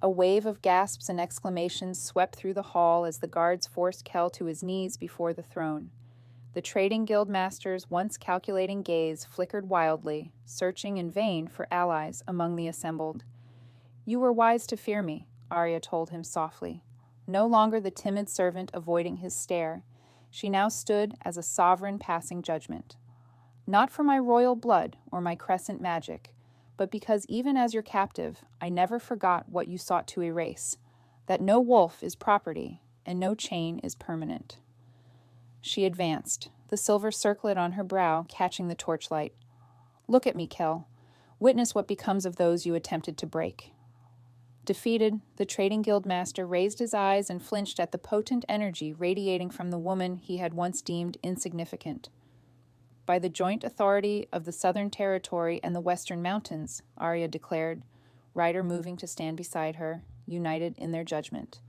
A wave of gasps and exclamations swept through the hall as the guards forced Kell to his knees before the throne. The trading guild master's once calculating gaze flickered wildly, searching in vain for allies among the assembled. "You were wise to fear me," Arya told him softly. No longer the timid servant avoiding his stare, she now stood as a sovereign passing judgment. "Not for my royal blood or my crescent magic, but because even as your captive, I never forgot what you sought to erase, that no wolf is property and no chain is permanent." She advanced, the silver circlet on her brow catching the torchlight. "Look at me, Kell. Witness what becomes of those you attempted to break." Defeated, the trading guild master raised his eyes and flinched at the potent energy radiating from the woman he had once deemed insignificant. "By the joint authority of the Southern Territory and the Western Mountains," Arya declared, Ryder moving to stand beside her, united in their judgment.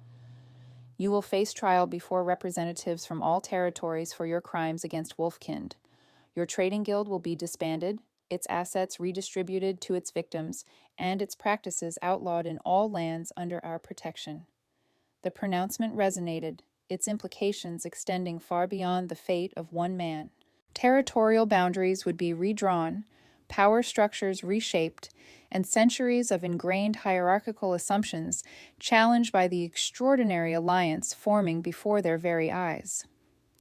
"You will face trial before representatives from all territories for your crimes against Wolfkind. Your trading guild will be disbanded, its assets redistributed to its victims, and its practices outlawed in all lands under our protection." The pronouncement resonated, its implications extending far beyond the fate of one man. Territorial boundaries would be redrawn, power structures reshaped, and centuries of ingrained hierarchical assumptions challenged by the extraordinary alliance forming before their very eyes.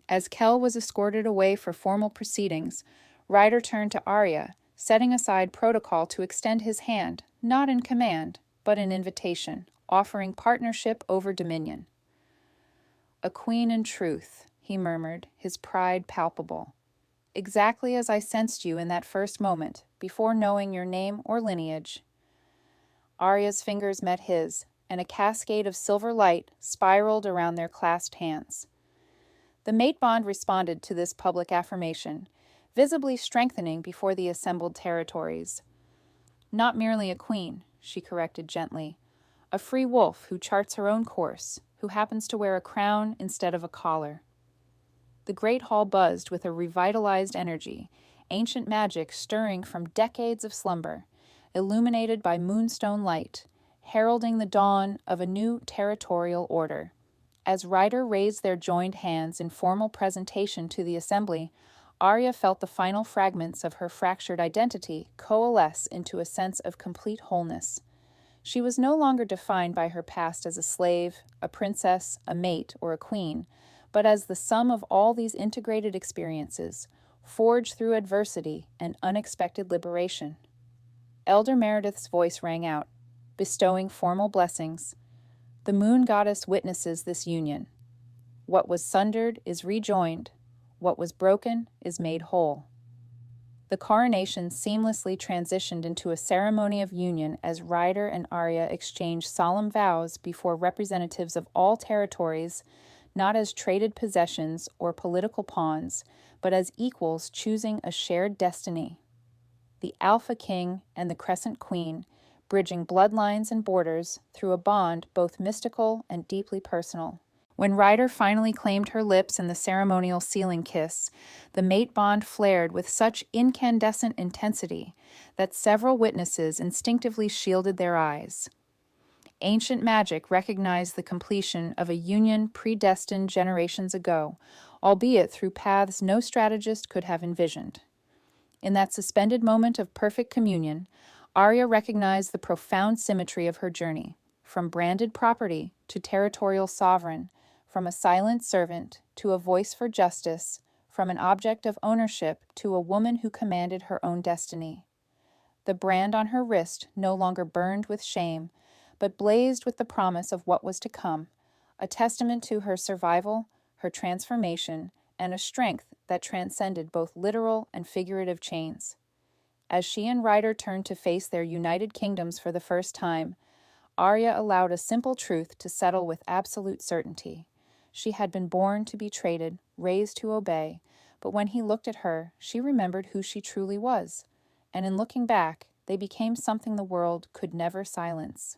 As Kell was escorted away for formal proceedings, Ryder turned to Arya, setting aside protocol to extend his hand, not in command, but in invitation, offering partnership over dominion. "A queen in truth," he murmured, his pride palpable. "Exactly as I sensed you in that first moment, before knowing your name or lineage." Arya's fingers met his, and a cascade of silver light spiraled around their clasped hands. The mate bond responded to this public affirmation, visibly strengthening before the assembled territories. "Not merely a queen," she corrected gently, "a free wolf who charts her own course, who happens to wear a crown instead of a collar." The great hall buzzed with a revitalized energy, ancient magic stirring from decades of slumber, illuminated by moonstone light, heralding the dawn of a new territorial order. As Ryder raised their joined hands in formal presentation to the assembly, Arya felt the final fragments of her fractured identity coalesce into a sense of complete wholeness. She was no longer defined by her past as a slave, a princess, a mate, or a queen, but as the sum of all these integrated experiences, forged through adversity and unexpected liberation. Elder Meredith's voice rang out, bestowing formal blessings. "The moon goddess witnesses this union. What was sundered is rejoined. What was broken is made whole." The coronation seamlessly transitioned into a ceremony of union as Ryder and Arya exchanged solemn vows before representatives of all territories, not as traded possessions or political pawns, but as equals choosing a shared destiny. The Alpha King and the Crescent Queen, bridging bloodlines and borders through a bond both mystical and deeply personal. When Ryder finally claimed her lips in the ceremonial sealing kiss, the mate bond flared with such incandescent intensity that several witnesses instinctively shielded their eyes. Ancient magic recognized the completion of a union predestined generations ago, albeit through paths no strategist could have envisioned. In that suspended moment of perfect communion, Arya recognized the profound symmetry of her journey, from branded property to territorial sovereign, from a silent servant to a voice for justice, from an object of ownership to a woman who commanded her own destiny. The brand on her wrist no longer burned with shame, but blazed with the promise of what was to come, a testament to her survival, her transformation, and a strength that transcended both literal and figurative chains. As she and Ryder turned to face their united kingdoms for the first time, Arya allowed a simple truth to settle with absolute certainty. She had been born to be traded, raised to obey, but when he looked at her, she remembered who she truly was, and in looking back, they became something the world could never silence.